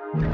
In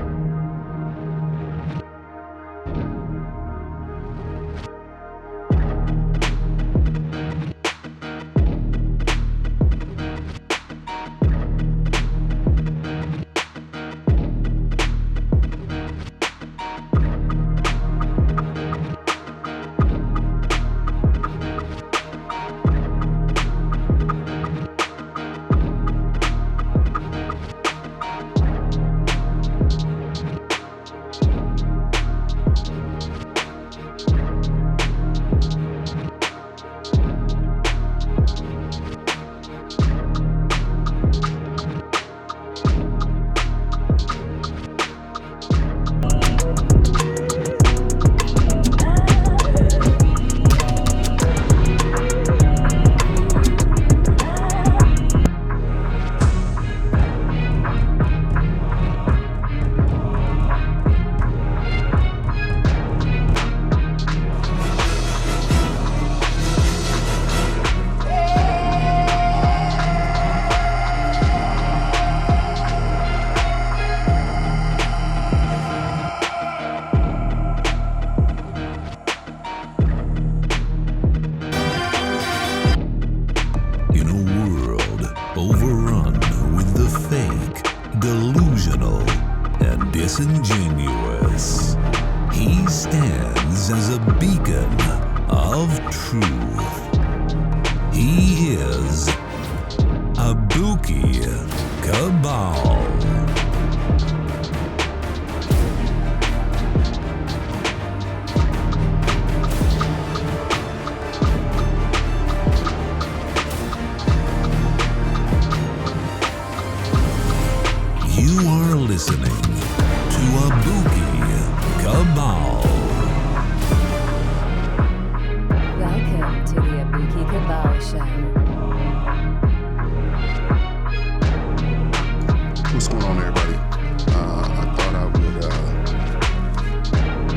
a world overrun with the fake, delusional, and disingenuous, he stands as a beacon of truth. He is Abuki Cabal. You are listening to Abuki Cabal. Welcome to the Abuki Cabal Show. What's going on, everybody? I thought I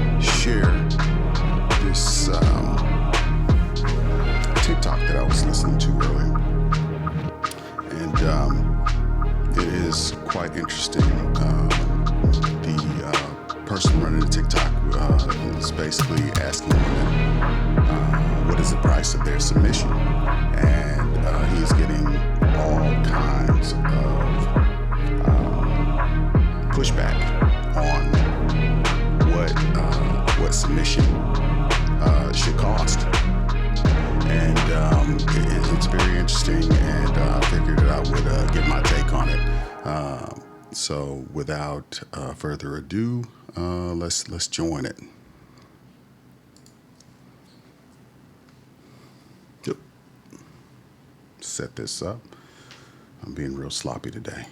would share this TikTok that I was listening to earlier. And it is quite interesting. The person running the TikTok is basically asking women what is the price of their submission. And he's getting all kinds of pushback on what submission should cost. And it's very interesting, and I figured that I would give my take on it. So without further ado, let's join it. Yep. Set this up. I'm being real sloppy today.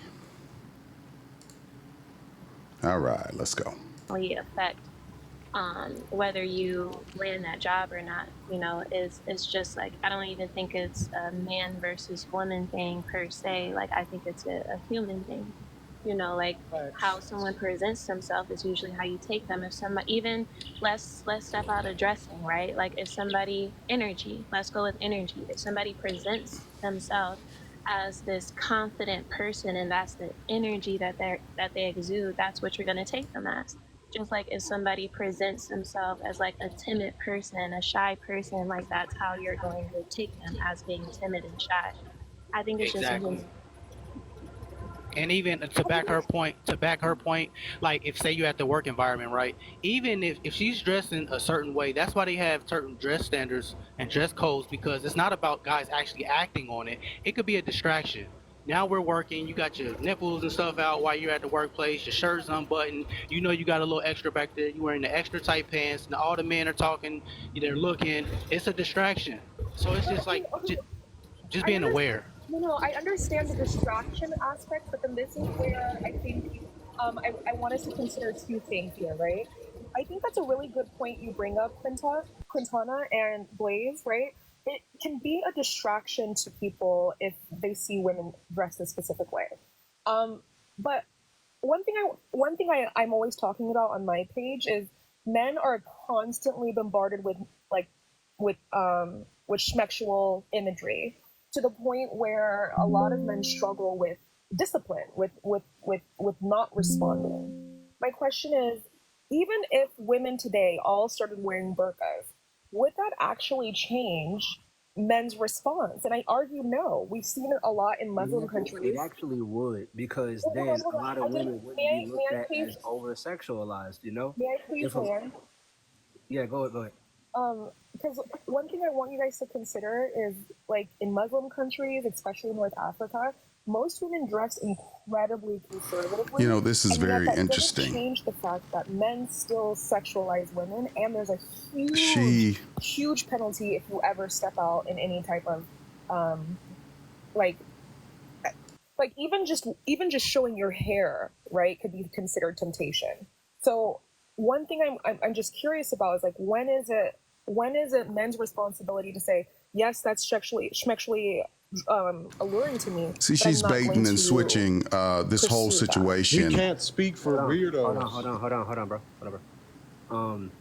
All right, let's go. Affect whether you land that job or not, is just like, I don't even think it's a man versus woman thing per se. Like, I think it's a human thing, like how someone presents themselves is usually how you take them. If somebody, even let's step out of dressing, right? Like if somebody, let's go with energy. If somebody presents themselves as this confident person and that's the energy that they exude, that's what you're going to take them as. Just like if somebody presents themselves as like a timid person, a shy person, like that's how you're going to take them, as being timid and shy. I think it's Exactly. just And even to back her point, like if say you're at the work environment, right? Even if she's dressed in a certain way, that's why they have certain dress standards and dress codes, because it's not about guys actually acting on it. It could be a distraction. Now we're working, you got your nipples and stuff out while you're at the workplace, your shirt's unbuttoned, you got a little extra back there, you're wearing the extra tight pants, and all the men are talking, they're looking. It's a distraction. So it's just like, just being aware. I understand the distraction aspect, but then this is where I think I want us to consider two things here, right? I think that's a really good point you bring up, Quintana and Blaze, right? It can be a distraction to people if they see women dressed a specific way. But one thing I'm always talking about on my page is men are constantly bombarded with schmexual imagery, to the point where a lot of men struggle with discipline, with not responding. my question is, even if women today all started wearing burqas, would that actually change men's response? And I argue no. We've seen it a lot in Muslim It countries. actually would, because Hold on, then hold a on. lot of women wouldn't be May looked I at please, as over sexualized. may I please If a, land? yeah, go ahead. Because one thing I want you guys to consider is, like, in Muslim countries, especially North Africa, most women dress incredibly conservatively. You know, this is and yet very that doesn't interesting. change the fact that men still sexualize women, and there's a She huge penalty if you ever step out in any type of like even just showing your hair, right, could be considered temptation. So one thing I'm just curious about is, like, when is it men's responsibility to say, yes, that's sexually alluring to me, see, but I'm she's not going baiting and to switching this whole pursue that. We situation. can't speak for weirdos. Hold on, bro.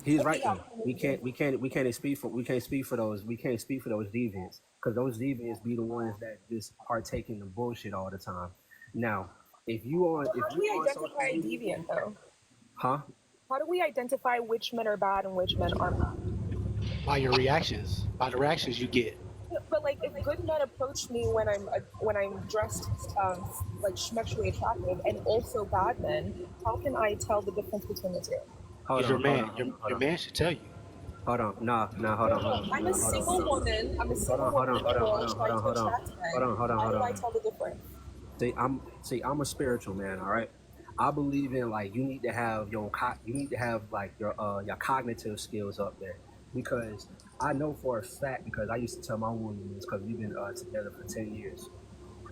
He's right though. We can't speak for those deviants, because those deviants be the ones that just partake in the bullshit all the time. Now, if you How do we on social identify a media, deviant, though? huh? How do we identify which men are bad and which men aren't bad? By your reactions, by the reactions you get. But, like, if good men approach me when I'm dressed like sexually attractive, and also bad men, how can I tell the difference between the two? Because your man should tell you. Hold on. I'm a single woman. I'm a single woman in the world trying to attract men. How do I tell the difference? I'm a spiritual man, all right? I believe in, like, you need to have like your cognitive skills up there, because I know for a fact, because I used to tell my woman this, because we've been together for 10 years.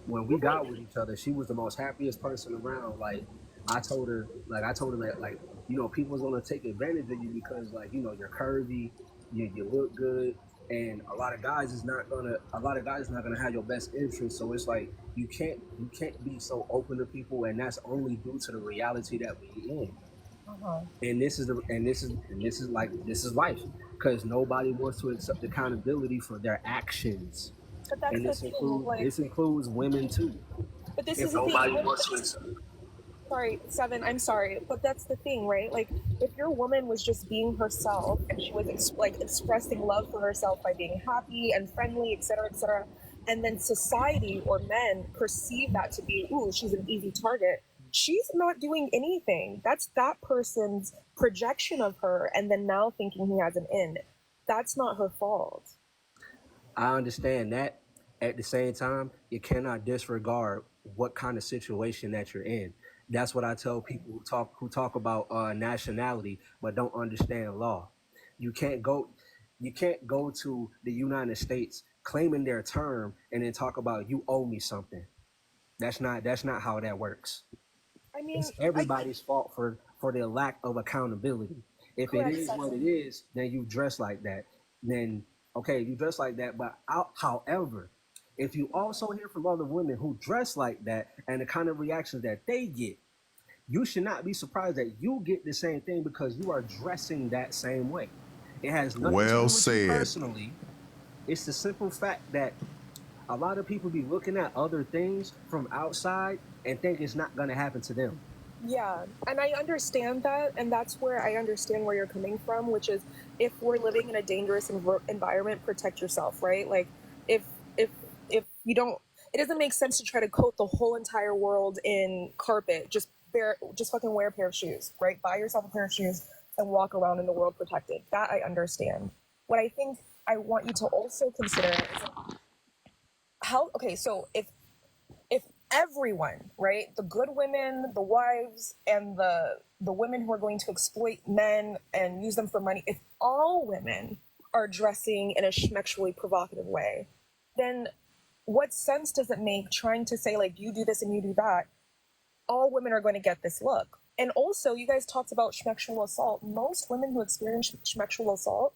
When we got with each other, she was the most happiest person around. Like, I told her that, like, people's gonna take advantage of you because, like, you're curvy, you look good, and a lot of guys is not gonna have your best interest. So it's like you can't be so open to people, and that's only due to the reality that we in. And this is life, because nobody wants to accept accountability for their actions. But that's And the thing, like, this includes women too. but this If is the thing. nobody wants to accept, Sorry, Seven, I'm sorry, but that's the thing, right? Like, if your woman was just being herself and she was expressing love for herself by being happy and friendly, etc., and then society or men perceive that to be, ooh, she's an easy target, she's not doing anything. That's that person's projection of her, and then now thinking he has an in. That's not her fault. I understand that. At the same time, you cannot disregard what kind of situation that you're in. That's what I tell people who talk about nationality but don't understand law. You can't go to the United States claiming their term and then talk about, you owe me something. That's not how that works. I mean, It's everybody's fault for their lack of accountability. If it is what it is, then you dress like that. Then okay, you dress like that. But however, if you also hear from other women who dress like that and the kind of reactions that they get, you should not be surprised that you get the same thing, because you are dressing that same way. It has nothing to do Well with you said. personally. It's the simple fact that a lot of people be looking at other things from outside and think it's not going to happen to them. Yeah, and I understand that, and that's where I understand where you're coming from, which is, if we're living in a dangerous environment, protect yourself, right? Like, if you don't, it doesn't make sense to try to coat the whole entire world in carpet. Just fucking wear a pair of shoes, right? Buy yourself a pair of shoes and walk around in the world protected. That I understand. What I think I want you to also consider is so if everyone, right, the good women, the wives, and the women who are going to exploit men and use them for money, if all women are dressing in a sexually provocative way, then what sense does it make trying to say, like, you do this and you do that? All women are going to get this look. And also, you guys talked about sexual assault. Most women who experience sexual assault,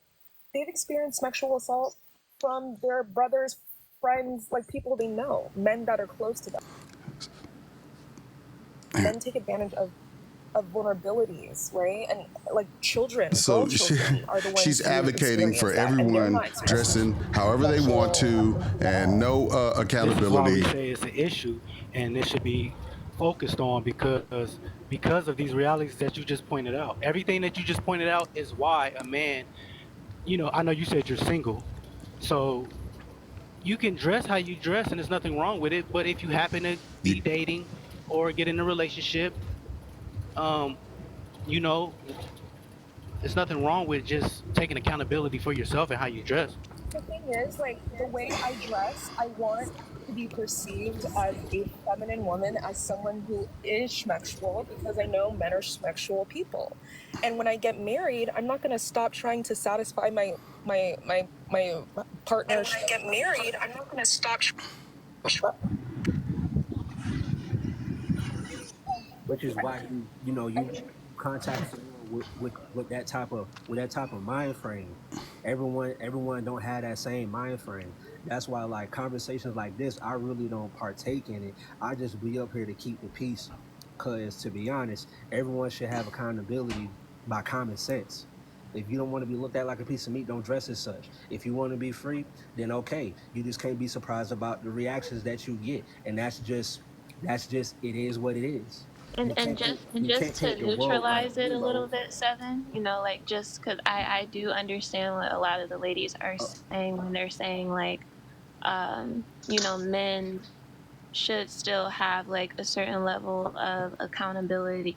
they've experienced sexual assault from their brothers, friends, like people they know, men that are close to them. Men take advantage of vulnerabilities, right? And, like, children, So children are the ones she's who advocating for experience that, and they're everyone not dressing however they want to, and no This is why we accountability. say it's an issue, and it should be focused on because of these realities that you just pointed out. Everything that you just pointed out is why a man, I know you said you're single, so you can dress how you dress and there's nothing wrong with it. But if you happen to be You, dating or get in a relationship, um, you know, there's nothing wrong with just taking accountability for yourself and how you dress. The thing is, like, the way I dress, I want to be perceived as a feminine woman, as someone who is schmexual, because I know men are schmexual people. And when I get married, I'm not going to stop trying to satisfy my and partner's. when I get married, I'm not going to stop. Which is why you contact someone with that type of mind frame. Everyone don't have that same mind frame. That's why like conversations like this, I really don't partake in it. I just be up here to keep the peace. Cause to be honest, everyone should have accountability by common sense. If you don't want to be looked at like a piece of meat, don't dress as such. If you want to be free, then okay. You just can't be surprised about the reactions that you get, and that's just it is what it is. And You can't paint and you just can't to paint the world like neutralize it a little rainbows. bit, Seven, like just because I do understand what a lot of the ladies are Uh, saying when they're saying like, men should still have like a certain level of accountability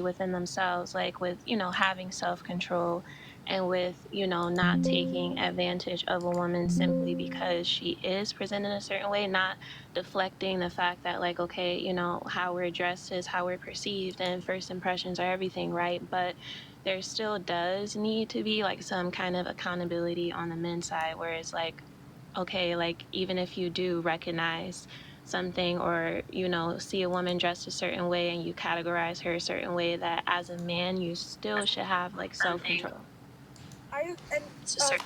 within themselves, like with having self-control, and with not taking advantage of a woman simply because she is presented a certain way, not deflecting the fact that, like, okay, how we're dressed is how we're perceived and first impressions are everything, right? But there still does need to be like some kind of accountability on the men's side, where it's like, okay, like even if you do recognize something, or see a woman dressed a certain way and you categorize her a certain way, that as a man you still should have like self-control. I and uh,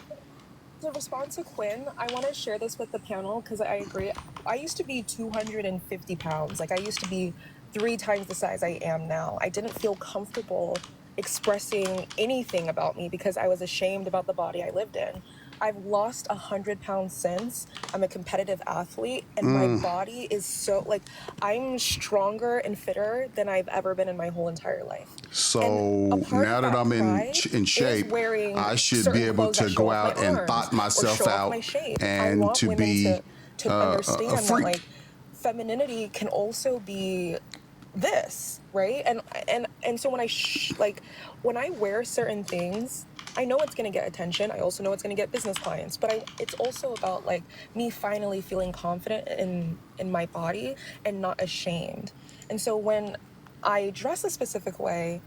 to respond to Quinn, I want to share this with the panel because I agree. I used to be 250 pounds. Like, I used to be 3 times the size I am now. I didn't feel comfortable expressing anything about me because I was ashamed about the body I lived in. I've lost 100 pounds since. I'm a competitive athlete, and my body is so, like, I'm stronger and fitter than I've ever been in my whole entire life. And a So part of now that that I'm pride in is shape, wearing I should be certain able clothes that to show go off my out and arms thought or myself show off my out shape. I and want to women be to a understand that, freak. like, femininity can also be this, right? And so when like, when I wear certain things, I know it's going to get attention. I also know it's going to get business clients, but it's also about like me finally feeling confident in my body and not ashamed. And so when I dress a specific way,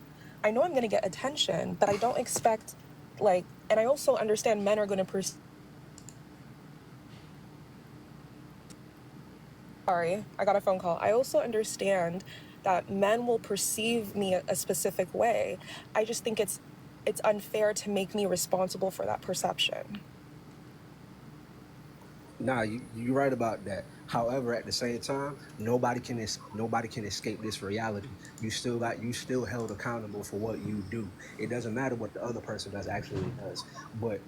I know I'm going to get attention, but I don't expect, like, and I also understand men are going to perceive. Sorry, I got a phone call. I also understand that men will perceive me a specific way. I just think it's unfair to make me responsible for that perception. Nah, you're right about that. However, at the same time, nobody can escape this reality. You still held accountable for what you do. It doesn't matter what the other person does actually does. But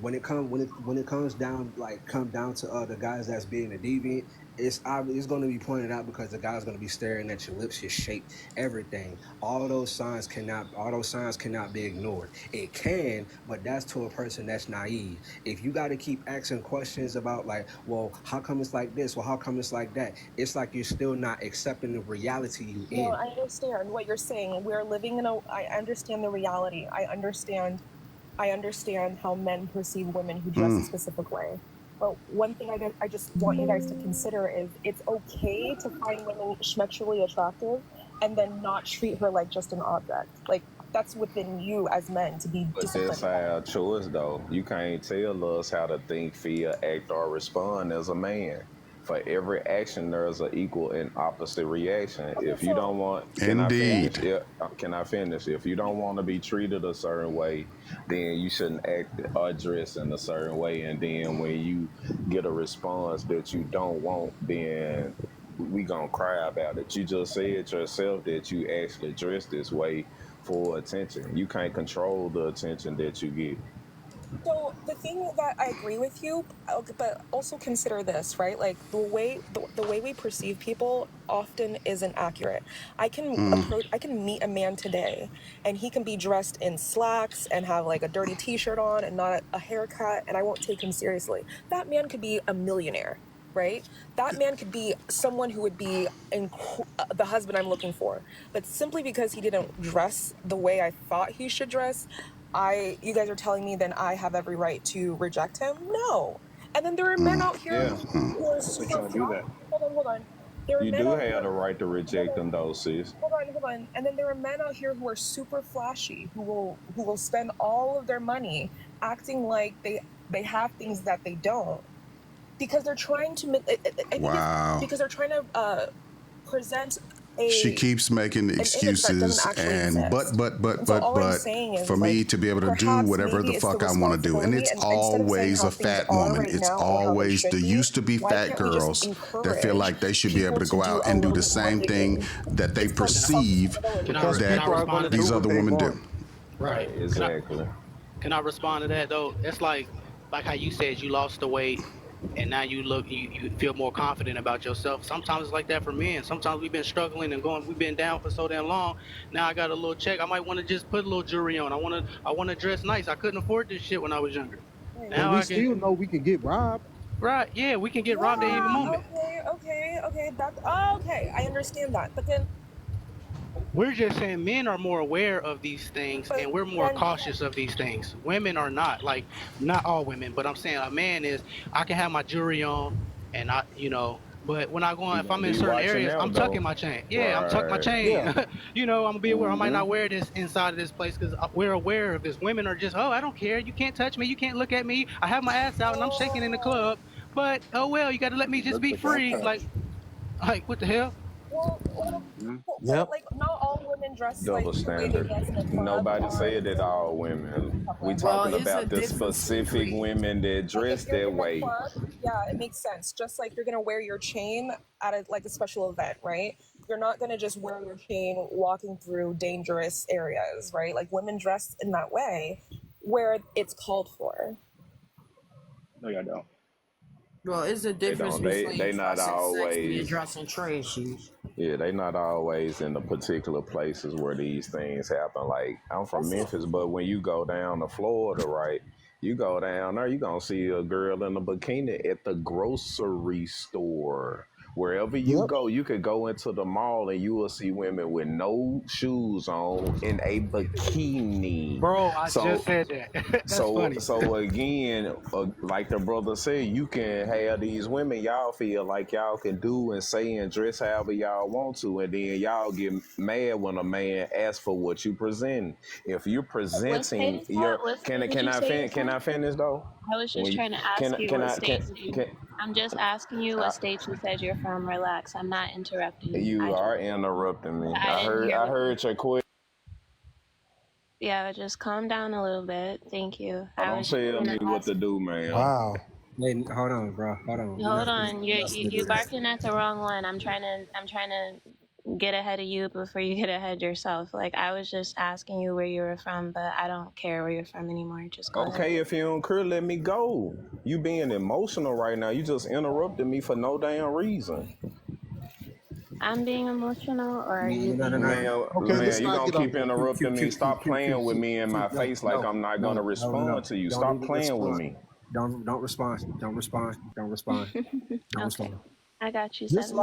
when it comes down come down to the guys that's being a deviant, it's going to be pointed out because the guy's going to be staring at your lips, your shape, everything. All those signs cannot be ignored. It can, but that's to a person that's naive. If you got to keep asking questions about like, well, how come it's like this? Well, how come it's like that? It's like you're still not accepting the reality you No, in. I understand what you're saying. We're living in a. I understand the reality. I understand how men perceive women who dress a specific way. But one thing I just want you guys to consider is it's okay to find women schmexually attractive and then not treat her like just an object. Like, that's within you as men to be But that's disciplined about. our choice, though. You can't tell us how to think, feel, act, or respond as a man. For every action, there's an equal and opposite reaction. Okay, If you so don't want, can I finish? Indeed. Yeah, can I finish? If you don't want to be treated a certain way, then you shouldn't act or dress in a certain way. And then when you get a response that you don't want, then we gonna cry about it. You just said yourself that you actually dress this way for attention. You can't control the attention that you get. So the thing that I agree with you, but also consider this, right? Like the way we perceive people often isn't accurate. I can meet a man today, and he can be dressed in slacks and have like a dirty T-shirt on and not a haircut, and I won't take him seriously. That man could be a millionaire, right? That man could be someone who would be the husband I'm looking for. But simply because he didn't dress the way I thought he should dress, you guys are telling me then I have every right to reject him? No. And then there are men out here Yeah, who are super flat. Hold on. There are you men do out have here. the right to Hold reject on, them, though, sis. hold on. And then there are men out here who are super flashy, who will spend all of their money acting like they have things that they don't, because they're trying to. I think Wow. it's because they're trying to present She keeps making an image that doesn't excuses, actually and exist. And so all I'm saying is, for me like, to be able to do perhaps whatever the maybe it's the fuck I want to do, and responsibility, it's and instead of saying always how a things fat are woman. right It's now or how they always should the be, used to be why fat can't we just girls that feel encourage like they should be able to people go to do out a and do little the bit more same thing digging? that they It's called perceive self-accountability. Can Because I people are respond gonna to these do that? what other they women do. want. Right. Exactly. Can I respond to that though? It's like how you said you lost the weight and now you feel more confident about yourself. Sometimes it's like that for men. Sometimes we've been struggling and we've been down for so damn long. Now I got a little check. I might want to just put a little jewelry on. I wanna dress nice. I couldn't afford this shit when I was younger. And Now we I can. still know we can get robbed. Right, yeah, we can get robbed at any Yeah, moment. okay. Okay, I understand that. But then, We're just saying men are more aware of these things but and we're more then, cautious of these things. Women are not. Like, not all women, but I'm saying a man is, I can have my jewelry on and but when I go on, You if gonna I'm in be certain watching areas, I'm out, tucking though. my chain. Yeah, I'm tucking my Right. chain. Yeah. I'm gonna be aware. I might Mm-hmm. not wear this inside of this place because we're aware of this. Women are just, oh, I don't care. You can't touch me. You can't look at me. I have my ass out and I'm shaking in the oh, club. But oh well, you got to let me just Look, be but don't free. touch. Like what the hell? well, Yep. like not all women dress like Double the way they standard. dress in the club Nobody are said that all women. We public. Well, talking it's a about the difference specific between. women that Like if dress you're that in the way. club, yeah, it makes sense. Just like you're gonna wear your chain at a special event, right? You're not gonna just wear your chain walking through dangerous areas, right? Like women dress in that way where it's called for. No, y'all don't. Well, it's a They difference don't. between They not dressing sexy and always. dressing trashy. Yeah, they not always in the particular places where these things happen. Like I'm from Also, Memphis, but when you go down to Florida, right? You go down there, you gonna see a girl in a bikini at the grocery store. Wherever you Yep. go, you could go into the mall and you will see women with no shoes on in a bikini. Bro, I just So said that. That's so funny. so again, like the brother said, you can have these women y'all feel like y'all can do and say and dress however y'all want to, and then y'all get mad when a man asks for what you present. If you're What state presenting is your that? What can state I did can you I say fin- you're can from? I finish though? I was When just you, trying to ask you can what I state you. can I'm just asking you what I, state you said you're from. Relax. I'm not interrupting you. you are interrupting me. I didn't hear I what you. heard your question. Yeah, just calm down a little bit. Thank you. I Don't was just tell gonna me what ask. to do, man. Wow. Hey, hold on, bro. Hold on. We're Hold not finna, on. we're You not you finna you do that. barking at the wrong one. I'm trying to get ahead of you before you get ahead yourself. Like I was just asking you where you were from, but I don't care where you're from anymore. Just go ahead. Okay, if you don't care, let me go. You being emotional right now. You just interrupted me for no damn reason. I'm being emotional, or are you No, no, being no, no. Okay, emotional? let's Man, you not gonna get off keep that. interrupting me. Stop playing with me in my No, face like no, I'm not gonna no, no, no, respond no. to you. Don't Stop even playing with respond. me. Don't respond. Don't respond. Don't respond. Don't Okay, respond. I got you, Just Seven.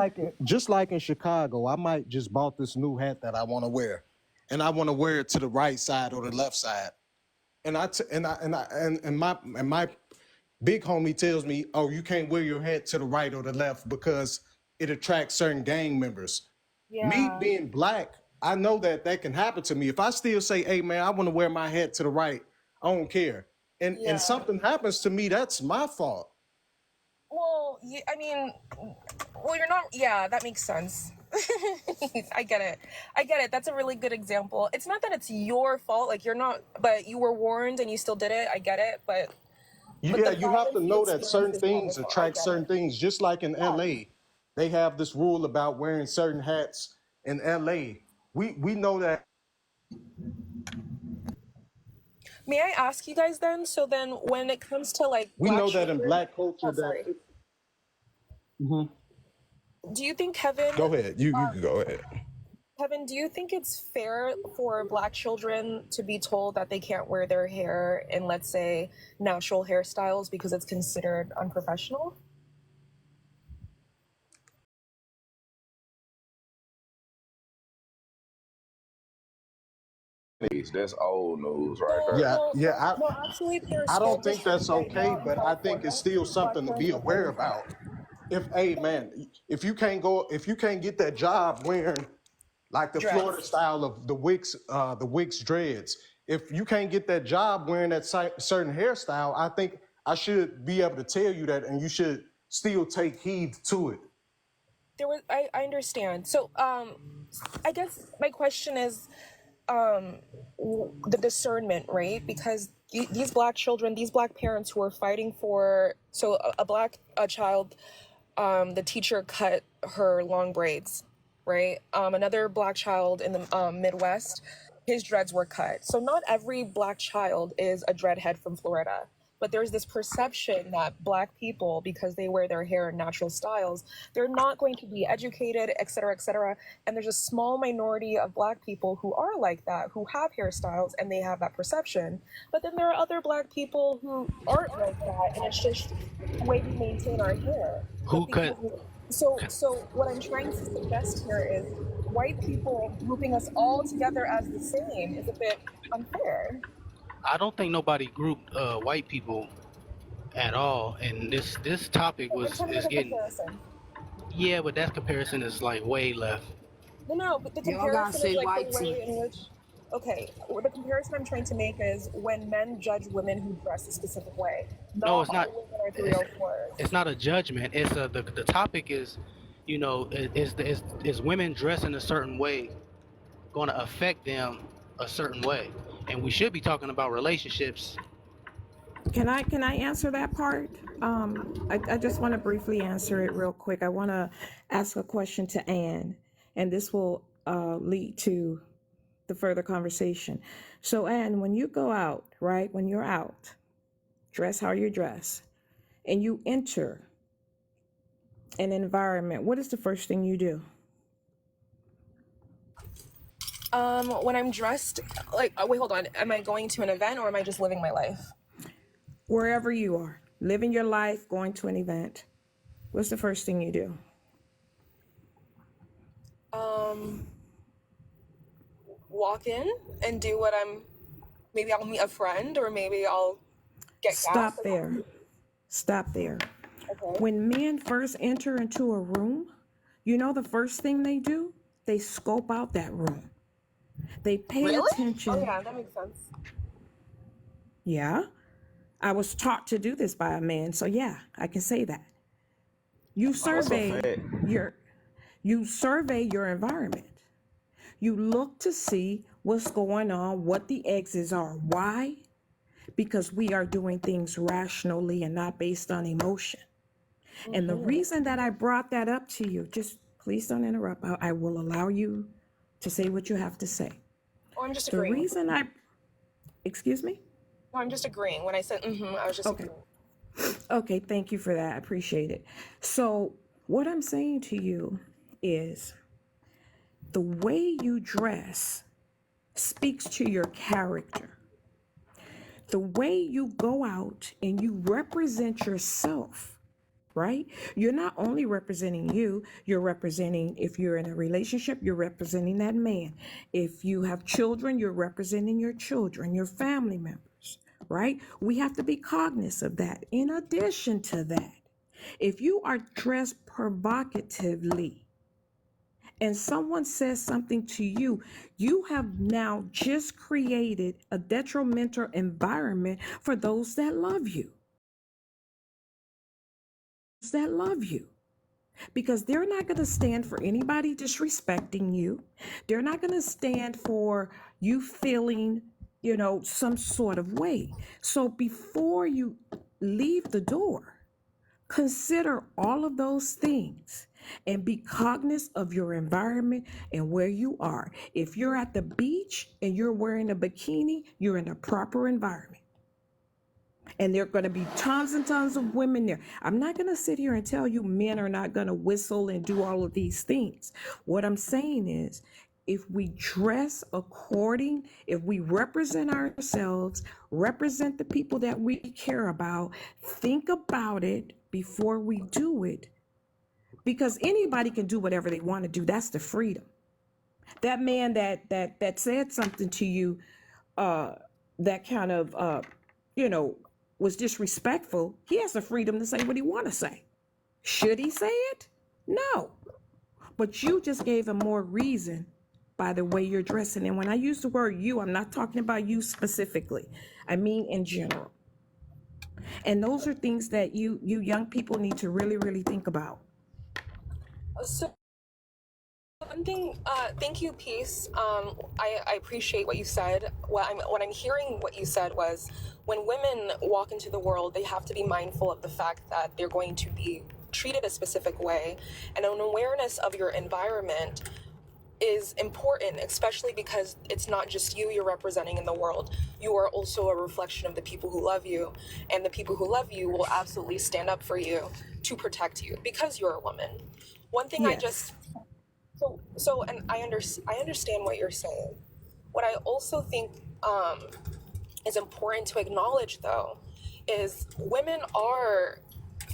like in Chicago, I might just bought this new hat that I want to wear, and I want to wear it to the right side or the left side. And my big homie tells me, "Oh, you can't wear your hat to the right or the left because it attracts certain gang members." Me yeah, being black, I know that can happen to me. If I still say, "Hey, man, I want to wear my hat to the right," I don't care. And yeah. something happens to me, that's my fault. Well, I mean, well, you're not. Yeah, that makes sense. I get it. I get it. That's a really good example. It's not that it's your fault. Like you're not, but you were warned and you still did it. I get it. But Yeah, the you have to violence you know that experience certain is things harmful. I attract get certain it. things. Just like in Yeah. LA, they have this rule about wearing certain hats in LA. We know that. May I ask you guys then? So then, when it comes to like We black know that in children, black culture oh sorry, that. Mhm. do you think Kevin? Go ahead. You can go ahead. Kevin, do you think it's fair for black children to be told that they can't wear their hair in, let's say, natural hairstyles because it's considered unprofessional? That's old news right there. No, Yeah, no, actually, there's I school don't think districts that's right okay, now in but I think it's California. still Black something to be parents are aware fighting for about. it. Hey man, if you can't get that job wearing like the Florida Dreads. style of the Wicks dreads, if you can't get that job wearing that certain hairstyle, I think I should be able to tell you that, and you should still take heed to it. I understand. So, I guess my question is, the discernment, right? Because these black children, these black parents who are fighting for, so a black child, the teacher cut her long braids, right? Another black child in the Midwest, his dreads were cut. So not every black child is a dreadhead from Florida. But there's this perception that black people, because they wear their hair in natural styles, they're not going to be educated, et cetera, et cetera. And there's a small minority of black people who are like that, who have hairstyles and they have that perception. But then there are other black people who aren't like that, and it's just the way we maintain our hair. Who But cut? because so what I'm trying to suggest here is white people grouping us all together as the same is a bit unfair. I don't think nobody grouped white people at all, and this topic I'm was trying to make is a getting, comparison. yeah, but that comparison is like way left. No, but the Y'all gotta comparison is say like the whitey. way in which, okay, the comparison I'm trying to make is when men judge women who dress a specific way. No, Not it's not. all women are It's, 304s. it's not a judgment. It's the topic is, is women dressing a certain way going to affect them a certain way, and we should be talking about relationships. Can I answer that part? I just want to briefly answer it real quick. I want to ask a question to Anne, and this will lead to the further conversation. So, Anne, when you go out, right, when you're out, dress how you dress, and you enter an environment, what is the first thing you do? When I'm dressed, like, wait, hold on. Am I going to an event or am I just living my life? Wherever you are, living your life, going to an event, what's the first thing you do? Walk in and do what maybe I'll meet a friend or maybe I'll get gas. Stop there. Stop there. Okay. When men first enter into a room, you know the first thing they do? They scope out that room. They pay Really? attention. Oh yeah, that makes sense. Yeah. I was taught to do this by a man, so yeah, I can say that. You That's a survey fact. your environment. You look to see what's going on, what the exits are. Why? Because we are doing things rationally and not based on emotion. And the reason that I brought that up to you, just please don't interrupt. I will allow you to say what you have to say. Oh, I'm just The agreeing. reason excuse me? No, I'm just agreeing. When I said I was just Okay. agreeing. Okay, thank you for that. I appreciate it. So, what I'm saying to you is the way you dress speaks to your character. The way you go out and you represent yourself, right? You're not only representing you, you're representing, if you're in a relationship, you're representing that man. If you have children, you're representing your children, your family members, right? We have to be cognizant of that. In addition to that, if you are dressed provocatively and someone says something to you, you have now just created a detrimental environment for those that love you. Because they're not going to stand for anybody disrespecting you. They're not going to stand for you feeling, some sort of way. So before you leave the door, consider all of those things. and be cognizant of your environment and where you are. If you're at the beach and you're wearing a bikini, you're in a proper environment. And there are going to be tons and tons of women there. I'm not going to sit here and tell you men are not going to whistle and do all of these things. What I'm saying is, if we dress according, if we represent ourselves, represent the people that we care about, think about it before we do it, because anybody can do whatever they want to do. That's the freedom. That man that said something to you, that kind of, was disrespectful. He has the freedom to say what he want to say. Should he say it? No. But you just gave him more reason by the way you're dressing. And when I use the word you, I'm not talking about you specifically. I mean in general. And those are things that you young people need to really, really think about. So one thing, thank you, Peace. I appreciate what you said. What I'm hearing what you said was, when women walk into the world, they have to be mindful of the fact that they're going to be treated a specific way, and an awareness of your environment is important, especially because it's not just you you're representing in the world. You are also a reflection of the people who love you, and the people who love you will absolutely stand up for you to protect you because you're a woman. One thing Yes. and I understand what you're saying. What I also think is important to acknowledge, though, is women are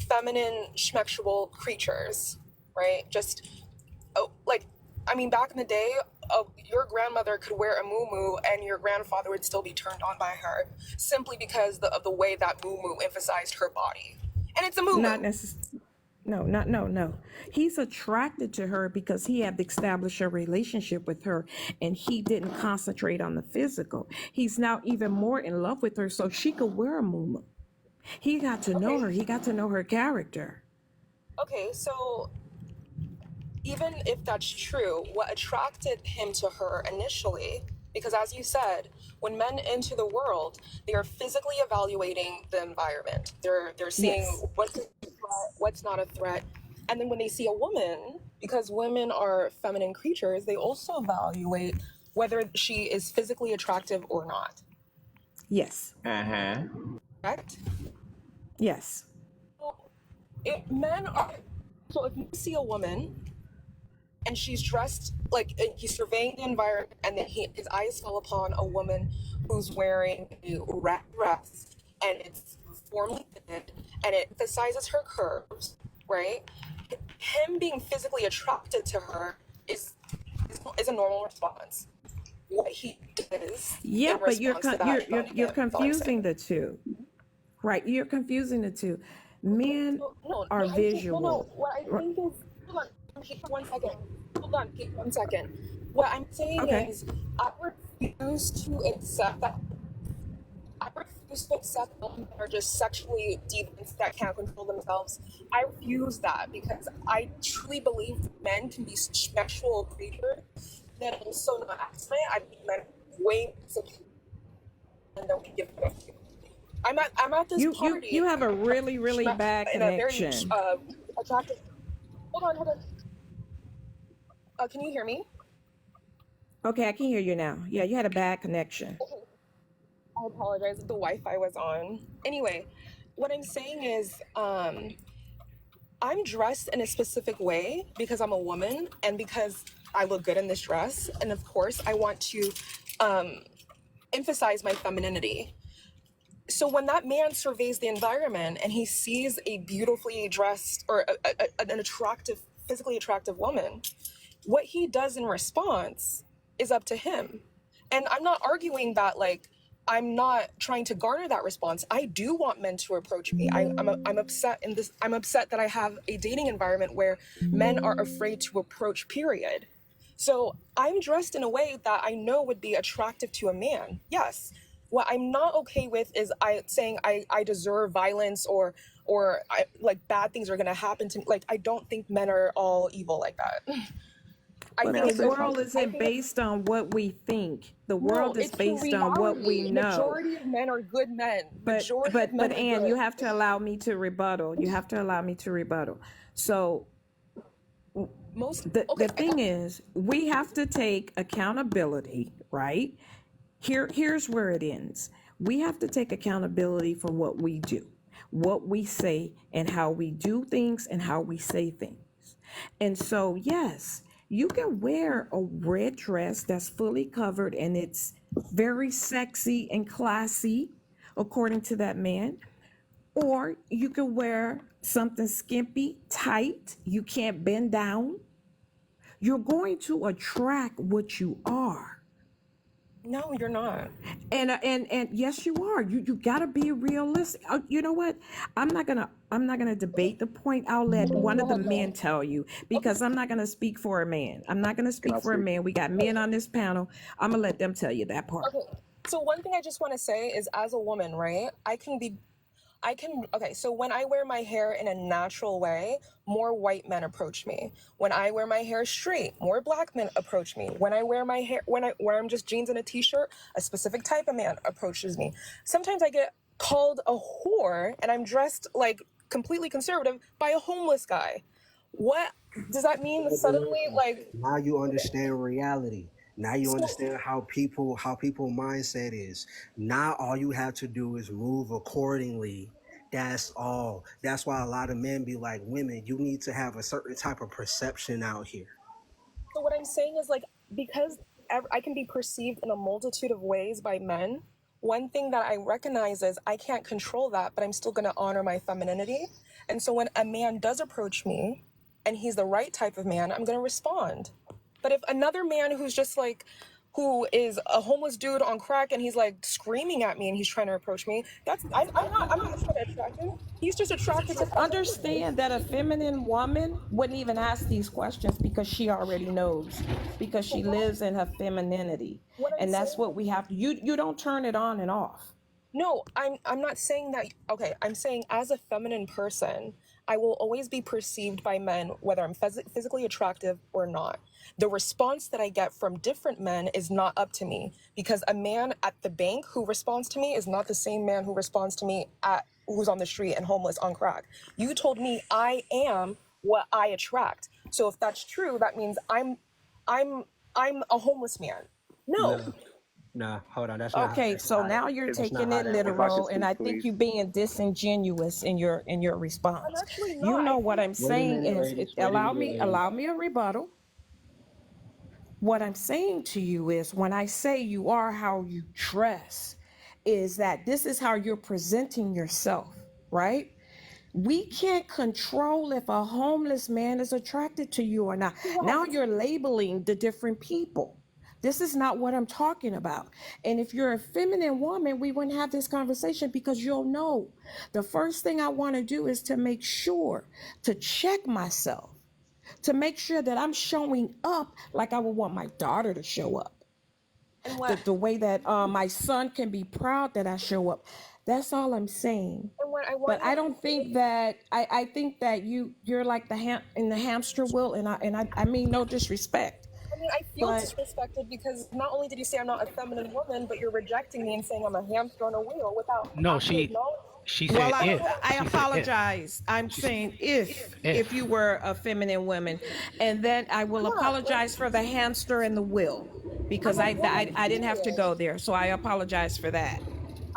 feminine, schmexual creatures, right? Back in the day, your grandmother could wear a muumuu and your grandfather would still be turned on by her, simply because of the way that muumuu emphasized her body. And it's a muumuu. Not necessarily. No. He's attracted to her because he had established a relationship with her, and he didn't concentrate on the physical. He's now even more in love with her, so she could wear a muumuu. He got to know her. He got to know her character. Okay, so even if that's true, what attracted him to her initially, because as you said, when men enter the world, they are physically evaluating the environment. They're seeing Yes. what's a threat, what's not a threat. And then when they see a woman, because women are feminine creatures, they also evaluate whether she is physically attractive or not. Yes. Correct? Yes. So if you see a woman and she's dressed like, he's surveying the environment, and then his eyes fall upon a woman who's wearing a red dress, and it's formally fitted, and it emphasizes her curves, right? Him being physically attracted to her is a normal response. What he does, Yeah, but you're confusing the two, right? You're confusing the two. Men are visual. What I think is, hold on, one second. Hold on, Pete, 1 second. What I'm saying is, I refuse to accept that women are just sexually deviants that can't control themselves. I refuse that, because I truly believe men can be sexual creatures that also not accident. I think men way and don't give a fuck. I'm at this party. You have a really, really bad connection. In a very attractive. Hold on. Can you hear me? Okay, I can hear you now. Yeah, you had a bad connection. I apologize if the Wi-Fi was on. Anyway, what I'm saying is, I'm dressed in a specific way because I'm a woman and because I look good in this dress. And of course, I want to emphasize my femininity. So when that man surveys the environment and he sees a beautifully dressed or an attractive, physically attractive woman, what he does in response is up to him. And I'm not arguing that, like, I'm not trying to garner that response. I do want men to approach me. I'm upset in this. I'm upset that I have a dating environment where men are afraid to approach, period. So I'm dressed in a way that I know would be attractive to a man. Yes. What I'm not okay with is saying I deserve violence or bad things are gonna happen to me. Like, I don't think men are all evil like that. But the world isn't based on what we think. The world is based on what we know. Majority of men are good men. But Ann, you have to allow me to rebuttal. So Most The thing is, we have to take accountability, right? Here's where it ends. We have to take accountability for what we do, what we say, and how we do things and how we say things. And so, yes, you can wear a red dress that's fully covered and it's very sexy and classy, according to that man. Or you can wear something skimpy, tight, you can't bend down. You're going to attract what you are. No, you're not. And yes, you are. You gotta be realistic. You know what? I'm not gonna debate the point. I'll let one of the men tell you because I'm not gonna speak for a man. I'm not gonna Can speak I for a speak? man. We got men on this panel. I'm gonna let them tell you that part. Okay. So one thing I just want to say is, as a woman, right? Okay, so when I wear my hair in a natural way, more white men approach me. When I wear my hair straight, more black men approach me. When I wear my hair, when I'm just jeans and a t-shirt, a specific type of man approaches me. Sometimes I get called a whore and I'm dressed like completely conservative by a homeless guy. What does that mean suddenly? Like, Now you understand reality. Now you so, understand how people mindset is. Now all you have to do is move accordingly. That's all. That's why a lot of men be like, women, you need to have a certain type of perception out here. So what I'm saying is, like, because I can be perceived in a multitude of ways by men, one thing that I recognize is I can't control that, but I'm still going to honor my femininity. And so when a man does approach me and he's the right type of man, I'm going to respond. But if another man who is a homeless dude on crack and he's like screaming at me and he's trying to approach me, I'm not trying to attract him. He's just attracted to Understand that a feminine woman wouldn't even ask these questions because she already knows, because she lives in her femininity. What I'm And that's saying. what we have to, you don't turn it on and off. No, I'm not saying that. Okay, I'm saying as a feminine person, I will always be perceived by men, whether I'm physically attractive or not. The response that I get from different men is not up to me, because a man at the bank who responds to me is not the same man who responds to me at who's on the street and homeless on crack. You told me I am what I attract. So if that's true, that means I'm a homeless man. No. Nah, hold on. That's not. Okay, so now you're That's not taking how it that If I works. could literal, and speak, I think please. you being disingenuous in your I'm response. actually You not. know what I'm Wait a saying minute, is, ladies. Wait a allow minute, me ladies. a rebuttal. What I'm saying to you is, when I say you are how you dress, is that this is how you're presenting yourself, right? We can't control if a homeless man is attracted to you or not. Now you're labeling the different people. This is not what I'm talking about. And if you're a feminine woman, we wouldn't have this conversation, because you'll know the first thing I want to do is to make sure to check myself, to make sure that I'm showing up like I would want my daughter to show up. And The way that my son can be proud that I show up. That's all I'm saying. what I want But I you to don't think say, that I think that you're like in the hamster wheel, and I mean no disrespect, I mean, I feel but disrespected because not only did you say I'm not a feminine woman, but you're rejecting me and saying I'm a hamster on a wheel without No, actually acknowledging. she well, said if. I She said if. apologize. I'm She said saying if you if. were a feminine woman, and then I will I'm not. Like, apologize for the hamster and the wheel, because I'm a woman, I didn't have to period. go there, so I apologize for that.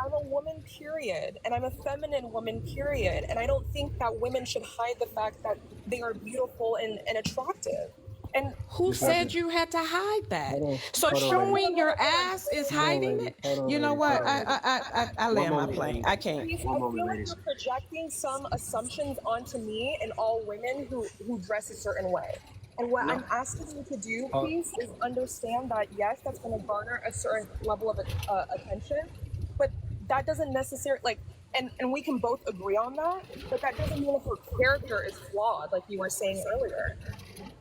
I'm a woman, period. And I'm a feminine woman, period. And I don't think that women should hide the fact that they are beautiful and attractive. And Who It's not. said you had to hide that? Hold on. So Hold on, ladies. showing your ass is Hold on, hiding ladies. it? Hold on, You know ladies. what? Hold on, ladies. I One land my moment, plane. ladies. I can't. Please, One I feel moment, like ladies. you're projecting some assumptions onto me and all women who dress a certain way. And what No. I'm asking you to do, Oh, please, is understand that yes, that's going to garner a certain level of attention, but that doesn't necessarily and we can both agree on that. But that doesn't mean if her character is flawed, like you were saying earlier.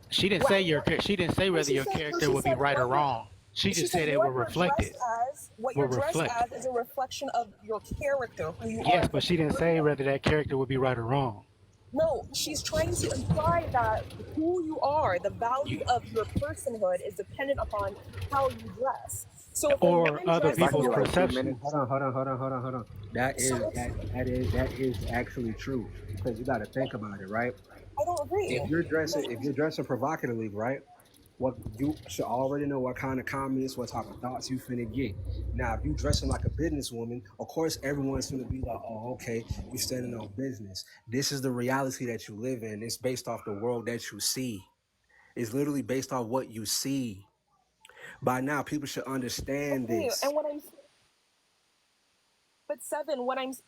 She didn't What say I your. want, She didn't say no, whether your character she would be said right or wrong. She she just said said it what would you're reflect it. dressed as, what you're Will dressed reflect. as is a reflection of your character, who you are Yes, as a but she didn't say person. whether that character would be right or wrong. No, she's trying to imply that who you are, the value You of your personhood, is dependent upon how you dress. So if a or woman other If I dresses can people's get like like, 2 minutes. perceptions. hold on. That so is if that is actually true, because you got to think about it, right? I don't agree. If you're dressing provocatively, right? What you should already know what kind of comments, what type of thoughts you finna get. Now, if you dressing like a businesswoman, of course everyone's gonna be like, "Oh, okay, you standing on business." This is the reality that you live in. It's based off the world that you see. It's literally based off what you see. By now, people should understand Okay, this. and what I'm But Seven,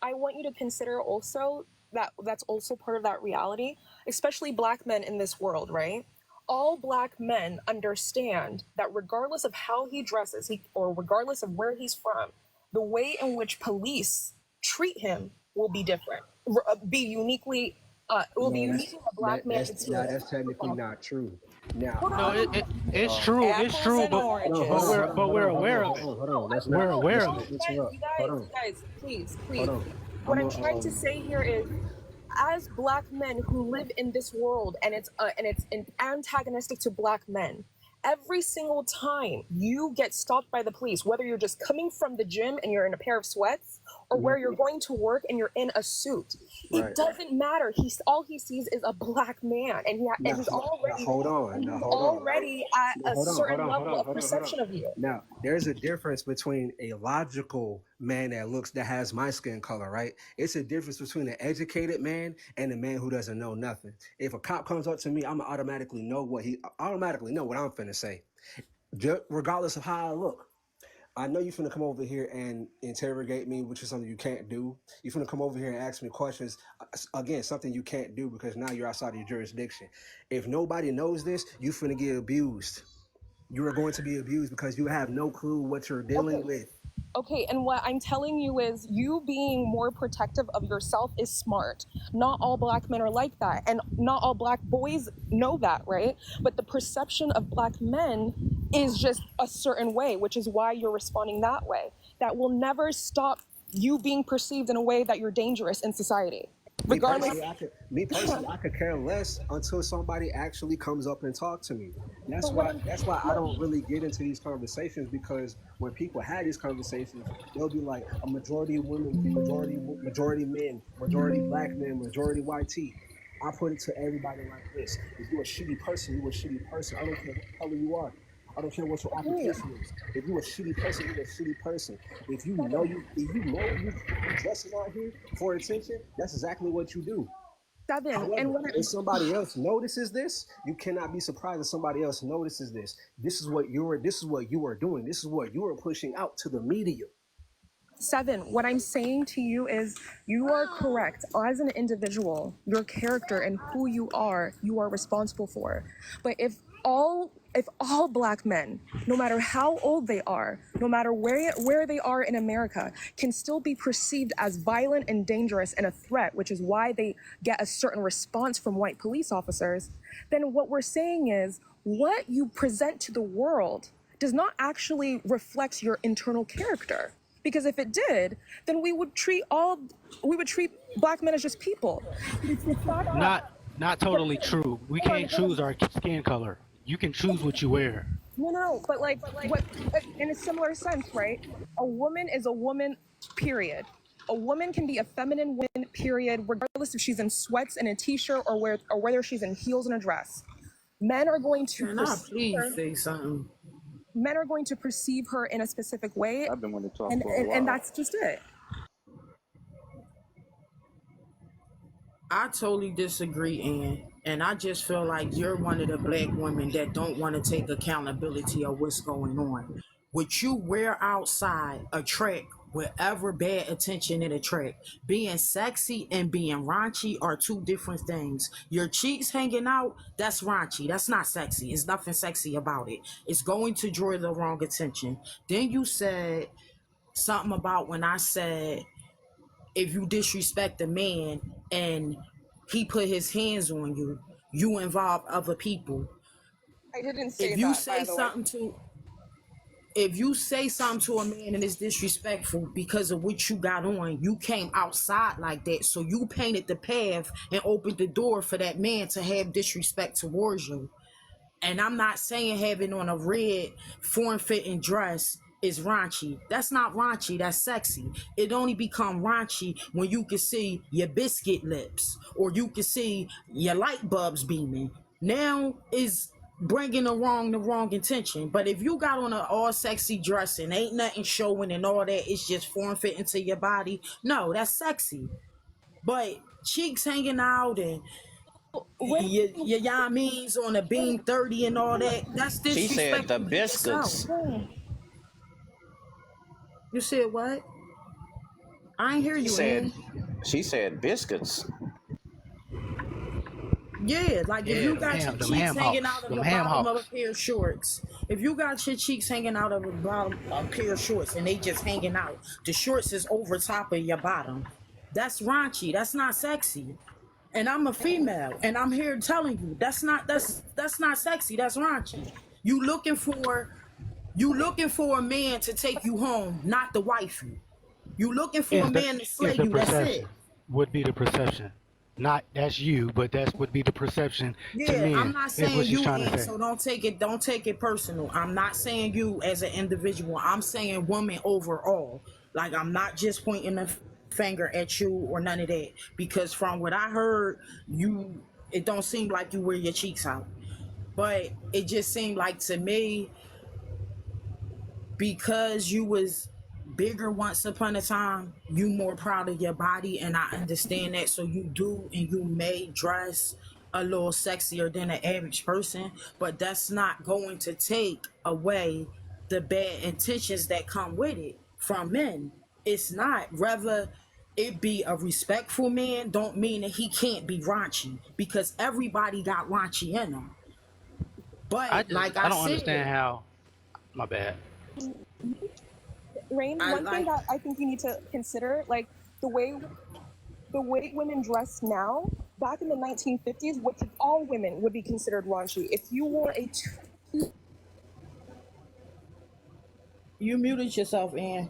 I want you to consider also that that's also part of that reality, especially black men in this world, right? All black men understand that regardless of how he dresses, or regardless of where he's from, the way in which police treat him will be different, be uniquely, will be No, uniquely a black man's experience. that's technically not true. Now, Hold No, on. it's uh, true. It's Apples true, and but oranges. we're aware of it. No, Let's not We're aware of no, it. interrupt. you guys, please, Hold please. on. What I'm I'm a trying to say here is, as black men who live in this world, and it's antagonistic to black men, every single time you get stopped by the police, whether you're just coming from the gym and you're in a pair of sweats, or where you're going to work and you're in a suit, right. it doesn't matter. All he sees is a black man, and he's Hold on. already at a certain level of Hold perception on. of you. Now, there's a difference between a logical man that has my skin color, right? It's a difference between an educated man and a man who doesn't know nothing. If a cop comes up to me, I'm automatically know what I'm finna say, regardless of how I look. I know you're finna come over here and interrogate me, which is something you can't do. You're finna come over here and ask me questions. Again, something you can't do because now you're outside of your jurisdiction. If nobody knows this, you finna get abused. You are going to be abused because you have no clue what you're dealing with. Okay, and what I'm telling you is you being more protective of yourself is smart. Not all black men are like that, and not all black boys know that, right? But the perception of black men is just a certain way, which is why you're responding that way. That will never stop you being perceived in a way that you're dangerous in society. Regardless. Me personally, I could care less until somebody actually comes up and talk to me. That's why I don't really get into these conversations, because when people have these conversations, they'll be like a majority of women, majority men, majority black men, majority white tea. I put it to everybody like this: if you're a shitty person, you're a shitty person. I don't care what color you are. I don't care what your occupation is. If you're a shitty person, you're a shitty person. If you know you dressing out here for attention, that's exactly what you do. Seven, However, if somebody else notices this, you cannot be surprised if somebody else notices this. This is what you are doing. This is what you are pushing out to the media. Seven, what I'm saying to you is you are correct. As an individual, your character and who you are responsible for. But if all black men, no matter how old they are, no matter where they are in America, can still be perceived as violent and dangerous and a threat, which is why they get a certain response from white police officers, then what we're saying is what you present to the world does not actually reflect your internal character. Because if it did, then we would treat black men as just people. Not totally true. We can't choose our skin color. You can choose what you wear. No, but what, in a similar sense, right? A woman is a woman, period. A woman can be a feminine woman, period, regardless if she's in sweats and a t-shirt or whether she's in heels and a dress. Men are going to please say something? Men are going to perceive her in a specific way. I've been wanting to talk and, for a while. and that's just it. I totally disagree, Ann. And I just feel like you're one of the black women that don't want to take accountability of what's going on. What you wear outside attract whatever bad attention it attract. Being sexy and being raunchy are two different things. Your cheeks hanging out, that's raunchy. That's not sexy. It's nothing sexy about it. It's going to draw the wrong attention. Then you said something about when I said, if you disrespect a man and he put his hands on you, you involve other people. I didn't say that, by the way. If you say something to a man and it's disrespectful because of what you got on, you came outside like that, so you painted the path and opened the door for that man to have disrespect towards you. And I'm not saying having on a red form-fitting dress is raunchy. That's not raunchy, that's sexy. It only become raunchy when you can see your biscuit lips or you can see your light bulbs beaming. Now is bringing the wrong intention. But if you got on an all sexy dress and ain't nothing showing and all that, it's just form fitting to your body. No, that's sexy. But cheeks hanging out and Rain, your yammies on a beam 30 and all that, that's She said the disrespectful to yourself. biscuits. You said what? I ain't hear She you, said Ann. she said biscuits. Yeah, like if Yeah, you got your them cheeks ham hanging out hocks, of them the ham bottom of a hocks. pair of shorts, if you got your cheeks hanging out of the bottom of a pair of shorts and they just hanging out, the shorts is over top of your bottom. That's raunchy. That's not sexy. And I'm a female, and I'm here telling you that's not sexy. That's raunchy. You looking for a man to take you home, not the wifey. You looking for a Is the man to slay is the you. That's it. perception would be the perception, not that's you, but that's would be the perception to Yeah, I'm men. not Is what saying she's you trying to in, say. so don't take it personal. I'm not saying you as an individual. I'm saying woman overall. Like I'm not just pointing a finger at you or none of that. Because from what I heard, it don't seem like you wear your cheeks out. But it just seemed like to me because you was bigger once upon a time, you more proud of your body, and I understand that. So you do, and you may dress a little sexier than an average person, but that's not going to take away the bad intentions that come with it from men. It's not. Rather it be a respectful man don't mean that he can't be raunchy, because everybody got raunchy in them. But like I I don't said, understand how. My bad. Rain, I one thing like that I think you need to consider, like the way women dress now, back in the 1950s, which all women would be considered raunchy. If you wore a you muted yourself, Ann.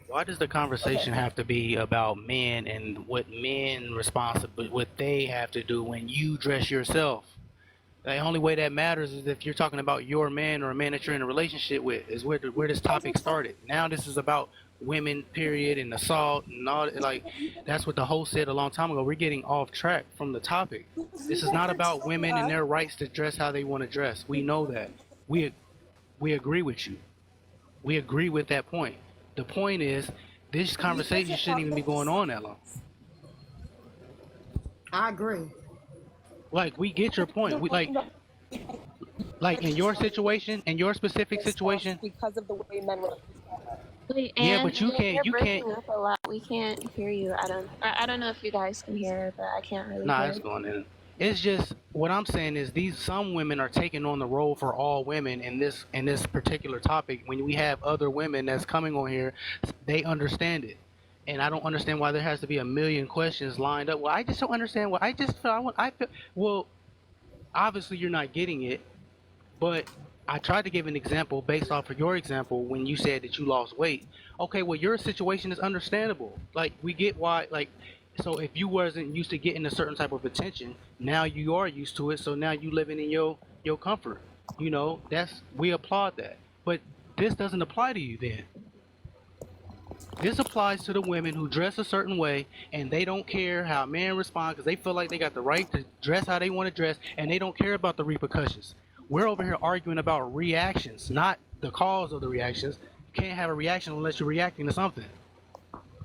Why does the conversation have to be about men and what men responsible, what they have to do when you dress yourself? The only way that matters is if you're talking about your man or a man that you're in a relationship with. Is where this topic started. Now this is about women, period, and assault and all. Like that's what the host said a long time ago. We're getting off track from the topic. This is not about women and their rights to dress how they want to dress. We know that. We agree with you. We agree with that point. The point is, this conversation shouldn't even be going on that long. I agree. Like, we get your point. Like in your situation, in your specific situation. because of the way men were. Wait, Yeah, and but you you're can't. breaking up a lot. We can't hear you. I don't know if you guys can hear, but I can't really Nah, hear. it's going in. It's just what I'm saying is some women are taking on the role for all women in this particular topic. When we have other women that's coming on here, they understand it, and I don't understand why there has to be a million questions lined up. Well, I just don't understand. Well, I just feel I feel well. Obviously, you're not getting it, but I tried to give an example based off of your example when you said that you lost weight. Okay, well, your situation is understandable. Like, we get why, like, so if you wasn't used to getting a certain type of attention, now you are used to it, so now you living in your comfort. We applaud that. But this doesn't apply to you then. This applies to the women who dress a certain way and they don't care how a man responds because they feel like they got the right to dress how they want to dress and they don't care about the repercussions. We're over here arguing about reactions, not the cause of the reactions. You can't have a reaction unless you're reacting to something.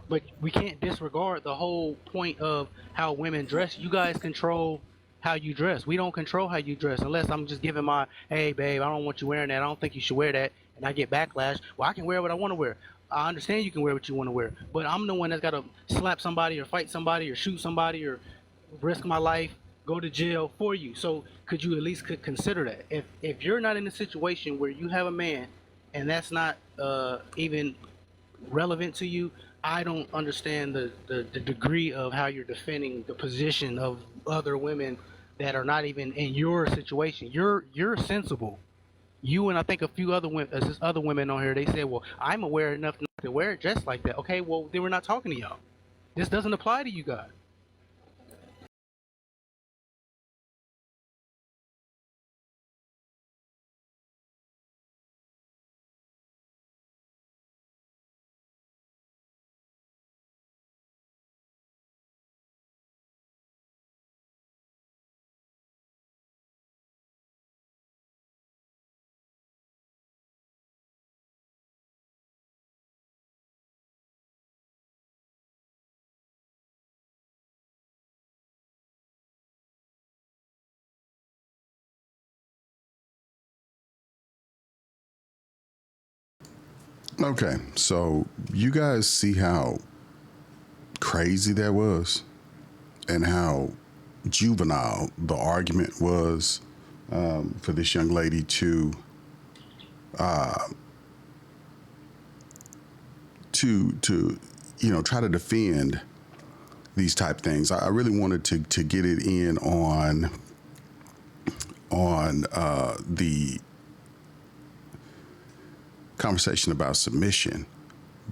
But we can't disregard the whole point of how women dress. You guys control how you dress. We don't control how you dress unless I'm just giving my, hey, babe, I don't want you wearing that. I don't think you should wear that. And I get backlash. Well, I can wear what I want to wear. I understand you can wear what you want to wear. But I'm the one that's got to slap somebody or fight somebody or shoot somebody or risk my life, go to jail for you. So could you at least consider that? If you're not in a situation where you have a man and that's not even relevant to you, I don't understand the degree of how you're defending the position of other women that are not even in your situation. You're sensible. You and I think a few other women, there's other women on here. They said, "Well, I'm aware enough not to wear it dressed like that." Okay, well then we're not talking to y'all. This doesn't apply to you guys. Okay, so you guys see how crazy that was, and how juvenile the argument was for this young lady to try to defend these type things. I really wanted to get it in on the conversation about submission,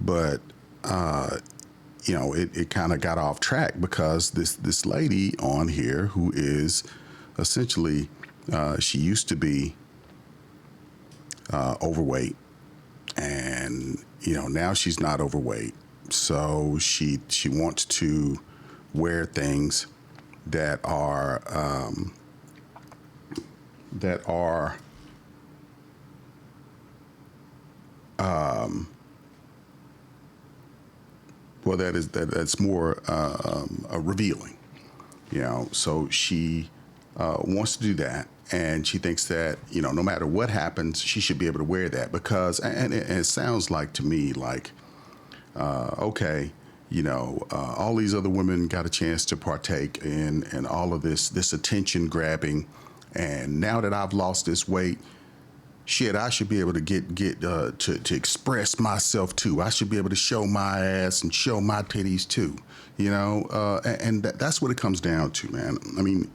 but it kind of got off track because this lady on here who is essentially she used to be overweight, and now she's not overweight, so she wants to wear things that are that are well, that's more revealing, So she wants to do that, and she thinks that no matter what happens, she should be able to wear that because, and it sounds like to me like, okay, all these other women got a chance to partake in all of this attention grabbing, and now that I've lost this weight, shit, I should be able to get to express myself too. I should be able to show my ass and show my titties too, and that's what it comes down to, man. I mean,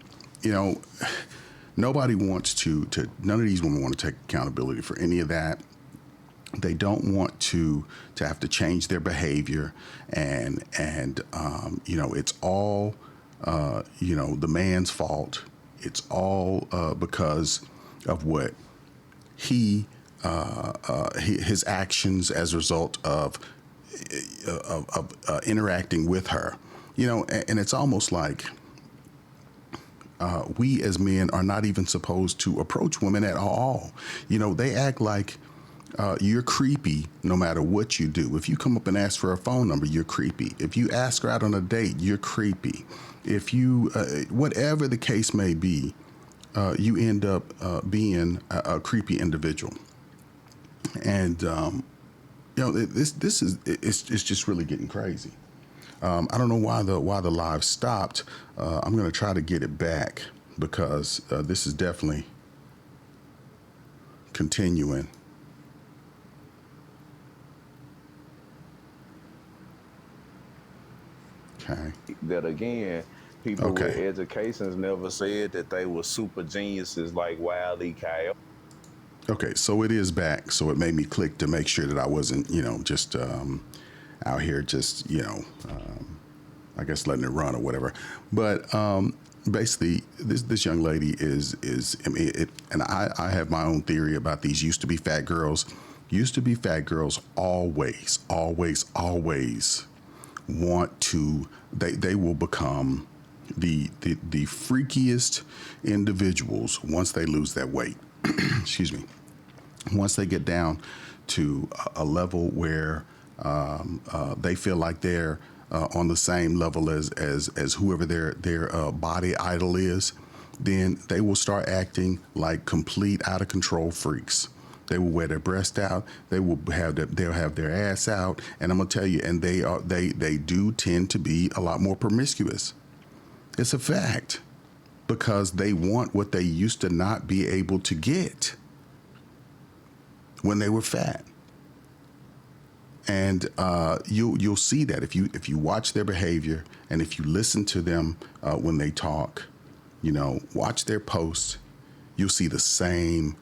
nobody wants to. None of these women want to take accountability for any of that. They don't want to have to change their behavior, and it's all the man's fault. It's all because of what his actions as a result of interacting with her, and it's almost like we as men are not even supposed to approach women at all. They act like you're creepy no matter what you do. If you come up and ask for a phone number, you're creepy. If you ask her out on a date, you're creepy. If you, whatever the case may be, you end up being a creepy individual. And this is it's just really getting crazy. I don't know why the live stopped. I'm going to try to get it back because this is definitely continuing. Okay. That again, people with educations never said that they were super geniuses like Wile E. Coyote. Okay, so it is back. So it made me click to make sure that I wasn't, just out here just, I guess letting it run or whatever. But basically, this young lady is I mean, and I have my own theory about these used to be fat girls. Used to be fat girls always want to. They will become the freakiest individuals once they lose that weight. Excuse me. Once they get down to a level where they feel like they're on the same level as whoever their body idol is, then they will start acting like complete out of control freaks. They will wear their breast out. They'll have their ass out, and I'm gonna tell you, and they do tend to be a lot more promiscuous. It's a fact because they want what they used to not be able to get when they were fat. And you'll see that if you watch their behavior and if you listen to them when they talk, watch their posts, you'll see the same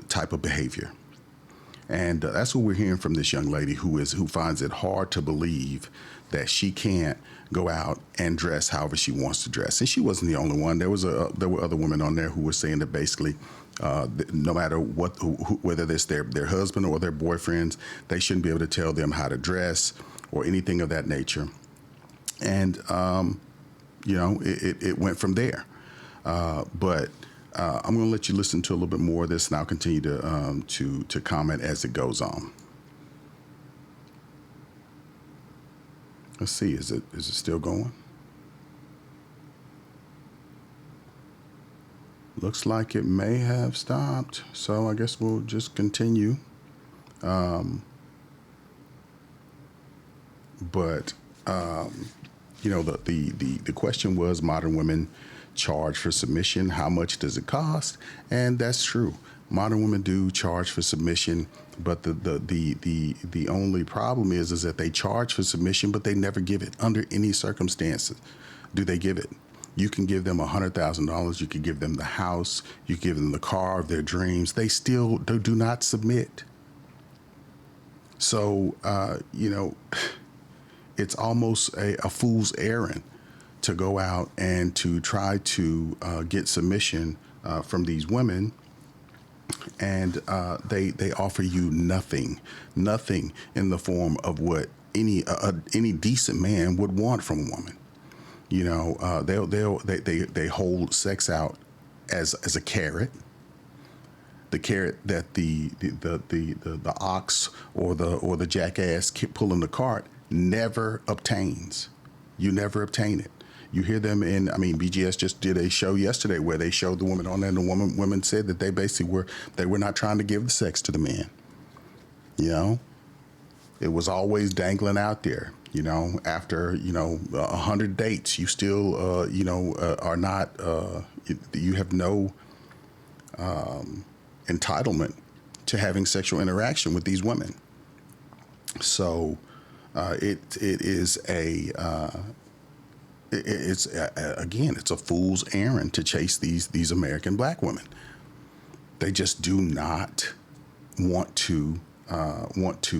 type of behavior. And that's what we're hearing from this young lady who finds it hard to believe that she can't go out and dress however she wants to dress. And she wasn't the only one. There were other women on there who were saying that basically, no matter whether it's their husband or their boyfriends, they shouldn't be able to tell them how to dress or anything of that nature. And it went from there. But I'm going to let you listen to a little bit more of this, and I'll continue to comment as it goes on. Let's see, is it still going? Looks like it may have stopped, so I guess we'll just continue. But the question was, modern women charge for submission. How much does it cost? And that's true. Modern women do charge for submission, but the only problem is that they charge for submission, but they never give it under any circumstances. Do they give it? You can give them $100,000. You can give them the house. You give them the car of their dreams. They still do not submit. So, it's almost a fool's errand to go out and to try to get submission from these women, and they offer you nothing in the form of what any decent man would want from a woman. They hold sex out as a carrot. The carrot that the ox or the jackass pulling the cart never obtains. You never obtain it. You hear them BGS just did a show yesterday where they showed the woman on there, and the women said that they basically were not trying to give the sex to the man. It was always dangling out there. After 100 dates, you still are not. You have no entitlement to having sexual interaction with these women. So it is it's a fool's errand to chase these American black women. They just do not want to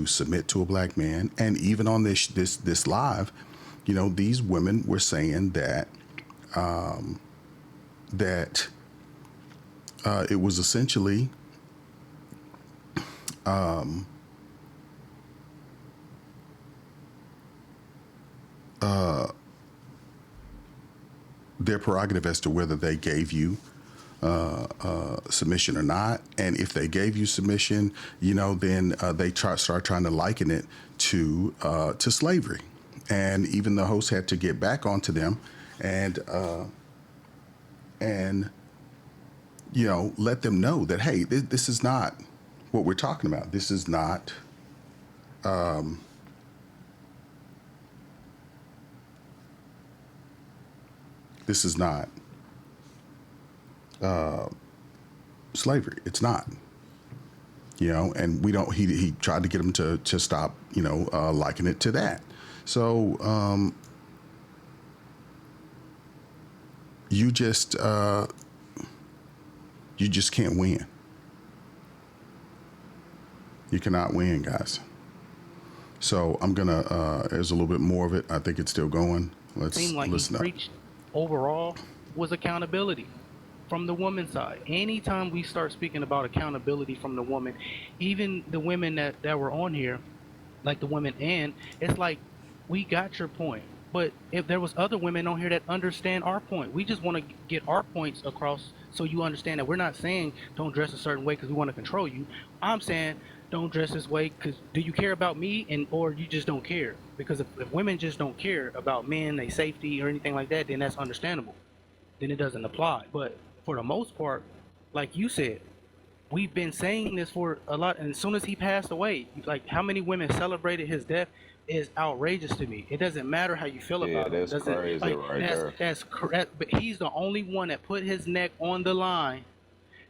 submit to a black man. And even on this live, these women were saying that it was essentially their prerogative as to whether they gave you submission or not. And if they gave you submission, then they start trying to liken it to slavery. And even the host had to get back onto them and let them know that, hey, this is not what we're talking about. This is not slavery. It's not. And we don't. He tried to get them to stop. Liking it to that. So you just can't win. You cannot win, guys. So I'm gonna. There's a little bit more of it. I think it's still going. Let's Seemed like listen he up. preached overall was accountability from the woman's side. Anytime we start speaking about accountability from the woman, even the women that were on here, like the women, and it's like, we got your point. But if there was other women on here that understand our point, we just want to get our points across so you understand that we're not saying don't dress a certain way because we want to control you. I'm saying don't dress this way because do you care about me or you just don't care? Because if women just don't care about men, their safety or anything like that, then that's understandable. Then it doesn't apply. But for the most part, like you said, we've been saying this for a lot. And as soon as he passed away, like how many women celebrated his death is outrageous to me. It doesn't matter how you feel about it. That's crazy there. That's correct. But he's the only one that put his neck on the line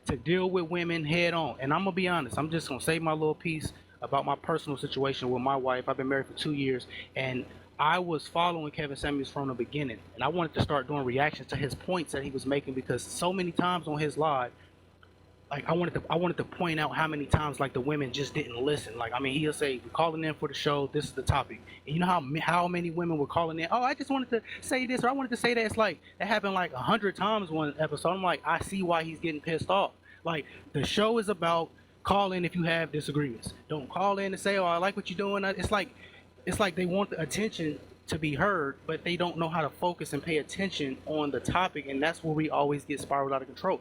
to deal with women head on. And I'm gonna be honest. I'm just gonna say my little piece about my personal situation with my wife. I've been married for 2 years, and I was following Kevin Samuels from the beginning, and I wanted to start doing reactions to his points that he was making because so many times on his live, like I wanted to point out how many times like the women just didn't listen. Like he'll say, "We're calling in for the show. This is the topic." And you know how many women were calling in? Oh, I just wanted to say this or I wanted to say that. It's like that happened like 100 times one episode. I'm like, I see why he's getting pissed off. Like the show is about call in if you have disagreements. Don't call in and say, "Oh, I like what you're doing." It's like they want the attention to be heard, but they don't know how to focus and pay attention on the topic, and that's where we always get spiraled out of control.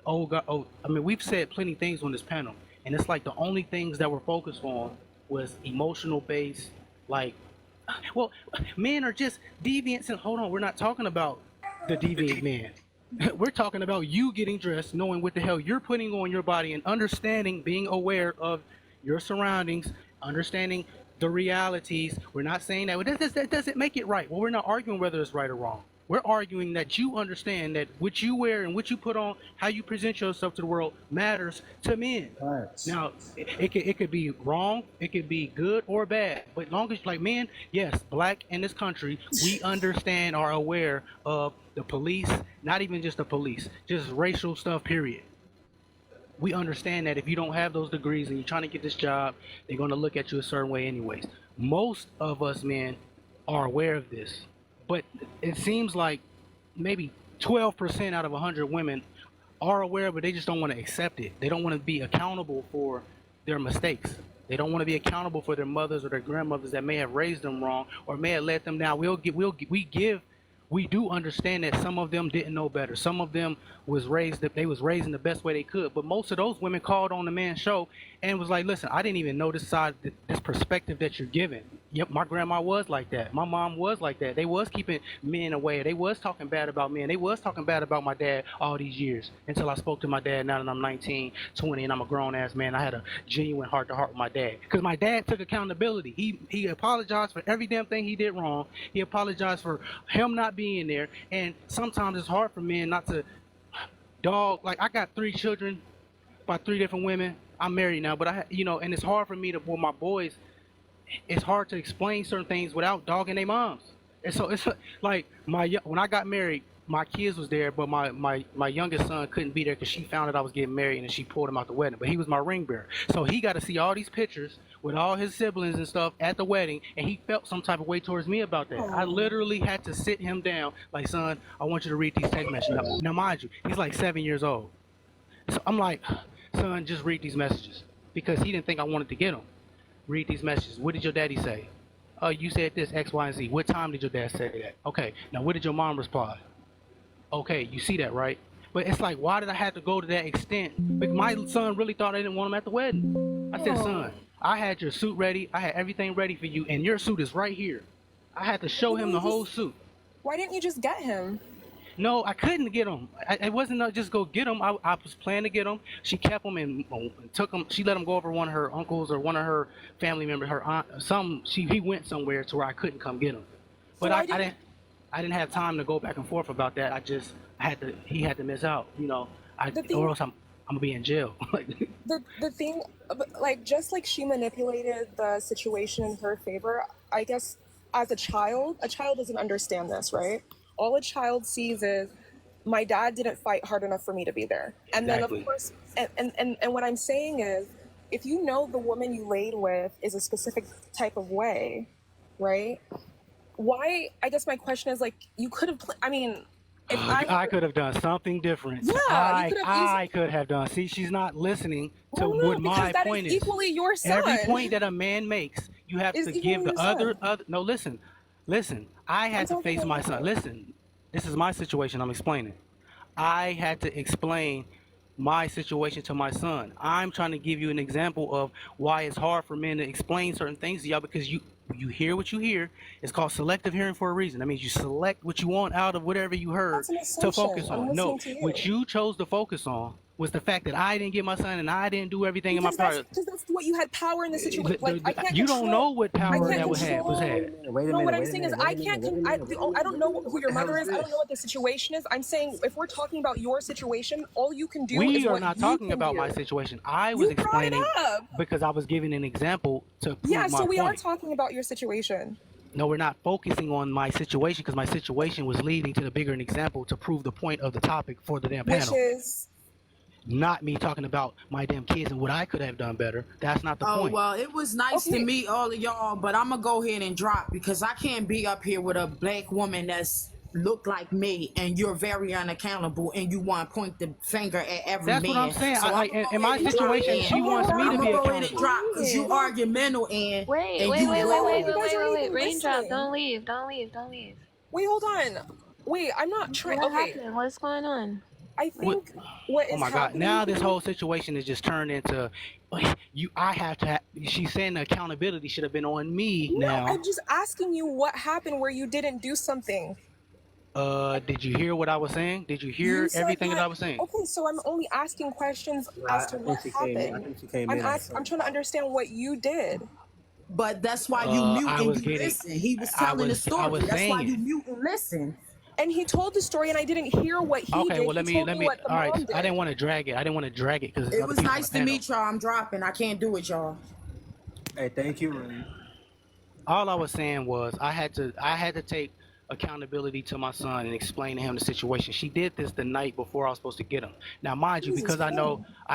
Oh God! We've said plenty of things on this panel, and it's like the only things that were focused on was emotional based. Like, well, men are just deviants. And hold on, we're not talking about the deviant man. We're talking about you getting dressed, knowing what the hell you're putting on your body, and understanding, being aware of your surroundings, understanding the realities. We're not saying that doesn't make it right. Well, we're not arguing whether it's right or wrong. We're arguing that you understand that what you wear and what you put on, how you present yourself to the world matters to men. Right. Now, it could be wrong, it could be good or bad, but long as like men, yes, black in this country, we understand, are aware of the police, not even just the police, just racial stuff, period. We understand that if you don't have those degrees and you're trying to get this job, they're going to look at you a certain way anyways. Most of us men are aware of this, but it seems like maybe 12% out of 100 women are aware, but they just don't want to accept it. They don't want to be accountable for their mistakes. They don't want to be accountable for their mothers or their grandmothers that may have raised them wrong or may have let them down. We do understand that some of them didn't know better. Some of them was raised in the best way they could. But most of those women called on the man's show and was like, listen, I didn't even know this side, this perspective that you're giving. Yep, my grandma was like that. My mom was like that. They was keeping men away. They was talking bad about men. They was talking bad about my dad all these years until I spoke to my dad now that I'm 19, 20, and I'm a grown-ass man. I had a genuine heart-to-heart with my dad because my dad took accountability. He apologized for every damn thing he did wrong. He apologized for him not being there. And sometimes it's hard for men not to dog. Like, I got 3 children by 3 different women. I'm married now, but and it's hard for me to, for my boys, it's hard to explain certain things without dogging their moms. And so it's like when I got married, my kids was there, but my youngest son couldn't be there because she found out I was getting married and she pulled him out the wedding. But he was my ring bearer, so he got to see all these pictures with all his siblings and stuff at the wedding, and he felt some type of way towards me about that. I literally had to sit him down, like, son, I want you to read these text messages. Now mind you, he's like 7 years old, so I'm like, son, just read these messages, because he didn't think I wanted to get them. Read these messages. What did your daddy say? Oh, you said this, X, Y, and Z. What time did your dad say that? Okay, now what did your mom reply? Okay, you see that, right? But it's like, why did I have to go to that extent? Because my son really thought I didn't want him at the wedding. I said, son, I had your suit ready. I had everything ready for you, and your suit is right here. I had to show him the whole suit. Why didn't you just get him? No, I couldn't get him. It wasn't just go get him. I was planning to get him. She kept him and took him. She let him go over one of her uncles or one of her family members, her aunt. He went somewhere to where I couldn't come get him. But I didn't have time to go back and forth about that. He had to miss out, or else I'm gonna be in jail. the thing, like, just like she manipulated the situation in her favor, I guess as a child doesn't understand this, right? All a child sees is, my dad didn't fight hard enough for me to be there. And exactly. Then of course, and what I'm saying is, if you know the woman you laid with is a specific type of way, right? Why, I guess my question is, like, you could have, if I could have done something different. Yeah, I could have done. See, she's not listening to what my point is. Equally your son. Every point that a man makes, you have to give the other. No, listen. I had to face my son. Listen, this is my situation. I'm explaining. I had to explain my situation to my son. I'm trying to give you an example of why it's hard for men to explain certain things to y'all, because you hear what you hear. It's called selective hearing for a reason. That means you select what you want out of whatever you heard to focus on. No, what you chose to focus on was the fact that I didn't get my son and I didn't do everything in my power. Because that's what you had power in the situation. Like, I can't you don't know what power that was had. What I'm saying is, I don't know who your mother is. I don't know what the situation is. I'm saying, if we're talking about your situation, all you can do is what you can do. We are not talking about my situation. I was explaining because I was giving an example to prove my point. Yeah, so we are talking about your situation. No, we're not focusing on my situation, because my situation was leading to the bigger example to prove the point of the topic for the damn panel. Which is? Not me talking about my damn kids and what I could have done better. That's not the point. Oh, well, it was nice to meet all of y'all, but I'm going to go ahead and drop, because I can't be up here with a black woman that's look like me and you're very unaccountable and you want to point the finger at every man. That's what I'm saying. So in my situation, she wants me to be accountable. I'm going to go ahead and drop, because you argumental and Wait. Raindrop, don't leave. Wait, hold on. Wait, I'm not trying. What happened? What's going on? I think what is oh my God! Now this whole situation is just turned into she's saying the accountability should have been on me now. I'm just asking you what happened where you didn't do something. Did you hear what I was saying? Did you You hear said everything that that. I was saying? Okay, so I'm only asking questions as to I what think she came in. I happened. think she came in on I'm something. trying to understand what you did. But that's why you mute I and was you getting, listen. He was I telling the was, I story. was That's why saying. you mute and listen. And he told the story, and I didn't hear what he Okay, did. well He told let me me. what the All right, mom I didn't did. want to drag it. I didn't want to drag it because there's It other was people on nice the to panel. meet y'all. I'm dropping. I can't do it, y'all. Hey, thank you, Ray. All I was saying was I had to take accountability to my son and explain to him the situation. She did this the night before I was supposed to get him. Now, mind you, Jesus because I Christ.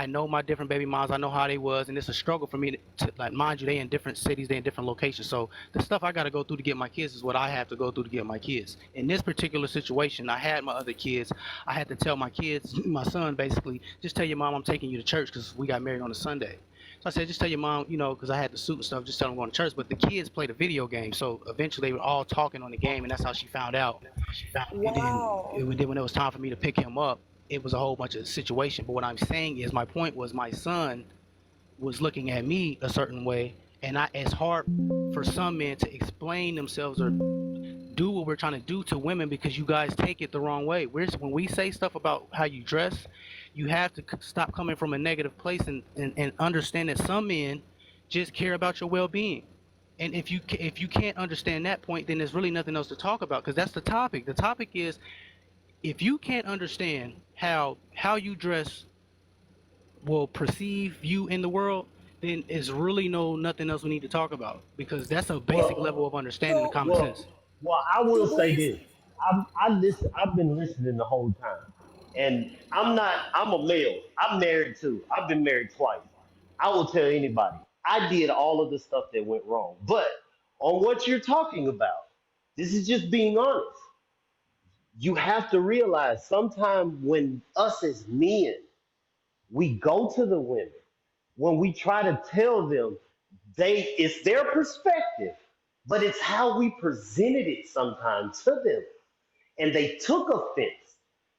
know my different baby moms, I know how they was, and it's a struggle for me to like, mind you, they in different cities, they in different locations. So the stuff I got to go through to get my kids is what I have to go through to get my kids. In this particular situation, I had my other kids. I had to tell my kids, my son basically, just tell your mom I'm taking you to church because we got married on a Sunday. So I said, just tell your mom, because I had the suit and stuff, just tell them I'm going to church. But the kids played a video game. So eventually they were all talking on the game, and that's how she found out. And Wow. then when it was time for me to pick him up, it was a whole bunch of situation. But what I'm saying is, my point was my son was looking at me a certain way. And it's hard for some men to explain themselves or do what we're trying to do to women because you guys take it the wrong way. When we say stuff about how you dress, you have to stop coming from a negative place and understand that some men just care about your well-being. And if you can't understand that point, then there's really nothing else to talk about because that's the topic. The topic is if you can't understand how you dress will perceive you in the world, then it's really nothing else we need to talk about because that's a basic level of understanding and So, common sense. Well, I so will say boys, this. I've been listening the whole time, and I'm not. I'm a male. I'm married too. I've been married twice. I will tell anybody. I did all of the stuff that went wrong. But on what you're talking about, this is just being honest. You have to realize sometime when us as men, we go to the women, when we try to tell them it's their perspective, but it's how we presented it sometimes to them. And they took offense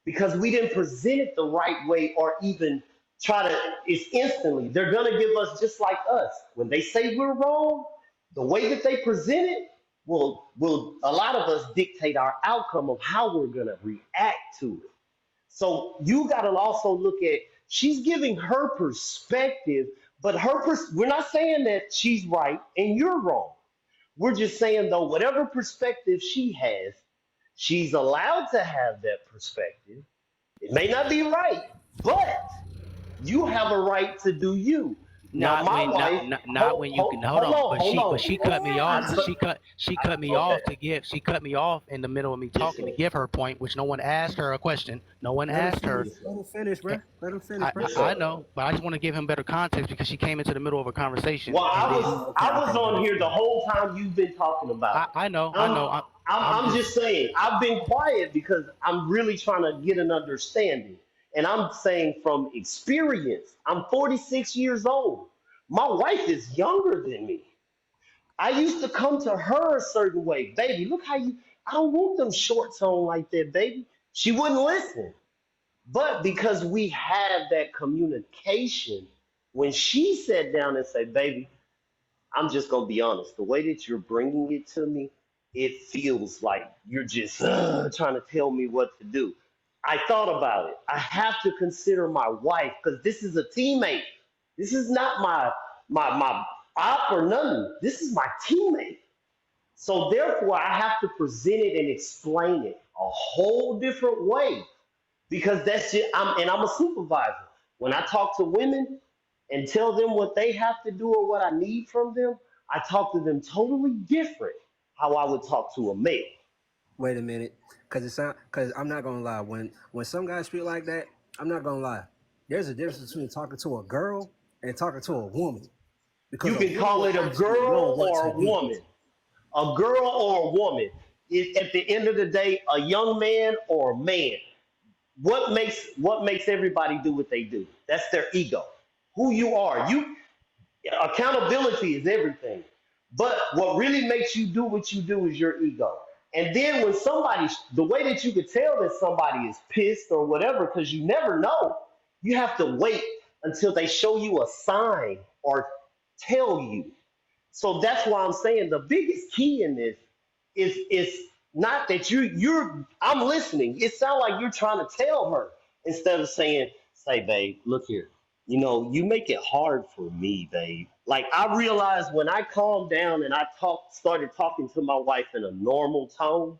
because we didn't present it the right way or even try to, it's instantly, they're going to give us just like us. When they say we're wrong, the way that they present it will a lot of us dictate our outcome of how we're going to react to it. So you got to also look at she's giving her perspective, but we're not saying that she's right and you're wrong. We're just saying though, whatever perspective she has, she's allowed to have that perspective. It may not be right, but you have a right to do you. Now, Not my when wife, not when you can hold hold on, on, but hold she on. cut me off. I took, She cut me okay, off she cut me off in the middle of me yes, talking to sir. give her point, which no one asked her a question. No one Let him asked her. finish. Let him finish, Eh, bro. Let him finish, I, bro. Yes, I I sir. know, but I just want to give him better context because she came into the middle of a conversation Well, and then Okay, I was okay, go on ahead. here the whole time you've been talking about it. I I'm know I'm I'm just just saying I've been quiet because I'm really trying to get an understanding. And I'm saying from experience, I'm 46 years old. My wife is younger than me. I used to come to her a certain way. Baby, look how you I don't want them shorts on like that, baby. She wouldn't listen. But because we have that communication, when she sat down and said, baby, I'm just gonna be honest. The way that you're bringing it to me, it feels like you're just trying to tell me what to do. I thought about it. I have to consider my wife because this is a teammate. This is not my op or nothing. This is my teammate. So therefore, I have to present it and explain it a whole different way because that's just I'm a supervisor. When I talk to women and tell them what they have to do or what I need from them, I talk to them totally different how I would talk to a male. Wait a minute, because I'm not gonna lie. When some guys speak like that, I'm not gonna lie. There's a difference between talking to a girl and talking to a woman because You a can woman call will it a actually know girl what or to a do. woman. A girl or a woman. At the end of the day, a young man or a man. What makes everybody do what they do? That's their ego. Who you are. You accountability is everything. But what really makes you do what you do is your ego. And then when the way that you could tell that somebody is pissed or whatever, because you never know, you have to wait until they show you a sign or tell you. So that's why I'm saying the biggest key in this is Not that I'm listening. It sounds like you're trying to tell her instead of saying, say, babe, look here. You make it hard for me, babe. Like I realized when I calmed down and started talking to my wife in a normal tone,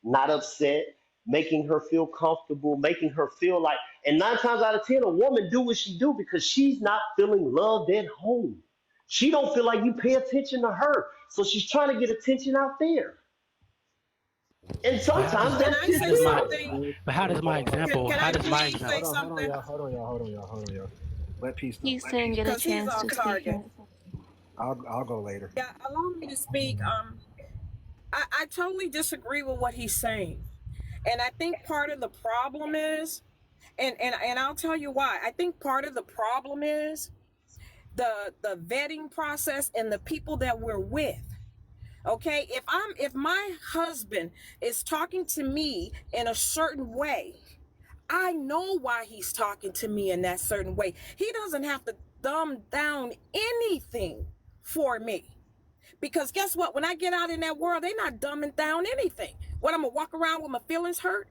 not upset, making her feel comfortable, making her feel like, and 9 times out of 10, a woman do what she do because she's not feeling loved at home. She don't feel like you pay attention to her. So she's trying to get attention out there. And But how does sometimes Can that I pisses say does my her off. something? but how does my example Can how I does my please example say Hold on, something? y'all. Hold on, y'all. Let peace talk. He didn't get a Because he's chance off to speak target. yet. I'll go later. Yeah, allow me to speak. I totally disagree with what he's saying. And I think part of the problem is, and I'll tell you why. I think part of the problem is the vetting process and the people that we're with. Okay, if my husband is talking to me in a certain way, I know why he's talking to me in that certain way. He doesn't have to dumb down anything for me. Because guess what? When I get out in that world, they're not dumbing down anything. What, I'm gonna walk around with my feelings hurt?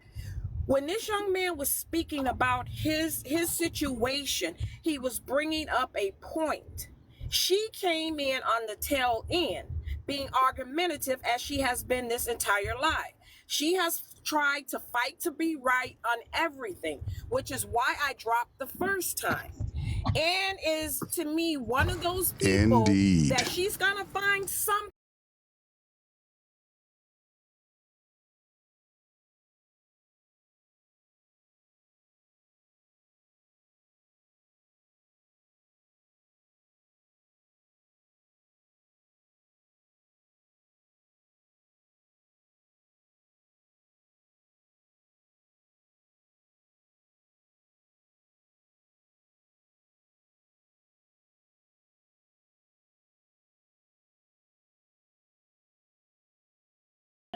When this young man was speaking about his situation, he was bringing up a point. She came in on the tail end, being argumentative as she has been this entire life. She has tried to fight to be right on everything, which is why I dropped the first time. And is to me one of those people Indeed. that she's gonna find some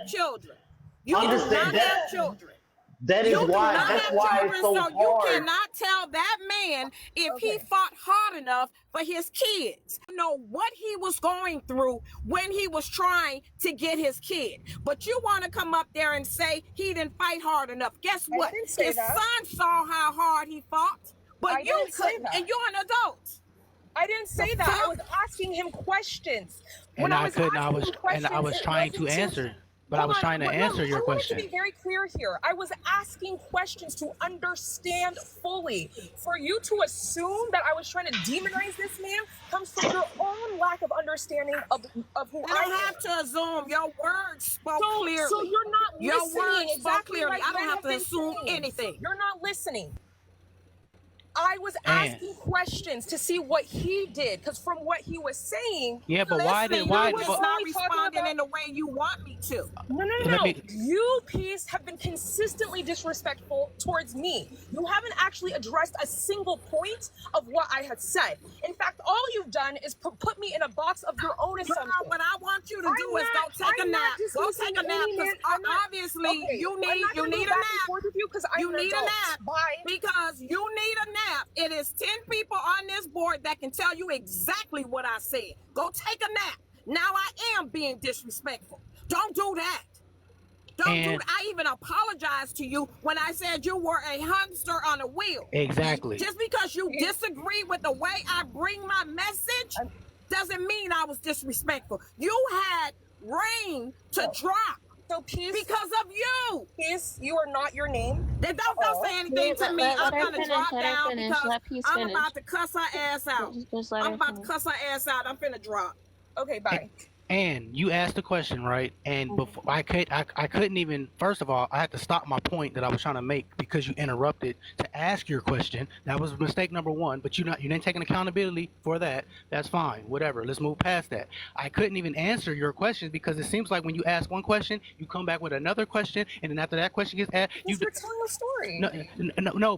children. You do Understand not that? have children. That is You do why. not That's have why children, it's so so you hard. cannot tell that man if he fought hard enough for his kids. You know what he was going through when he was trying to get his kid. But you want to come up there and say he didn't fight hard enough. Guess what? His son saw how hard he fought, but you couldn't, and you're an adult. I didn't say that. I was asking him questions. When and I I was couldn't asking him I questions, was it trying to wasn't to answer but I hold was on. trying to No, answer I your wanted to question. be very clear here. I was asking questions to understand fully. For you to assume that I was trying to demonize this man comes from your own lack of understanding of who You I don't am. have to assume. Your words spoke clearly. So you're not Your listening words spoke exactly clearly. like I don't men have have to been assume saying. anything. You're not listening. I was And asking questions to see what he did, because from what he was saying, yeah, but Listening, why you're he was just not only talking responding about. in the way you want me to. let No. me You, Peace, have been consistently disrespectful towards me. You haven't actually addressed a single point of what I had said. In fact, all you've done is put me in a box of your own Girl, assumptions. what I want you to do is go take a nap. Go take a nap, because obviously you need I'm not a back and nap. forth with you because I'm You an need a adult. nap. Bye. Because you need a nap. It is 10 people on this board that can tell you exactly what I said. Go take a nap. Now I am being disrespectful. Don't do that. Don't do and that. I even apologized to you when I said you were a hamster on a wheel. exactly. Just because you disagree with the way I bring my message doesn't mean I was disrespectful. You had rain to drop. So, Peace, because of you. Peace, you are not your name. Then don't say anything to me. Let I'm her gonna finish. drop Let her down finish. because Let Peace I'm finish. about to cuss her ass out. Just let I'm her about finish. to cuss her ass out. I'm finna drop. Okay, bye. And you asked the question, right? And before I couldn't even. First of all, I had to stop my point that I was trying to make because you interrupted to ask your question. That was mistake number one. But you didn't take an accountability for that. That's fine. Whatever. Let's move past that. I couldn't even answer your question because it seems like when you ask one question, you come back with another question, and then after that question gets asked, You're telling a story. No.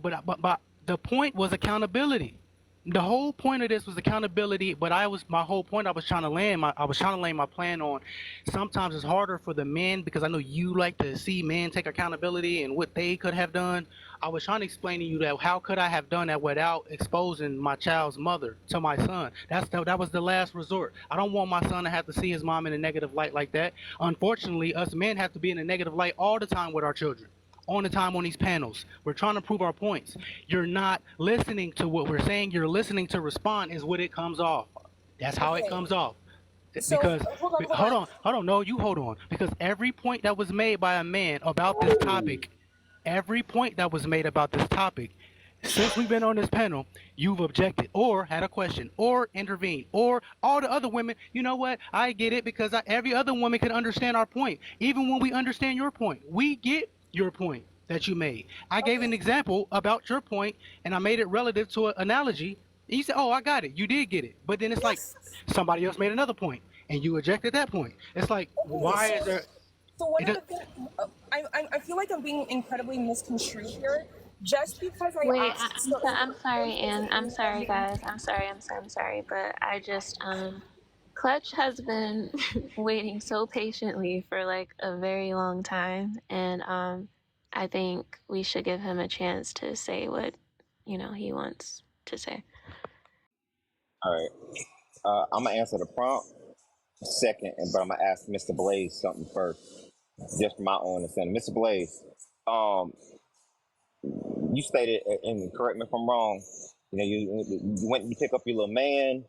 But the point was accountability. The whole point of this was accountability, but my whole point I was trying to land my plan on. Sometimes it's harder for the men because I know you like to see men take accountability and what they could have done. I was trying to explain to you that how could I have done that without exposing my child's mother to my son? That was the last resort. I don't want my son to have to see his mom in a negative light like that. Unfortunately, us men have to be in a negative light all the time with our children. On the time on these panels, we're trying to prove our points. You're not listening to what we're saying. You're listening to respond. Is what it comes off. That's how it Okay. comes off. So Because hold on. hold on, no, you hold on. Because every point that was made by a man about this topic, every point that was made about this topic, since we've been on this panel, you've objected or had a question or intervened or all the other women. You know what? I get it because every other woman can understand our point. Even when we understand your point, we get your point that you made. I gave an example about your point and I made it relative to an analogy. And you said, "Oh, I got it. You did get it." But then it's like somebody else made another point and you ejected that point. It's like, why is there? So one It, of the things, I feel like I'm being incredibly misconstrued here. Just because I Wait, asked, I'm sorry, Anne. I'm sorry, guys. I'm sorry, but I just Clutch has been waiting so patiently for like a very long time, and I think we should give him a chance to say what he wants to say. All right. I'm gonna answer the prompt second, but I'm gonna ask Mr. Blaze something first, just from my own understanding. Mr. Blaze, um, you stated, and correct me if I'm wrong. You went to pick up your little man.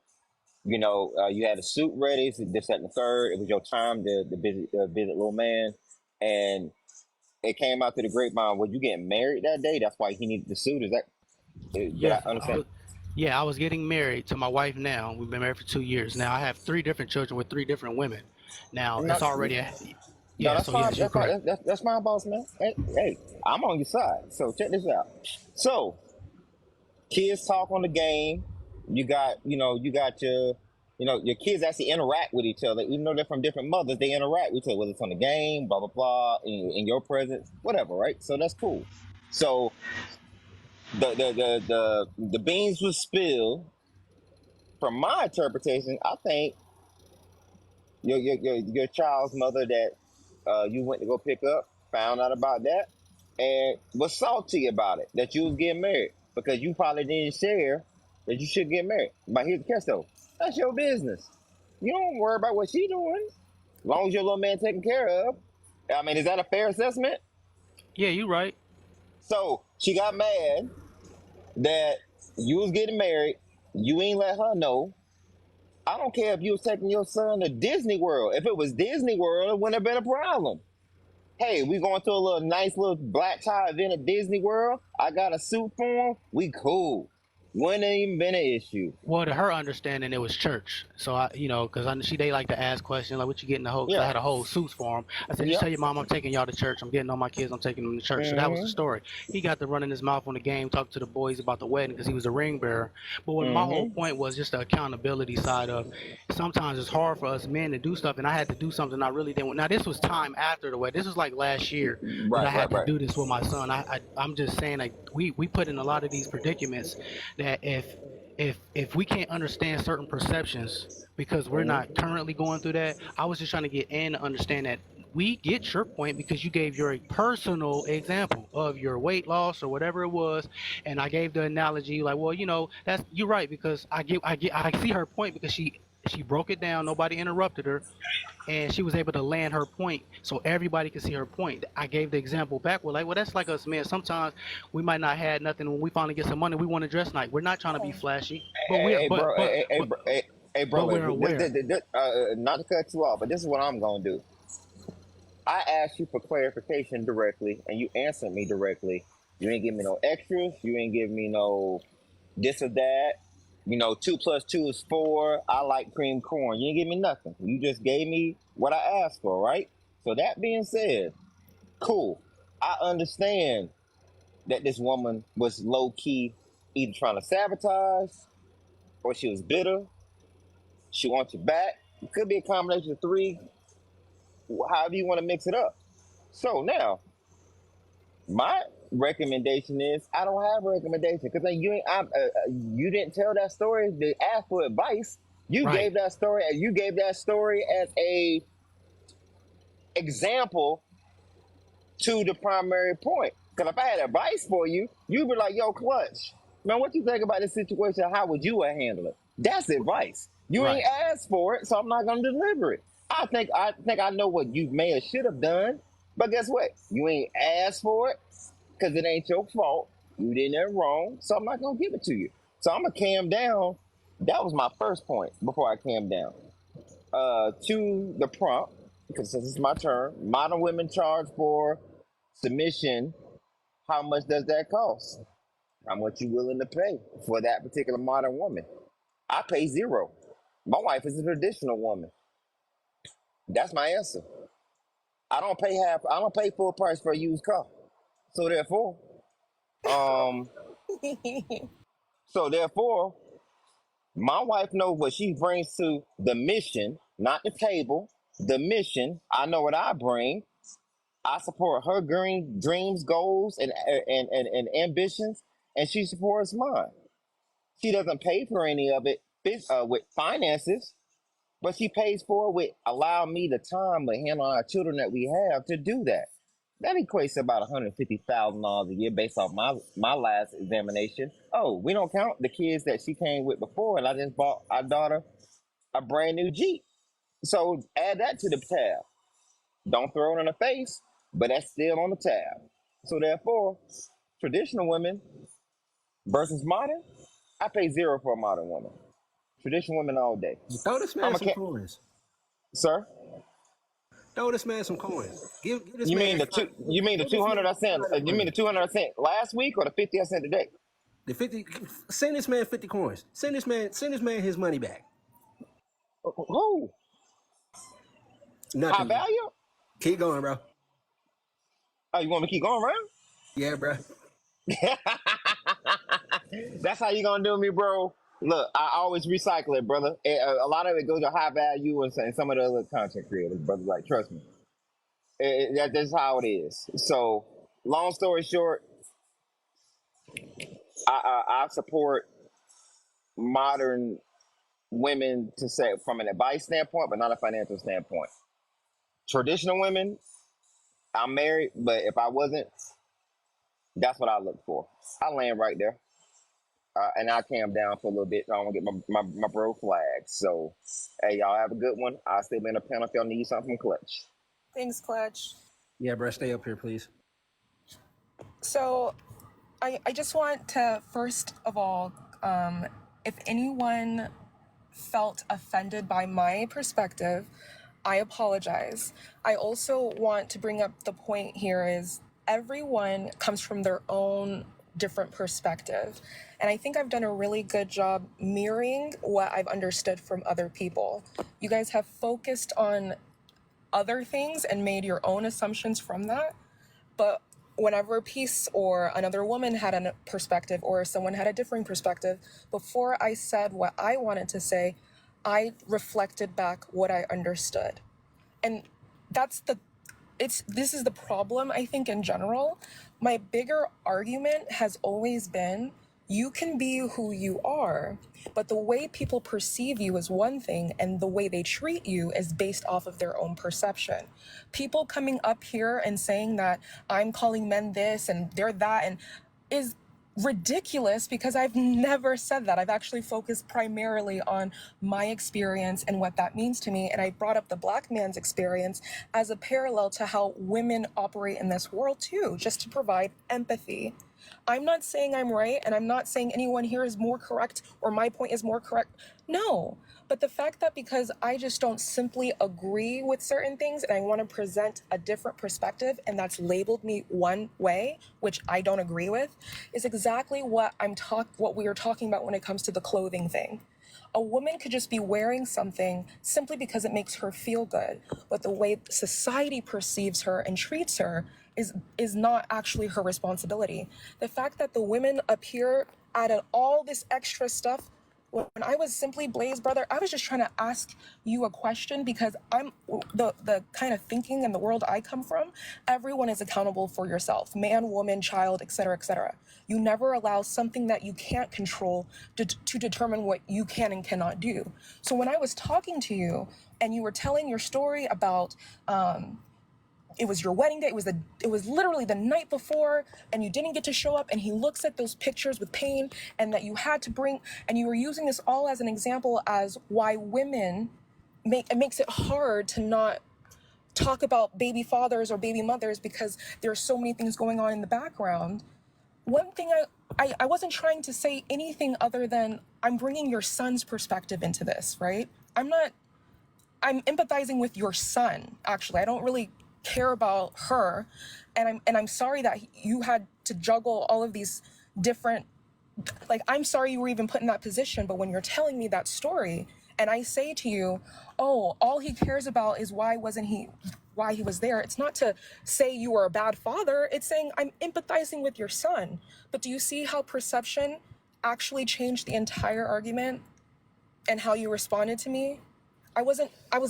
You had a suit ready, so this, that, and the third. It was your time to visit little man, and it came out to the grapevine. Was you getting married that day? That's why he needed the suit. Did I yes, understand? yeah, I was getting married to my wife now. We've been married for 2 years. Now I have three different children with three different women. Now No, it's already no, yeah. that's So fine. yes, you're That's fine. correct. That's fine, boss man. Hey, I'm on your side. So check this out. So kids talk on the game. You got your kids actually interact with each other, even though they're from different mothers. They interact with each other, whether it's on the game, blah blah blah, in your presence, whatever, right? So that's cool. So the beans was spilled. From my interpretation, I think your child's mother that you went to go pick up found out about that and was salty about it that you was getting married because you probably didn't share that you should get married. But here's the catch though, that's your business. You don't worry about what she doing, as long as your little man taken care of. I mean, is that a fair assessment? Yeah, you're right. So she got mad that you was getting married. You ain't let her know. I don't care if you was taking your son to Disney World. If it was Disney World, it wouldn't have been a problem. Hey, we going to a little nice little black tie event at Disney World. I got a suit for him. We cool. Wouldn't have even been an issue. Well, to her understanding, it was church. So because they like to ask questions like, "What you getting the whole?" Because I Yeah. had a whole suits for him. I said, "Just Yep. tell your mom I'm taking y'all to church. I'm getting all my kids. I'm taking them to church." So that was the Mm-hmm. story. He got to running his mouth on the game, talk to the boys about the wedding because he was a ring bearer. But what my whole Mm-hmm. point was just the accountability side of. Sometimes it's hard for us men to do stuff, and I had to do something I really didn't. Now this was time after the wedding. This was like last year that I Right, had right, to right. do this with my son. I'm just saying like we put in a lot of these predicaments that if we can't understand certain perceptions because we're Mm-hmm. not currently going through that, I was just trying to get in to understand that we get your point because you gave your personal example of your weight loss or whatever it was, and I gave the analogy like, well, that's you're right because I see her point because she broke it down, nobody interrupted her, and she was able to land her point so everybody could see her point. I gave the example back. We're like, well, that's like us men. Sometimes we might not have nothing. When we finally get some money, we want to dress nice. We're not trying to be flashy, but Hey, we're hey, bro. Hey, bro. we're aware. Not to cut you off, but this is what I'm gonna do. I asked you for clarification directly, and you answered me directly. You ain't give me no extras. You ain't give me no this or that. 2 plus 2 is 4. I like cream corn. You didn't give me nothing. You just gave me what I asked for, right? So that being said, cool. I understand that this woman was low key either trying to sabotage or she was bitter. She wants you back. It could be a combination of three, however you want to mix it up. So now, my recommendation is I don't have a recommendation because you didn't tell that story to ask for advice. You Right. gave that story. You gave that story as a example to the primary point. Because if I had advice for you, you'd be like, yo, Clutch, man, what you think about this situation? How would you handle it? That's advice. You Right. ain't asked for it, so I'm not gonna deliver it. I think I know what you may or should have done, but guess what? You ain't asked for it because it ain't your fault. You did it wrong, so I'm not gonna give it to you. So I'm gonna calm down. That was my first point before I calm down. To the prompt, because this is my turn. Modern women charge for submission. How much does that cost? How much you willing to pay for that particular modern woman? I pay zero. My wife is a traditional woman. That's my answer. I don't pay half. I don't pay full price for a used car. So therefore, um, so therefore, my wife knows what she brings to the mission, not the table. The mission. I know what I bring. I support her dreams, goals, and ambitions, and she supports mine. She doesn't pay for any of it with finances, but she pays for it with allowing me the time to handle our children that we have to do that. That equates to about $150,000 a year based off my last examination. Oh, we don't count the kids that she came with before, and I just bought our daughter a brand new Jeep. So add that to the tab. Don't throw it in the face, but that's still on the tab. So therefore, traditional women versus modern, I pay zero for a modern woman. Traditional women all day. Throw this I'm man a some cat, coins. sir. Throw this man some coins. Give this You man mean the two? You mean the give this 200 man I sent? You mean the 200 I sent last week or the 50 I sent today? the 50. Send this man 50 coins. Send this man his money back. Who? High Nothing. value? Keep going, bro. Oh, you want me to keep going around? Yeah, bro. That's how you gonna do me, bro. Look, I always recycle it, brother. A lot of it goes to high value and some of the other content creators, brother. Like, trust me, that's how it is. So, long story short, I support modern women to say from an advice standpoint, but not a financial standpoint. Traditional women, I'm married, but if I wasn't, that's what I look for. I land right there. And I cam down for a little bit. So I don't get my bro flagged. So, hey, y'all have a good one. I'll still be in the panel if y'all need something from Clutch. Thanks, Clutch. Yeah, bro. Stay up here, please. So I just want to, first of all, if anyone felt offended by my perspective, I apologize. I also want to bring up the point here is everyone comes from their own different perspective. And I think I've done a really good job mirroring what I've understood from other people. You guys have focused on other things and made your own assumptions from that. But whenever a piece or another woman had a perspective or someone had a differing perspective, before I said what I wanted to say, I reflected back what I understood. And this is the problem, I think, in general. My bigger argument has always been you can be who you are, but the way people perceive you is one thing, and the way they treat you is based off of their own perception. People coming up here and saying that I'm calling men this and they're that and is ridiculous because I've never said that. I've actually focused primarily on my experience and what that means to me. And I brought up the black man's experience as a parallel to how women operate in this world too, just to provide empathy. I'm not saying I'm right, and I'm not saying anyone here is more correct or my point is more correct. No, but the fact that because I just don't simply agree with certain things and I want to present a different perspective and that's labeled me one way, which I don't agree with, is exactly what what we were talking about when it comes to the clothing thing. A woman could just be wearing something simply because it makes her feel good, but the way society perceives her and treats her is not actually her responsibility. The fact that the women up here added all this extra stuff, when I was simply Blaze, brother, I was just trying to ask you a question because I'm the kind of thinking and the world I come from, everyone is accountable for yourself, man, woman, child, etc., etc. You never allow something that you can't control to determine what you can and cannot do. So when I was talking to you and you were telling your story about it was your wedding day. It was literally the night before, and you didn't get to show up. And he looks at those pictures with pain, and that you had to bring, and you were using this all as an example as why women it makes it hard to not talk about baby fathers or baby mothers because there are so many things going on in the background. One thing I wasn't trying to say anything other than I'm bringing your son's perspective into this, right? I'm empathizing with your son, actually. I don't really care about her. And I'm sorry that you had to juggle all of these different, like, I'm sorry you were even put in that position, but when you're telling me that story and I say to you, oh, all he cares about is why he was there. It's not to say you were a bad father. It's saying I'm empathizing with your son. But do you see how perception actually changed the entire argument and how you responded to me? I was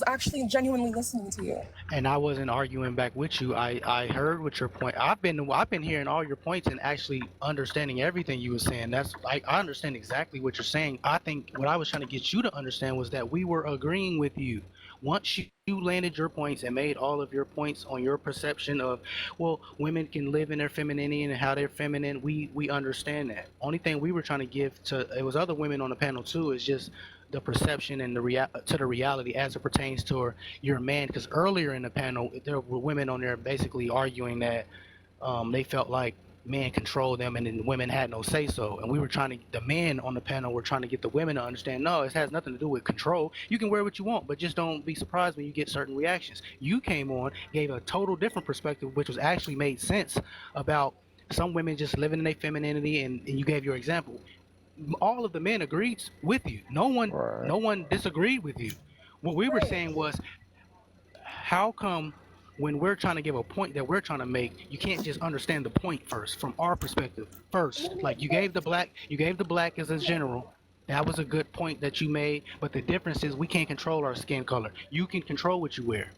actually genuinely listening to you. And I wasn't arguing back with you. I heard what your point. I've been hearing all your points and actually understanding everything you were saying. I understand exactly what you're saying. I think what I was trying to get you to understand was that we were agreeing with you. Once you landed your points and made all of your points on your perception of, well, women can live in their femininity and how they're feminine, we understand that. Only thing we were trying to give to, it was other women on the panel too, is just the perception and the reality as it pertains to your man. Because earlier in the panel, there were women on there basically arguing that they felt like men controlled them and then women had no say so. And we were the men on the panel were trying to get the women to understand, no, it has nothing to do with control. You can wear what you want, but just don't be surprised when you get certain reactions. You came on, gave a total different perspective, which was actually made sense about some women just living in their femininity, and you gave your example. All of the men agreed with you. No one disagreed with you. What we were saying was, how come when we're trying to give a point that we're trying to make, you can't just understand the point first from our perspective first? Like you gave the black as a general. That was a good point that you made, but the difference is we can't control our skin color. You can control what you wear.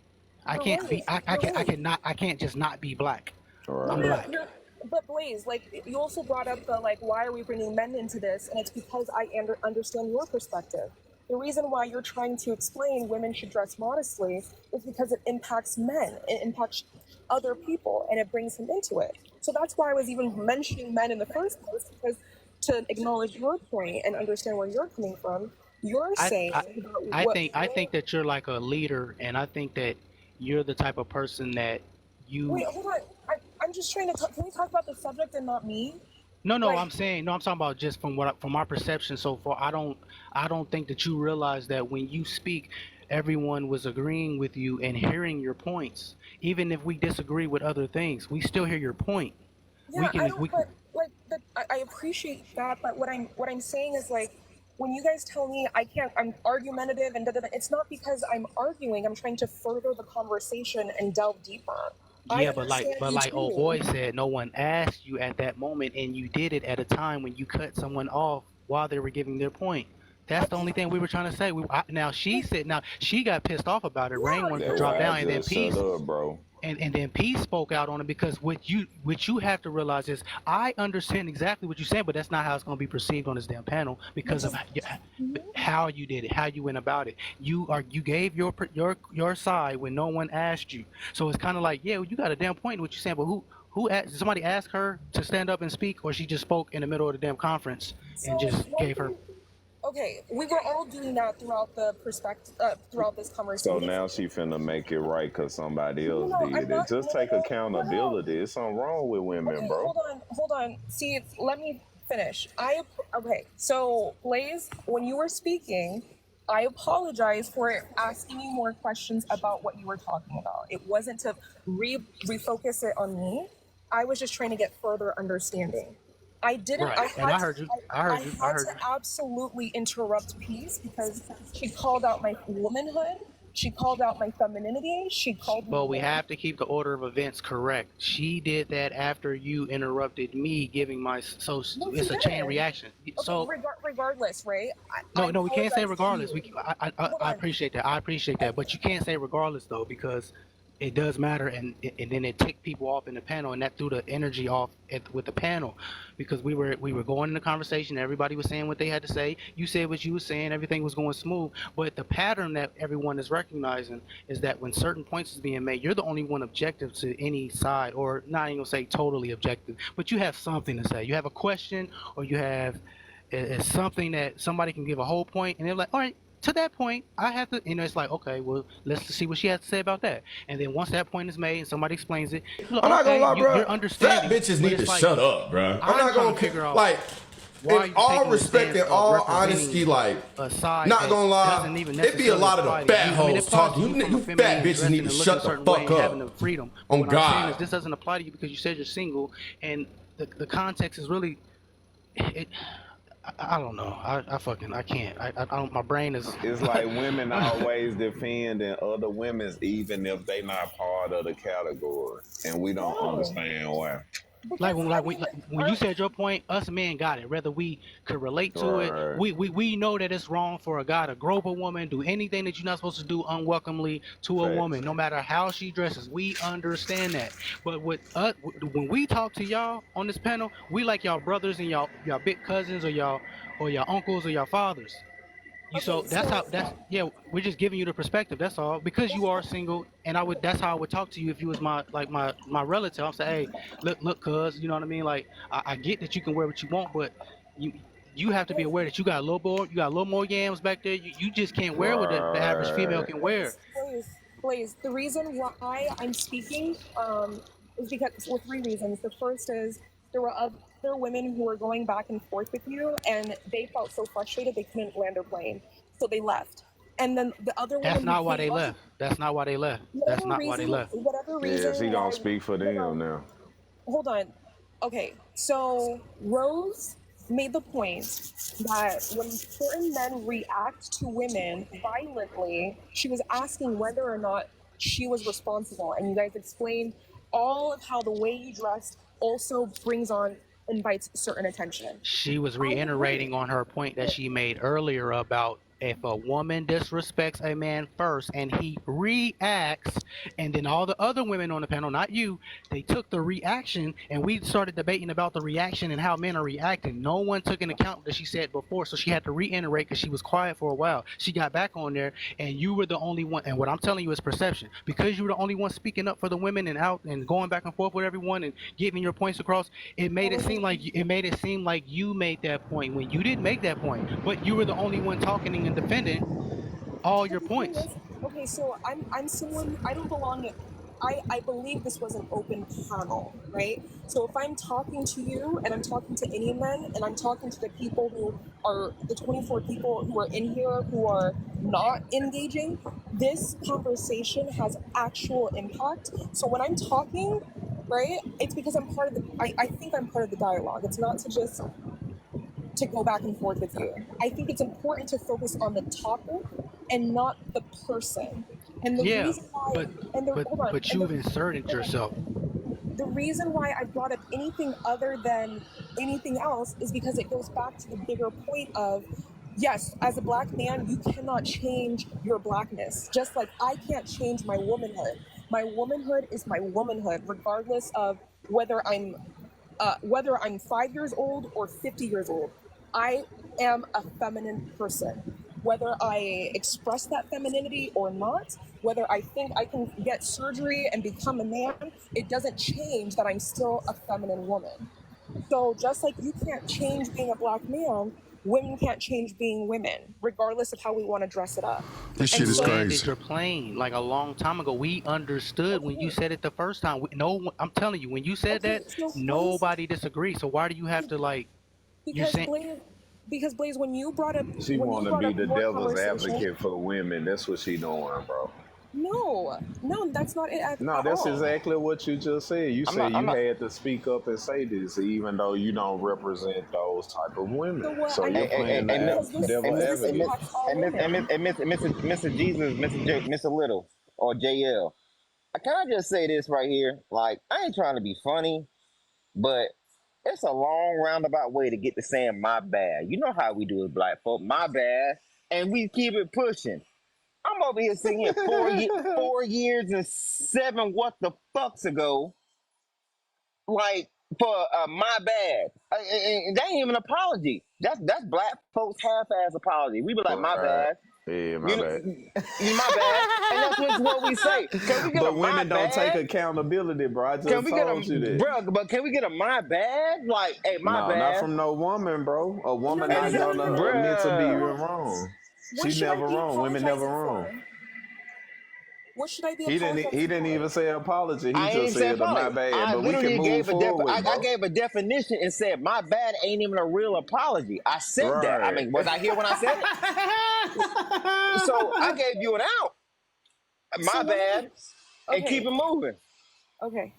I can't just not be black. I'm black. But Blaze, like, you also brought up the, like, why are we bringing men into this? And it's because I understand your perspective. The reason why you're trying to explain women should dress modestly is because it impacts men. It impacts other people, and it brings them into it. So that's why I was even mentioning men in the first place, because to acknowledge your point and understand where you're coming from, you're saying I think that you're like a leader, and I think that you're the type of person that you... Wait, hold on. I'm just trying to talk. Can we talk about the subject and not me? No, I'm talking about just from my perception so far. I don't think that you realize that when you speak, everyone was agreeing with you and hearing your points. Even if we disagree with other things, we still hear your point. Yeah, I appreciate that, but what I'm saying is, like, when you guys tell me I'm argumentative and it's not because I'm arguing. I'm trying to further the conversation and delve deeper. Yeah, but like old boy said, no one asked you at that moment, and you did it at a time when you cut someone off while they were giving their point. That's the only thing we were trying to say. Now she got pissed off about it. Rain wanted to drop down, and then Peace. And then Peace spoke out on it, because what you have to realize is I understand exactly what you're saying, but that's not how it's going to be perceived on this damn panel because of how you did it, how you went about it. You gave your side when no one asked you. So it's kind of like, yeah, you got a damn point in what you're saying, but who asked, did somebody ask her to stand up and speak, or she just spoke in the middle of the damn conference and just gave her... Okay, we were all doing that throughout this conversation. So now she finna make it right because somebody else did it. Just take accountability. There's something wrong with women, bro. Hold on. See, let me finish. So Blaze, when you were speaking, I apologize for asking you more questions about what you were talking about. It wasn't to refocus it on me. I was just trying to get further understanding. I didn't. Right. I heard you. I had to absolutely interrupt Peace because she called out my womanhood. She called out my femininity. She called me. But we have to keep the order of events correct. She did that after you interrupted me giving my. So it's a chain reaction. Okay, so regardless, right? No, we can't say regardless. I appreciate that. But you can't say regardless though, because it does matter, and then it ticked people off in the panel, and that threw the energy off with the panel, because we were going in the conversation, everybody was saying what they had to say, you said what you were saying, everything was going smooth, but the pattern that everyone is recognizing is that when certain points is being made, you're the only one objective to any side, or not even gonna say totally objective, but you have something to say, you have a question, or you have it's something that somebody can give a whole point, and they're like, all right, to that point, I have to, it's like, okay, well, let's see what she has to say about that. And then once that point is made and somebody explains it, you're like, I'm not gonna okay, lie, bro. you're Fat understanding. bitches But need to it's like, shut up, bro. I'm I'm not trying gonna to figure out like. why are In you all taking the respect stance and of all representing honesty, like, a side not that gonna lie, doesn't even it be a necessarily lot of the apply to fat you. I mean, it hoes applies to talking. you from a You feminine fat and bitches need dressing to and looking a shut the certain way fuck and having up. the freedom. But On what I'm saying God. is this doesn't apply to you because you said you're single, and the context is really, it, I don't know. I can't. I don't. My brain is. It's like women always defending other women's even if they not part of the category, and we don't No, understand why. Like because when I like, mean, when you said your point, us men got it. Whether we could relate to it, Right. we know that it's wrong for a guy to grope a woman, do anything that you're not supposed to do unwelcomely to a Facts. woman, no matter how she dresses. We understand that. But with us, when we talk to y'all on this panel, we like y'all brothers and y'all big cousins, or y'all uncles or y'all fathers. So okay, that's how so yeah, we're just giving you the perspective, that's all, because you are single, and that's how I would talk to you if you was my relative. I'm saying, hey, look, cuz, you know what I mean, like, I get that you can wear what you want, but you you have to be aware that you got a little more yams back there, you just can't wear what the average female Right. can wear. Blaze. The reason why I'm speaking is because well, three reasons. The first is there were other women who were going back and forth with you, and they felt so frustrated they couldn't land their plane, so they left. And then the other That's woman who not why came they on, left. That's not why they left. That's not why they left. whatever Yes, reason he gonna why, speak for them now. hold on. Okay, so Rose made the point that when certain men react to women violently, she was asking whether or not she was responsible. And you guys explained all of how the way you dressed also brings on, invites certain attention. She was I agree. reiterating on her point that she made earlier about if a woman disrespects a man first and he reacts, and then all the other women on the panel, not you, they took the reaction, and we started debating about the reaction and how men are reacting. No one took into account that she said before, so she had to reiterate because she was quiet for a while. She got back on there, and you were the only one. And what I'm telling you is perception, because you were the only one speaking up for the women and out and going back and forth with everyone and getting your points across. It made it seem like you made that point when you didn't make that point, but you were the only one talking and defending all But your the thing points. is, okay, so I'm someone, I don't belong. I believe this was an open panel, right? So if I'm talking to you and I'm talking to any men and I'm talking to the people who are the 24 people who are in here who are not engaging, this conversation has actual impact. So when I'm talking, right, it's because I'm part of the, I think I'm part of the dialogue. It's not to just to go back and forth with you. I think it's important to focus on the topic and not the person. And the Yeah, reason why, but and the but hold on, but you've inserted yourself. the reason why I brought up anything other than anything else is because it goes back to the bigger point of yes, as a black man, you cannot change your blackness. Just like I can't change my womanhood. My womanhood is my womanhood, regardless of whether I'm 5 years old or 50 years old. I am a feminine person. Whether I express that femininity or not, whether I think I can get surgery and become a man, it doesn't change that I'm still a feminine woman. So just like you can't change being a black man, women can't change being women, regardless of how we want to dress it up. This But shit And you is so, landed crazy. your plane like a long time ago. We understood when you okay, said it the first time. No, I'm telling you, when you said okay, that, so Blaze, nobody disagreed. So why do you have to like? You're because saying Blaze, because Blaze, She when you want to brought be up the your devil's conversation, advocate for women. That's what she doing, bro. no, no, that's not it No, at that's all. exactly what you just said. You I'm said not. I'm you not. had to speak up and say this, even though you don't represent those type of women. So what So I'm you're playing the because devil this advocate. impacts all women. Mr. Jesus, Mr. Little, or JL. Can I just say this right here? Like, I ain't trying to be funny, but it's a long roundabout way to get to saying my bad. You know how we do as black folk, my bad, and we keep it pushing. I'm over here sitting here 4 years and 7 what the fucks ago, like for my bad. And that ain't even an apology. That's black folks half-ass apology. We be like, my Right. bad. Yeah, my You know, bad. my bad. And that's what we say. Can we get a But my women don't take bad? accountability, bro. I Can just we get a told you that. bro? But can we get a my bad? Like, hey, my No, not bad. from no woman, bro. A woman No, not And gonna no. admit to being bruh, wrong. What She should I never be wrong. Women never apologizing wrong. for? What should I be He didn't. He apologizing didn't for? even say apology. He I ain't just even say said my apology. bad. I But we can literally move forward, I bro. gave a definition and said my bad ain't even a real apology. I said that. I Right. mean, was I here when I said it? So I gave you an out. So My what bad, and keep okay, it moving. okay,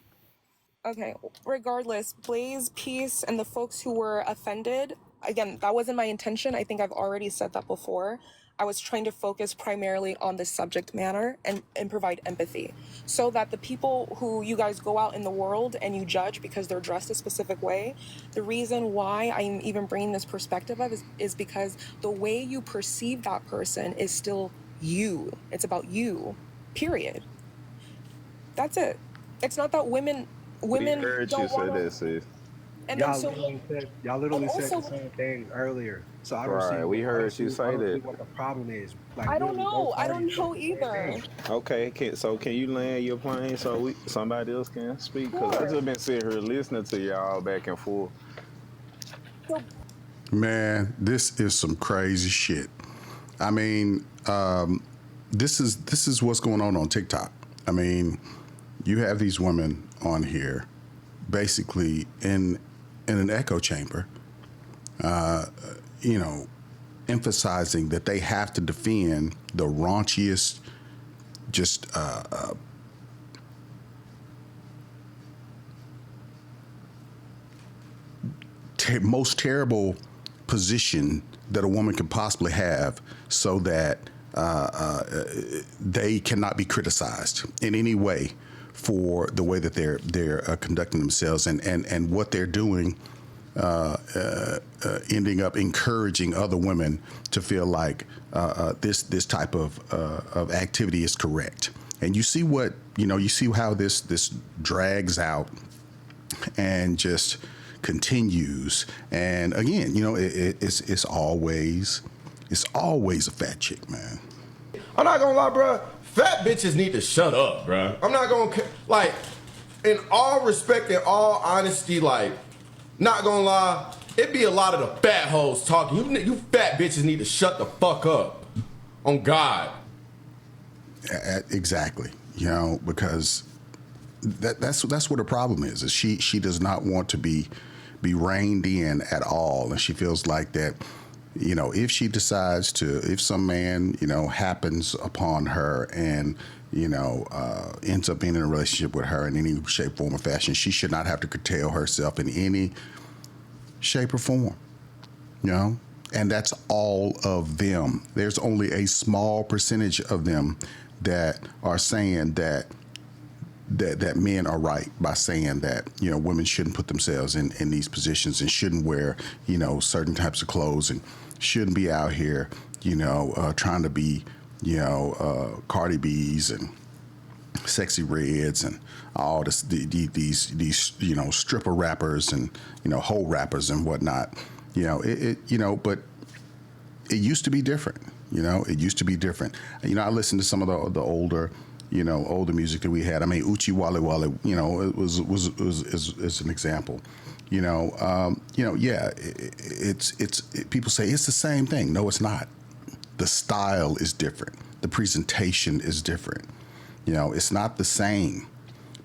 okay. Regardless, Blaze, Peace, and the folks who were offended, again, that wasn't my intention. I think I've already said that before. I was trying to focus primarily on the subject matter and provide empathy so that the people who you guys go out in the world and you judge because they're dressed a specific way, the reason why I'm even bringing this perspective up is because the way you perceive that person is still you. It's about you, period. That's it. It's not that women We women heard you don't say want that, to. sis. And then Y'all so literally said and the also same thing earlier. So Right. We heard you I say don't see that. what the problem is. Like I don't literally both know. I parties don't said know the same either. thing. Okay. So can you land your plane so somebody else can speak? Cause I Sure. just been sitting here listening to y'all back and forth. So Man, this is some crazy shit. I mean, this is what's going on TikTok. I mean, you have these women on here, basically in an echo chamber, you know, emphasizing that they have to defend the raunchiest, just most terrible position that a woman can possibly have, so that they cannot be criticized in any way for the way that they're conducting themselves and what they're doing, ending up encouraging other women to feel like this type of activity is correct. And you see what you see how this drags out and just continues. And again, it's always a fat chick, man. I'm not gonna lie, bro. Fat bitches need to shut up, bro. I'm not gonna like, in all respect and all honesty, like, not gonna lie, it be a lot of the fat hoes talking. You fat bitches need to shut the fuck up. On God. Exactly. Because that's what her problem is she does not want to be reined in at all, and she feels like that if she decides to, if some man happens upon her and ends up being in a relationship with her in any shape, form, or fashion, she should not have to curtail herself in any shape or form. And that's all of them. There's only a small percentage of them that are saying that men are right by saying that women shouldn't put themselves in these positions and shouldn't wear certain types of clothes and shouldn't be out here trying to be Cardi B's and Sexy Reds and all these stripper rappers and hoe rappers and whatnot. But it used to be different. It used to be different. I listened to some of the older music that we had. I mean, Uchi Wale Wale, it was is an example. People say it's the same thing. No, it's not. The style is different. The presentation is different. It's not the same.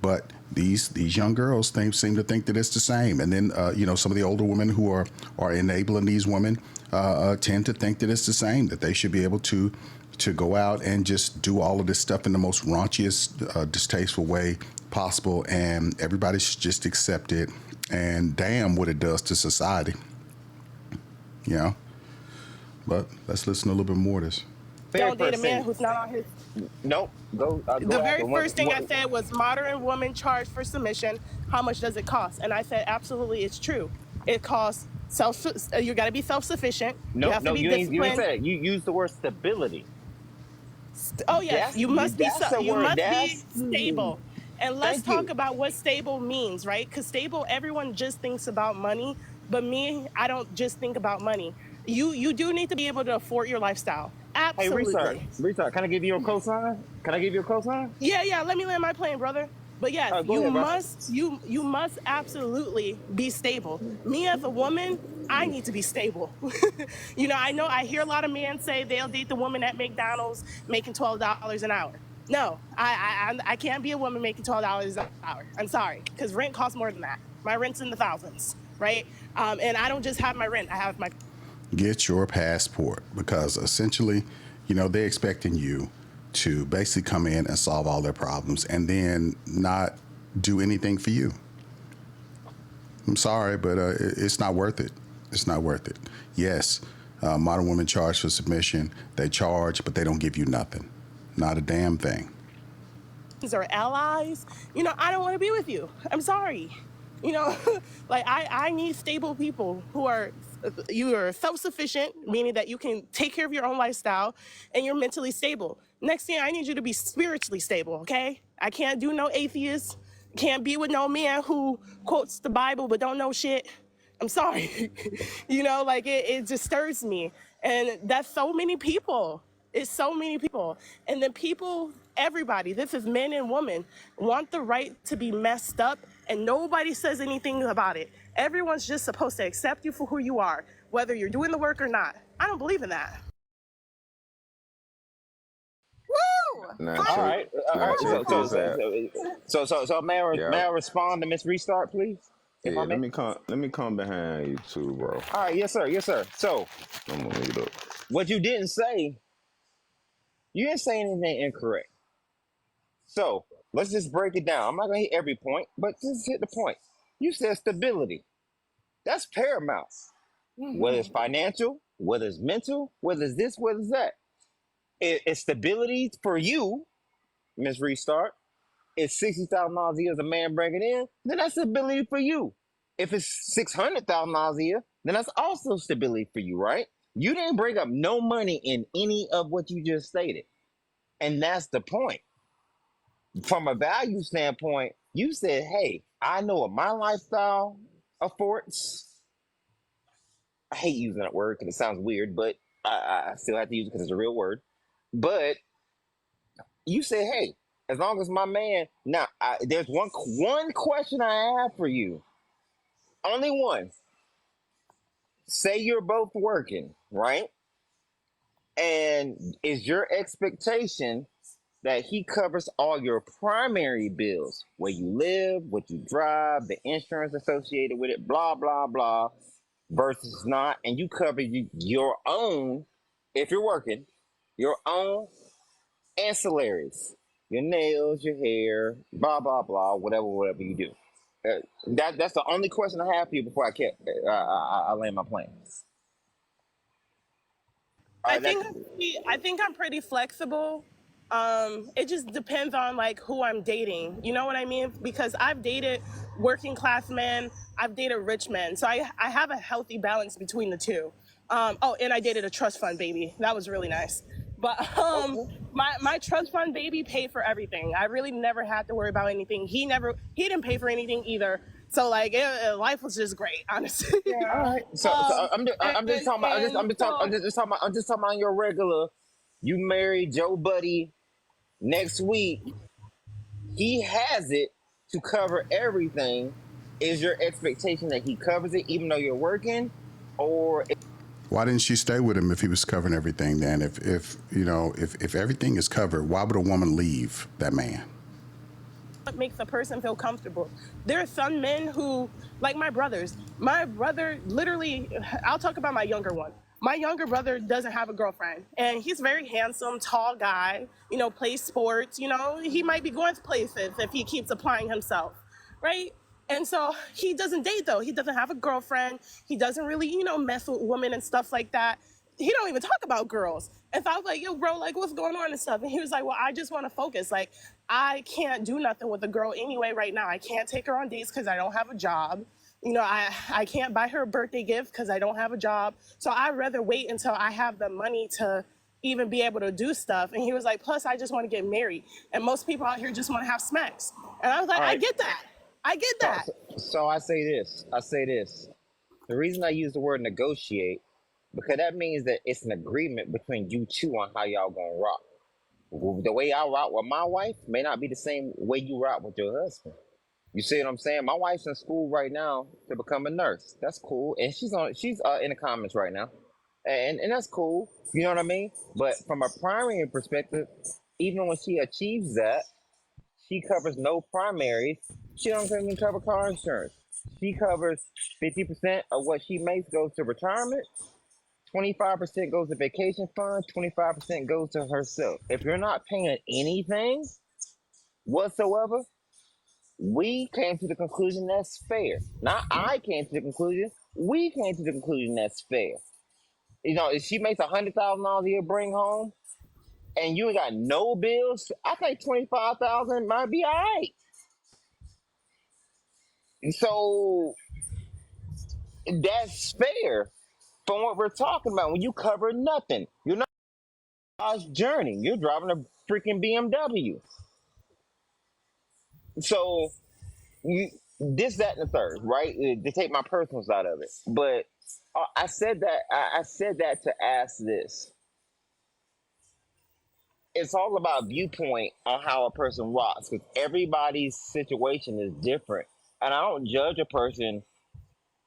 But these young girls seem to think that it's the same. And then some of the older women who are enabling these women tend to think that it's the same, that they should be able to go out and just do all of this stuff in the most raunchiest, distasteful way possible, and everybody should just accept it. And damn what it does to society. But let's listen to a little bit more of this. Don't date a man who's not on his. Nope. Go The very after first thing I said was modern woman charge for submission. How much does it cost? And I said absolutely, it's true. It costs you got to be self-sufficient. You No, have to be you disciplined. ain't said it. You used the word stability. Oh yes, That's that's the you word. must be That's stable. And let's thank talk you. about what stable means, right? Because stable, everyone just thinks about money, but me, I don't just think about money. You do need to be able to afford your lifestyle. Hey, restart, Absolutely. restart. Can I give you a cosign? Can I give you a cosign? Yeah, let me land my plane, brother. But yes, Go ahead, bro. you must absolutely be stable. Me as a woman, I need to be stable. I know I hear a lot of men say they'll date the woman at McDonald's making $12 an hour. No, I can't be a woman making $12 an hour. I'm sorry, because rent costs more than that. My rent's in the thousands, right? And I don't just have my rent; I have my Get your passport because essentially, they're expecting you to basically come in and solve all their problems and then not do anything for you. I'm sorry, but it's not worth it. It's not worth it. Yes, modern women charge for submission. They charge, but they don't give you nothing. Not a damn thing. or allies, I don't want to be with you. I'm sorry. You know, like I need stable people who are you are self-sufficient, meaning that you can take care of your own lifestyle and you're mentally stable. Next thing I need you to be spiritually stable, okay? I can't do no atheists, can't be with no man who quotes the Bible but don't know shit. I'm sorry. Like it disturbs me. And that's so many people. It's so many people. And then people, everybody, this is men and women, want the right to be messed up and nobody says anything about it. Everyone's just supposed to accept you for who you are, whether you're doing the work or not. I don't believe in that. Woo! Not All true. right, all Not right. true, Chris. May I Yeah, respond to Miss Restart, please, if I yeah. may? Let me come behind you too, bro. All right, yes, sir, yes, sir. So, I'm gonna mute up. what you didn't say anything incorrect. So, let's just break it down. I'm not gonna hit every point, but just hit the point. You said stability. That's paramount. Whether it's financial, whether it's mental, whether it's this, whether it's that. It's stability for you, Miss Restart. It's $60,000 a year as a man bringing in, then that's stability for you. If it's $600,000 a year, then that's also stability for you, right? You didn't bring up no money in any of what you just stated. And that's the point. From a value standpoint, you said, hey, I know what my lifestyle affords. I hate using that word because it sounds weird, but I still have to use it because it's a real word. But you said, hey, as long as my man. Now, there's one question I have for you. Only one. Say you're both working, right? And is your expectation that he covers all your primary bills, where you live, what you drive, the insurance associated with it, blah blah blah, versus not, and you cover your own, if you're working, your own ancillaries, your nails, your hair, blah blah blah, whatever you do. That's the only question I have for you before I land my plane. All I right, think I think I'm pretty flexible. It just depends on like who I'm dating. You know what I mean? Because I've dated working class men, I've dated rich men, so I have a healthy balance between the two. Oh, and I dated a trust fund baby. That was really nice. But my trust fund baby paid for everything. I really never had to worry about anything. He didn't pay for anything either. So like life was just great, honestly. all Yeah. right. So I'm just talking about I'm just talking about your regular. You married Joe Buddy next week. He has it to cover everything. Is your expectation that he covers it even though you're working, or Why didn't she stay with him if he was covering everything? Then, if everything is covered, why would a woman leave that man? What makes a person feel comfortable. There are some men who, like my brothers. My brother, literally, I'll talk about my younger one. My younger brother doesn't have a girlfriend, and he's a very handsome, tall guy. Plays sports. He might be going to places if he keeps applying himself, right? And so he doesn't date though. He doesn't have a girlfriend. He doesn't really, mess with women and stuff like that. He don't even talk about girls. And so I was like, yo, bro, like what's going on and stuff? And he was like, well, I just want to focus. Like, I can't do nothing with a girl anyway right now. I can't take her on dates because I don't have a job. I can't buy her a birthday gift because I don't have a job. So I'd rather wait until I have the money to even be able to do stuff. And he was like, plus I just want to get married. And most people out here just want to have smacks. And I was like, All I right. get that. I get So, that. so I say this. I say this. The reason I use the word negotiate, because that means that it's an agreement between you two on how y'all gonna rock. The way I rock with my wife may not be the same way you rock with your husband. You see what I'm saying? My wife's in school right now to become a nurse. That's cool, and she's in the comments right now, and that's cool. You know what I mean? But from a primary perspective, even when she achieves that, she covers no primaries. She don't even cover car insurance. She covers 50% of what she makes goes to retirement. 25% goes to vacation fund. 25% goes to herself. If you're not paying anything whatsoever, we came to the conclusion that's fair. Not I came to the conclusion. We came to the conclusion that's fair. You know, if she makes $100,000 a year, bring home, and you ain't got no bills, I think 25,000 might be all right. So that's fair from what we're talking about. When you cover nothing, you're not on a journey. You're driving a freaking BMW. So you, this, that, and the third, right? To take my personal side of it. But I said that. I said that to ask this. It's all about viewpoint on how a person rocks, because everybody's situation is different, and I don't judge a person,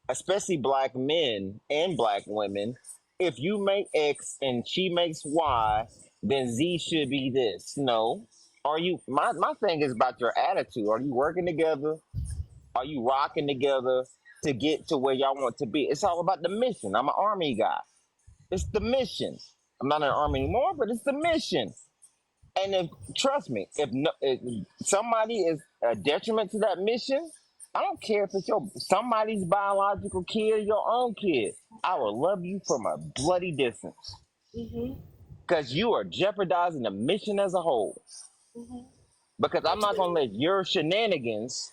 especially black men and black women. If you make X and she makes Y, then Z should be this. No. Are you my thing is about your attitude. Are you working together? Are you rocking together to get to where y'all want to be? It's all about the mission. I'm an army guy. It's the mission. I'm not in the army anymore, but it's the mission. And if trust me, if somebody is a detriment to that mission, I don't care if it's somebody's biological kid or your own kid. I will love you from a bloody distance because you are jeopardizing the mission as a whole. Because I'm not gonna let your shenanigans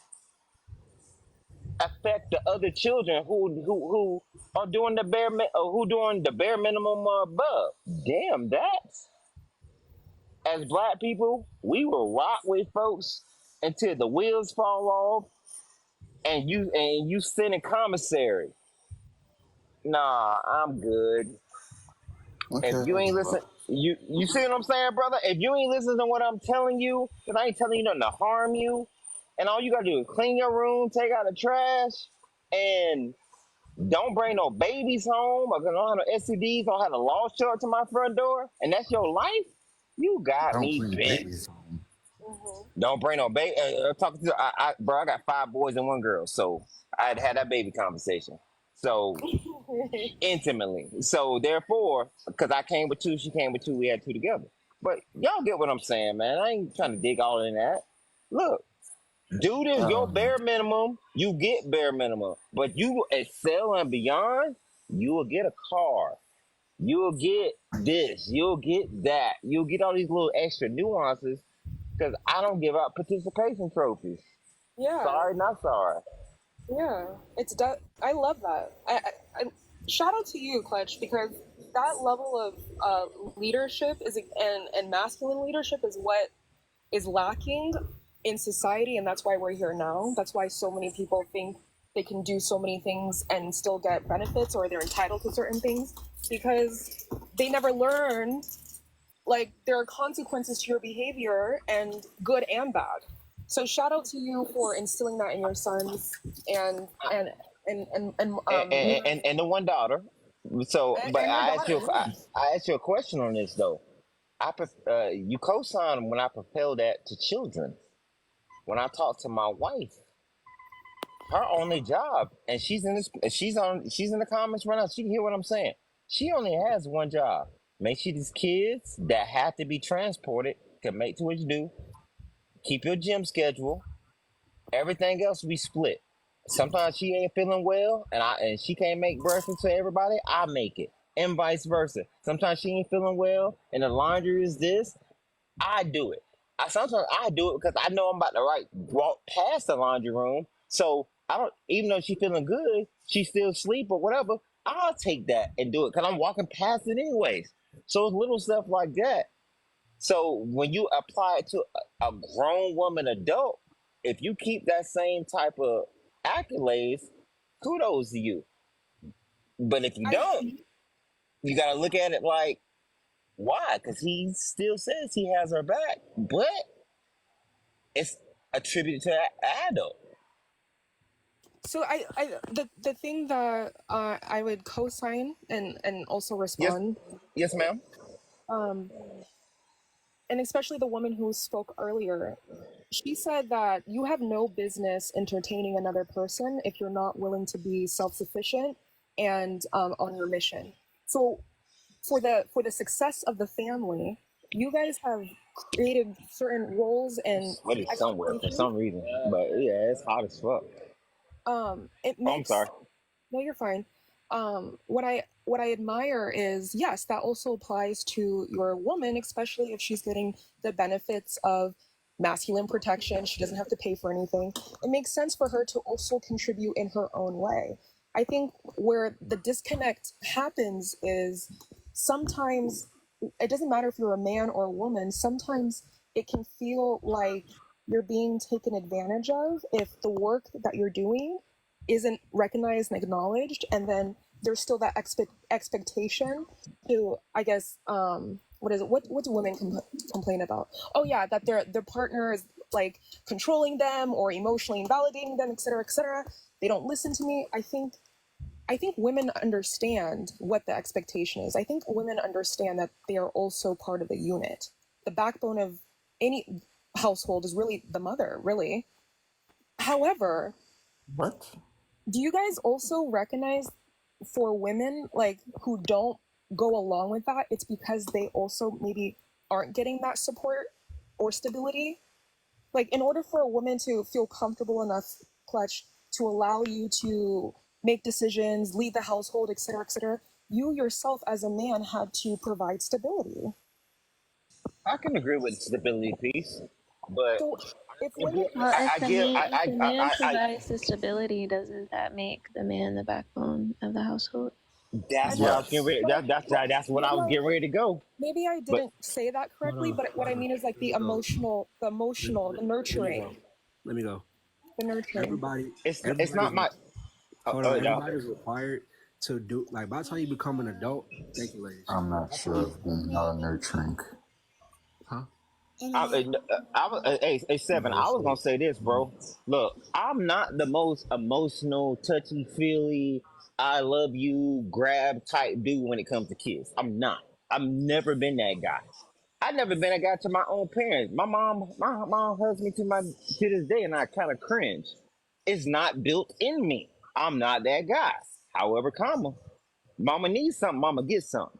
affect the other children who are doing who doing the bare minimum above. Damn, that's as black people, we will rock with folks until the wheels fall off and you sit in commissary. Nah, I'm good. If Okay, you ain't well, listen, you see what I'm saying, brother? If you ain't listening to what I'm telling you, because I ain't telling you nothing to harm you, and all you gotta do is clean your room, take out the trash, and don't bring no babies home, or don't have no STDs, don't have a law show up to my front door, and that's your life, you got don't me bring bent. babies home. Don't bring no baby. Talking to bro, I got 5 boys and 1 girl, so I had that baby conversation. So intimately. So therefore, because I came with 2, she came with 2, we had 2 together. But y'all get what I'm saying, man. I ain't trying to dig all in that. Look, do this your Um, bare minimum, you get bare minimum. But you excel and beyond, you will get a car. You'll get this. You'll get that. You'll get all these little extra nuances because I don't give out participation trophies. Yeah, Sorry, not sorry. yeah. I love that. Shout out to you, Clutch, because that level of leadership and masculine leadership is what is lacking in society, and that's why we're here now. That's why so many people think they can do so many things and still get benefits, or they're entitled to certain things, because they never learn, like, there are consequences to your behavior, and good and bad. So shout out to you for instilling that in your sons, And the one daughter. So, but and your I asked daughter. you, Yeah. I asked you a question on this though. You co-sign when I propel that to children. When I talk to my wife, her only job, and she's in the comments right now. She can hear what I'm saying. She only has one job: make sure these kids that have to be transported can make to what you do. Keep your gym schedule. Everything else we split. Sometimes she ain't feeling well, and she can't make breakfast for everybody. I make it, and vice versa. Sometimes she ain't feeling well, and the laundry is this. I do it. Sometimes I do it because I know I'm about to walk past the laundry room. So I don't, even though she's feeling good, she still sleep or whatever. I'll take that and do it because I'm walking past it anyways. So it's little stuff like that. So when you apply it to a grown woman adult, if you keep that same type of accolades, kudos to you. But if you don't, you got to look at it like, why? Because he still says he has her back, but it's attributed to that adult. So the thing that I would co-sign and also Yes, respond, yes, ma'am. um, and especially the woman who spoke earlier, she said that you have no business entertaining another person if you're not willing to be self-sufficient and on your mission. So for the success of the family, you guys have created certain roles and Sweaty somewhere for expectations. some reason, but yeah, it's hot as fuck. It Oh, I'm sorry. makes No, you're fine. What I admire is, yes, that also applies to your woman, especially if she's getting the benefits of masculine protection. She doesn't have to pay for anything. It makes sense for her to also contribute in her own way. I think where the disconnect happens is sometimes it doesn't matter if you're a man or a woman. Sometimes it can feel like you're being taken advantage of if the work that you're doing isn't recognized and acknowledged, and then there's still that expectation to, I guess, what is it? What do women complain about? Oh yeah, that their partner is like controlling them or emotionally invalidating them, etc., etc. They don't listen to me. I think women understand what the expectation is. I think women understand that they are also part of the unit. The backbone of any household is really the mother, really. However, What? do you guys also recognize for women like who don't go along with that, it's because they also maybe aren't getting that support or stability? Like, in order for a woman to feel comfortable enough, Clutch, to allow you to make decisions, lead the household, etc., you yourself as a man had to provide stability. I can agree with the stability piece, but So if I women, Well, if the man I provides the stability, doesn't that make the man the backbone of the household? that's what I was getting Yes. ready. That's what I was getting ready to go. maybe I But didn't say that Hold correctly, on, but what I hold on. mean is like Let me go. the Let me go. nurturing, Let me go. the nurturing. Everybody, it's not everybody's my. hold on. Oh no. Everybody's required to do like by the time you become an adult. Thank you, ladies. I'm not By the time sure you, of being nurturing. huh? I was, hey, Seven. I was gonna say this, Mm. bro. Look, I'm not the most emotional, touchy feely, I love you, grab type dude when it comes to kids. I'm not. I've never been that guy. I've never been a guy to my own parents. My mom hugs me to this day, and I kind of cringe. It's not built in me. I'm not that guy. However, mama needs something, mama gets something.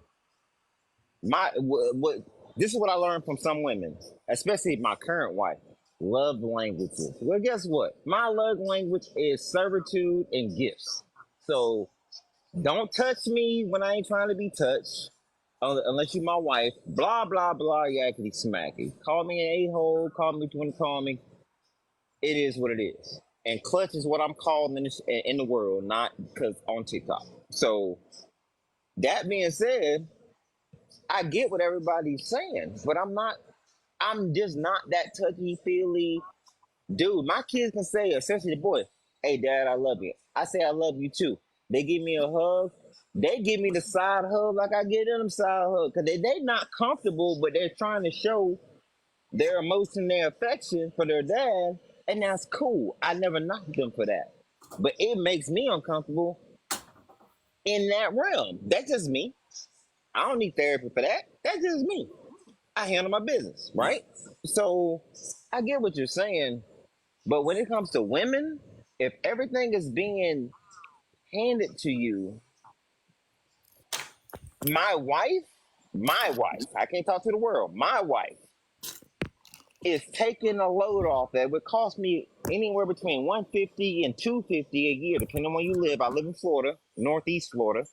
What this is what I learned from some women, especially my current wife. Love languages. Well, guess what? My love language is servitude and gifts. So don't touch me when I ain't trying to be touched, unless you my wife. Blah blah blah. Yakety smacky. Call me an a hole. Call me what you want to call me. It is what it is. And clutch is what I'm called in the world, not because on TikTok. So that being said, I get what everybody's saying, but I'm not. I'm just not that touchy feely dude. My kids can say, especially the boy, "Hey, Dad, I love you." I say, "I love you too." They give me a hug. They give me the side hug like I give them side hug because they not comfortable, but they're trying to show their emotion, their affection for their dad, and that's cool. I never knocked them for that, but it makes me uncomfortable in that realm. That's just me. I don't need therapy for that. That's just me. I handle my business, right? So I get what you're saying, but when it comes to women, if everything is being handed to you, my wife, I can't talk to the world, my wife is taking a load off that would cost me anywhere between 150 and 250 a year, depending on where you live. I live in Florida, Northeast Florida,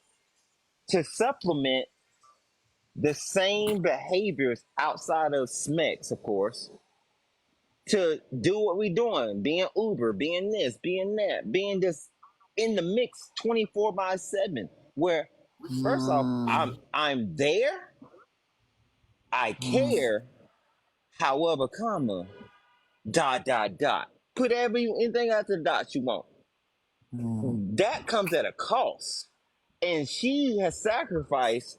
to supplement the same behaviors outside of SMEX, of course, to do what we doing, being Uber, being this, being that, being just in the mix 24/7. Where first off, I'm there, I care, however, comma, dot, dot, dot. Put anything after the dot you want. That comes at a cost. And she has sacrificed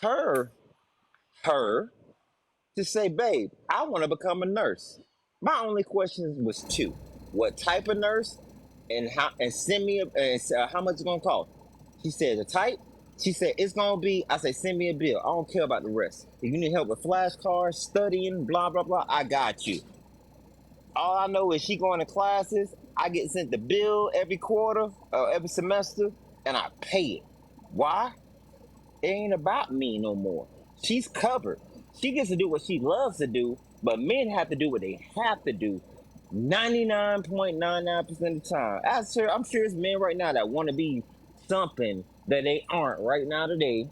her, her, to say, babe, I want to become a nurse. My only question was two. What type of nurse and send me how much it's gonna cost? She said the type. She said it's gonna be. I say send me a bill. I don't care about the rest. If you need help with flashcards, studying, blah blah blah, I got you. All I know is she going to classes. I get sent the bill every quarter or every semester, and I pay it. Why? It ain't about me no more. She's covered. She gets to do what she loves to do, but men have to do what they have to do 99.99% of the time. I'm sure it's men right now that want to be something that they aren't right now today,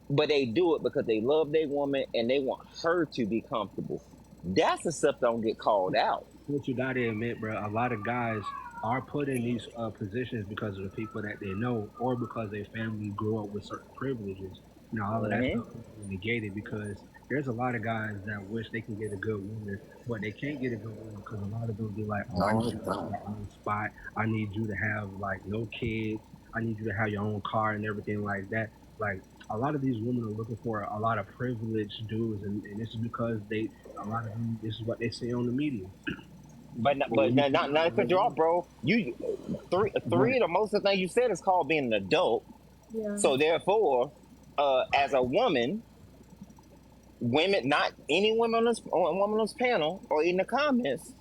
but they do it because they love their woman and they want her to be comfortable. That's the stuff that don't get called out. What you gotta admit, bro, a lot of guys are put in these positions because of the people that they know or because their family grew up with certain privileges. You know, all of that Mm-hmm. stuff is negated because there's a lot of guys that wish they can get a good woman, but they can't get a good woman because a lot of them be like, oh, I No, need it you to have don't. your own spot. I need you to have like no kids. I need you to have your own car and everything like that. Like a lot of these women are looking for a lot of privileged dudes, and this is because a lot of them, this is what they say on the media. But But when you not think not about not a to cut real you off, woman, bro. You go three ahead. of the most of the things you said is called being an adult. Yeah. So therefore, as a woman, women, not any women on this panel or in the comments,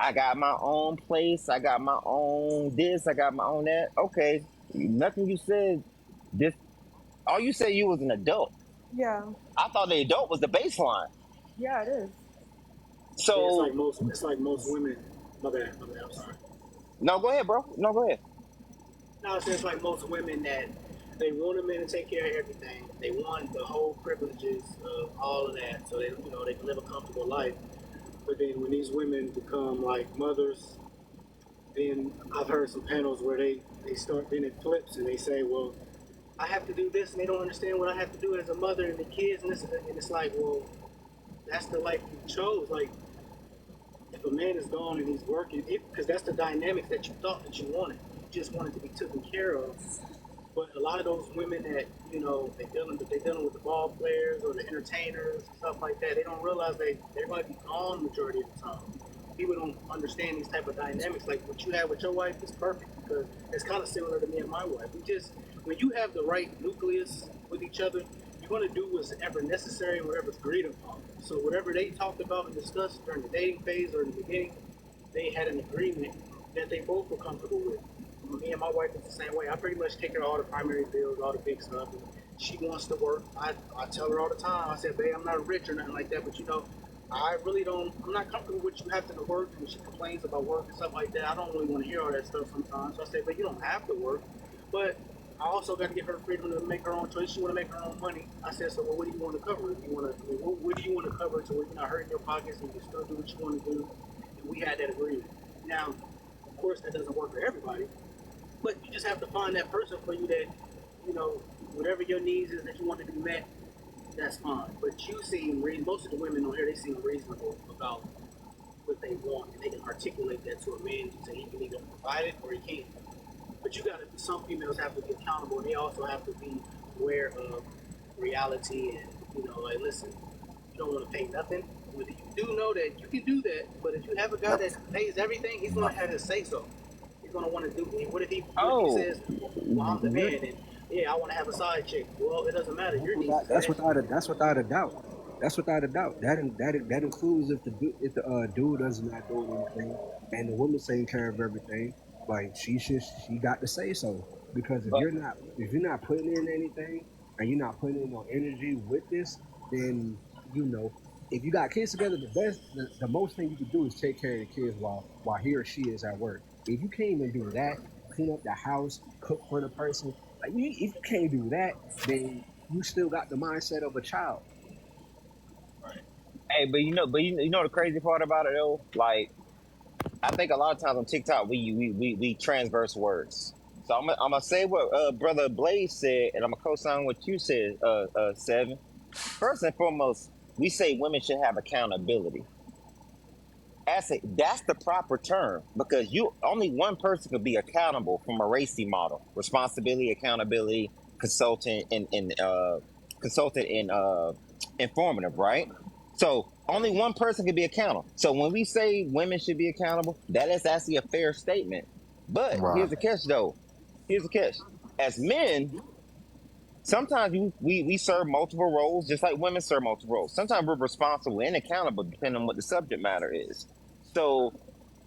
I got my own place. I got my own this. I got my own that. Okay, nothing you said. This all you said you was an adult. Yeah. I thought the adult was the baseline. Yeah, it is. Yeah, it's So like most. It's like most women. My bad. My bad. I'm sorry. no, go ahead, bro. No, go ahead. No, it's like most women that they want a man to take care of everything. They want the whole privileges of all of that, so they can live a comfortable life. But then when these women become like mothers, then I've heard some panels where they start then it flips and they say, well, I have to do this, and they don't understand what I have to do as a mother and the kids, and it's like, well, that's the life you chose. Like if a man is gone and he's working, because that's the dynamics that you thought that you wanted. You just wanted to be taken care of. But a lot of those women that they dealing with the ball players or the entertainers and stuff like that, they don't realize they're going to be gone majority of the time. People don't understand these type of dynamics. Like what you have with your wife is perfect because it's kind of similar to me and my wife. When you have the right nucleus with each other, you're going to do what's ever necessary and whatever's agreed upon. So whatever they talked about and discussed during the dating phase or in the beginning, they had an agreement that they both were comfortable with. Me and my wife is the same way. I pretty much take care of all the primary bills, all the big stuff. And she wants to work. I tell her all the time. I said, babe, I'm not rich or nothing like that, but I really don't. I'm not comfortable with you having to work. And she complains about work and stuff like that. I don't really want to hear all that stuff sometimes. So I say, but you don't have to work. But I also got to give her freedom to make her own choice. She want to make her own money. I said, so well, what do you want to cover? What do you want to cover to where you're not hurting your pockets and you can still do what you want to do? And we had that agreement. Now, of course, that doesn't work for everybody. But you just have to find that person for you that, whatever your needs is that you want to be met, that's fine. But most of the women on here, they seem reasonable about what they want, and they can articulate that to a man to say he can either provide it or he can't. But some females have to be accountable, and they also have to be aware of reality and, like, listen, you don't want to pay nothing. Whether you do know that you can do that, but if you have a guy Yep. that pays everything, he's going to have his say so. He's going to want to do it. What if he Oh, says, well, I'm the man, and yeah, I want to have a side chick. Well, it doesn't matter. Your needs is That's met. without a doubt. That's without a doubt. That includes if the dude is not doing anything and the woman's taking care of everything. Like she got to say so because but if you're not putting in anything and you're not putting in no energy with this, then you know if you got kids together, the most thing you can do is take care of the kids while he or she is at work. If you can't even do that, clean up the house, cook for the person, like if you can't do that, then you still got the mindset of a child. hey, you know the crazy part about it though, like I think a lot of times on TikTok we transverse words. So I'm gonna say what brother Blaze said, and I'm gonna co-sign what you said, Seven. First and foremost, we say women should have accountability. That's the proper term because you only one person could be accountable from a racy model. Responsibility, accountability, consultant, and consultant and informative, right? So only one person can be accountable. So when we say women should be accountable, that is actually a fair statement. But here's Right. the catch, though. Here's the catch. As men, sometimes we serve multiple roles, just like women serve multiple roles. Sometimes we're responsible and accountable depending on what the subject matter is. So,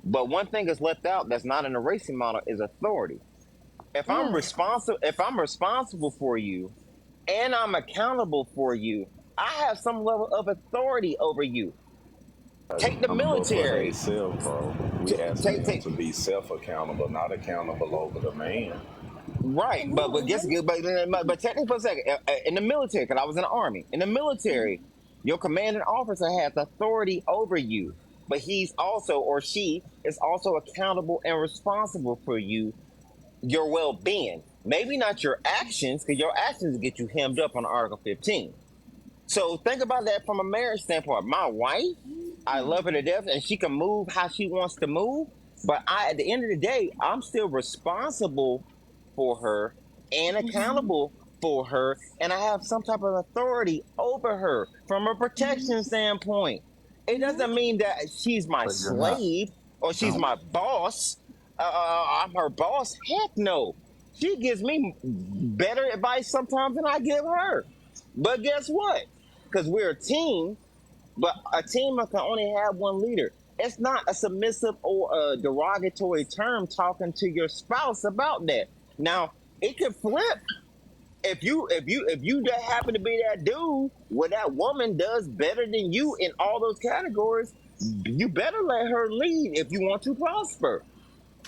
but one thing is left out that's not in the racing model is authority. If I'm responsible for you and I'm accountable for you, I have some level of authority over you. Take the Accountable for military. themselves, bro. We asking them Take to be self accountable, not accountable over the man. Right, but guess but technically for a second, in the military, because I was in the army. In the military, your commanding officer has authority over you, but he's also or she is also accountable and responsible for you, your well being. Maybe not your actions, because your actions get you hemmed up on Article 15. So think about that from a marriage standpoint. My wife, I love her to death, and she can move how she wants to move. But at the end of the day, I'm still responsible for her and accountable for her, and I have some type of authority over her from a protection standpoint. It doesn't mean that she's my But you're not. slave or she's No. my boss. I'm her boss. Heck no. She gives me better advice sometimes than I give her. But guess what? Because we're a team, but a team can only have one leader. It's not a submissive or a derogatory term talking to your spouse about that. Now, it can flip if you just happen to be that dude where that woman does better than you in all those categories. You better let her lead if you want to prosper.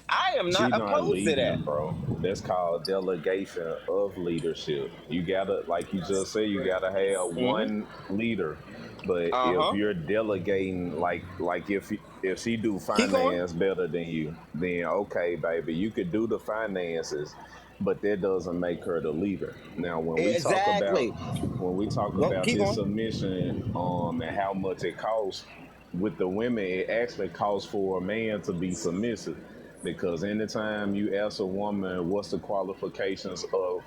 I am not She's not opposed to that. leading, bro. That's called delegation of leadership. You gotta, like you just said, you gotta have Hmm. one leader. But Uh if huh. you're delegating, like if she do Keep going. finance better than you, then okay, baby, you could do the finances, but that doesn't make her the leader. Now, Exactly. when we talk Go. about Keep this going. submission, and how much it costs with the women, it actually costs for a man to be submissive because anytime you ask a woman what's the qualifications of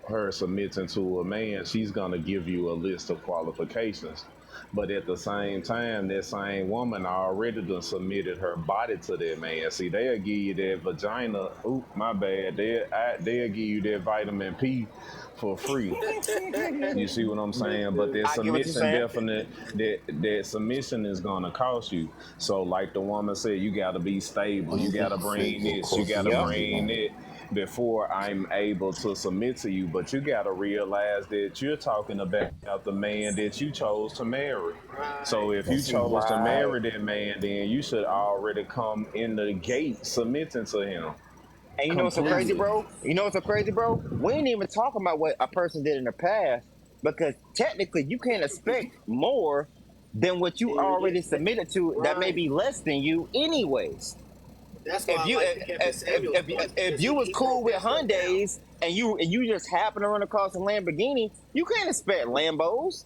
her submitting to a man, she's gonna give you a list of qualifications. But at the same time, that same woman already done submitted her body to that man. See, they'll give you that vagina. Oop, my bad. They'll give you that vitamin P for free. You see what I'm saying? But that I get what you're submission saying. definite that submission is gonna cost you. So like the woman said, you gotta be stable. You Anything gotta bring physical this. You costs gotta you Yep. money, bring man. it before I'm able to submit to you. But you gotta realize that you're talking about the man that you chose to marry. So Right. if you That's chose to right. marry that man, then you should already come in the gate submitting to him And you know what's so crazy, completely. bro? You know what's so crazy, bro? We ain't even talking about what a person did in the past because technically you can't expect more than what you And you already get that. submitted to that may Right. be less than you anyways. That's why If I you like Kevin Samuel's points if because you was he cool broke with that stuff down. Hyundais and you just happen to run across a Lamborghini, you can't expect Lambos.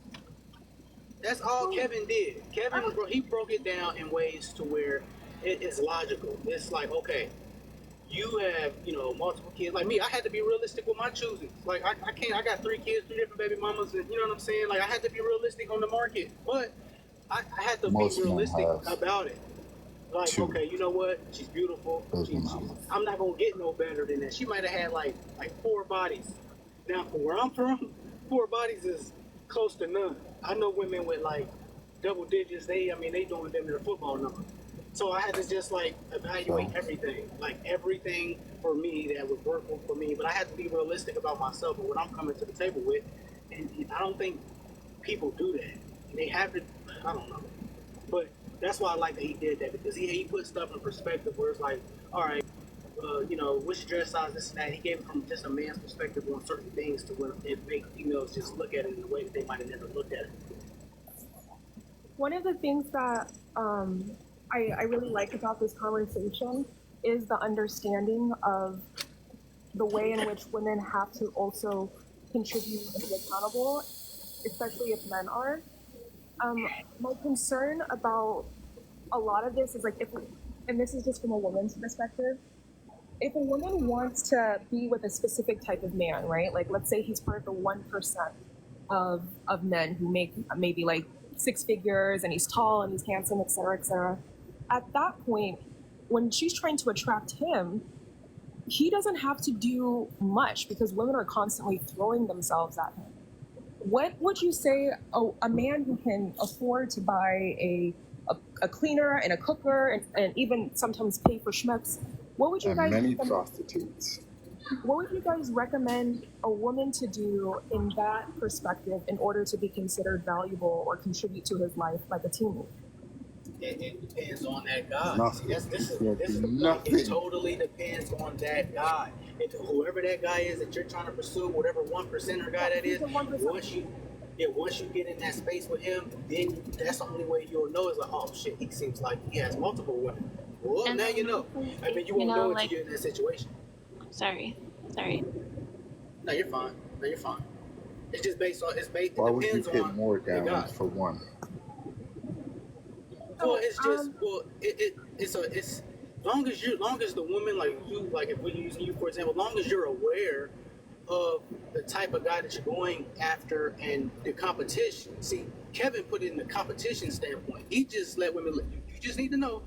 That's all Kevin did. He broke it down in ways to where it is logical. It's like, okay, you have, multiple kids. Like me, I had to be realistic with my choosing. Like I can't. I got 3 kids, 3 different baby mamas, and you know what I'm saying. Like I had to be realistic on the market, but I had to be Most men realistic have about it. Like, two okay, you know what? She's beautiful. baby mamas. I'm not gonna get no better than that. She might have had like 4 bodies. Now, from where I'm from, 4 bodies is close to none. I know women with like double digits. They doing them in a football number. So I had to just like evaluate So everything for me that was workable for me. But I had to be realistic about myself and what I'm coming to the table with. And I don't think people do that. They have to. I don't know. But that's why I like that he did that because he put stuff in perspective where it's like, all right, what's your dress size, this and that. He gave it from just a man's perspective on certain things to where it makes females just look at it in a way that they might have never looked at it. One of the things that I really like about this conversation is the understanding of the way in which women have to also contribute and be accountable especially if men are. My concern about a lot of this is like, and this is just from a woman's perspective, if a woman wants to be with a specific type of man, right? Like, let's say he's part of the 1% of men who make maybe like 6 figures and he's tall and he's handsome, et cetera, et cetera. At that point, when she's trying to attract him, he doesn't have to do much because women are constantly throwing themselves at him. What would you say a man who can afford to buy a cleaner and a cooker and even sometimes pay for schmucks, what would you guys many prostitutes. What would you guys recommend a woman to do in that perspective in order to be considered valuable or contribute to his life like a teammate? It depends on that guy. Nothing. See, this is the point. Nothing. It totally depends on that guy. If whoever that guy is that you're trying to pursue, whatever 1%er guy that is, once you get in that space with him, then that's the only way you'll know is like, oh shit, he seems like he has multiple women. Well, And now you know. I mean, you won't know until you're in that situation. Sorry. No, you're fine. It's just based on. Why would you depends put on more the guy. down for one? Well, it's just it's as long as the woman like if we're using you for example, long as you're aware of the type of guy that you're going after and the competition. See, Kevin put it in the competition standpoint. He just let women. You just need to know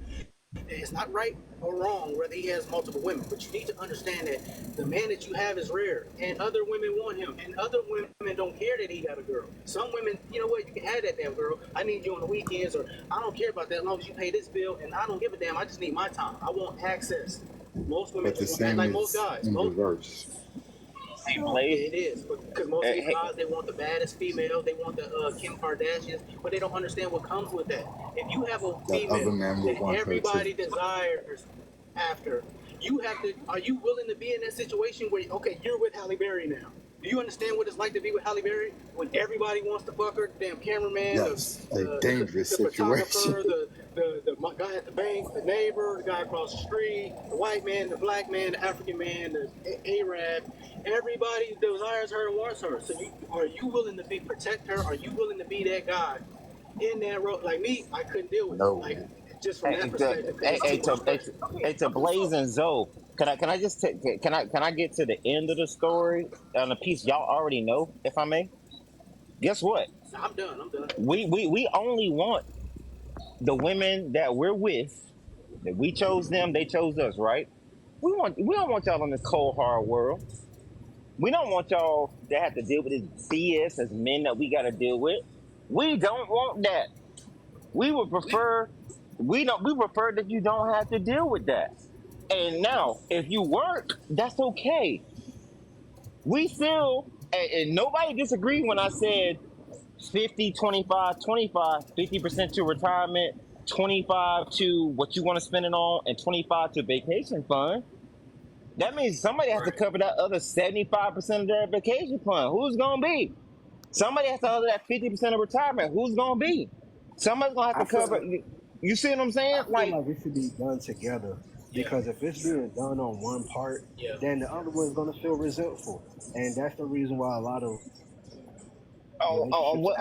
that it's not right or wrong whether he has multiple women, but you need to understand that the man that you have is rare, and other women want him, and other women don't care that he got a girl. Some women, you know what, you can have that damn girl. I need you on the weekends, or I don't care about that as long as you pay this bill, and I don't give a damn. I just need my time. I want access. Most women But the just want same that, like is most guys. in reverse. It is because most of these guys, they want the baddest female, they want the Kim Kardashians, but they don't understand what comes with that. If you have a That other female man will that want her everybody too. desires after, you have to. Are you willing to be in that situation where you're with Halle Berry now? Do you understand what it's like to be with Halle Berry when everybody wants to fuck her? The damn cameraman, Yes, a dangerous the situation. photographer, the guy at the bank, the neighbor, the guy across the street, the white man, the black man, the African man, the Arab. Everybody desires her and wants her. So are you willing to protect her? Are you willing to be that guy in that role? Like me, I couldn't deal with it. No. Like just from that perspective. To Blaze and Zoe. Can I just can I get to the end of the story on a piece y'all already know, if I may? Guess what? I'm done. We only want the women that we're with, that we chose them, they chose us, right? We don't want y'all in this cold hard world. We don't want y'all to have to deal with this BS as men that we got to deal with. We don't want that. We would prefer we prefer that you don't have to deal with that. And now, if you work, that's okay. We still and nobody disagreed when I said 50, 25, 25, 50% to retirement, 25 to what you want to spend it on, and 25 to vacation fund. That means somebody has to cover that other 75% of their vacation fund. Who's gonna be? Somebody has to cover that 50% of retirement. Who's gonna be? Somebody's gonna have to cover. You see what I'm saying? I feel like it should be done together. Because if it's being done on one part, then the other one's gonna feel resentful, and that's the reason why a lot of on What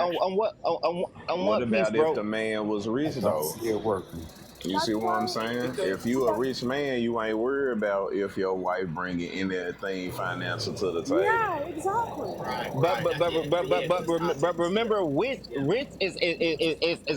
what piece, about bro? if the man was rich though? Still working. You see what I'm saying? If you a rich man, you ain't worried about if your wife bringing anything financial to the table. Yeah, exactly. But remember, rich is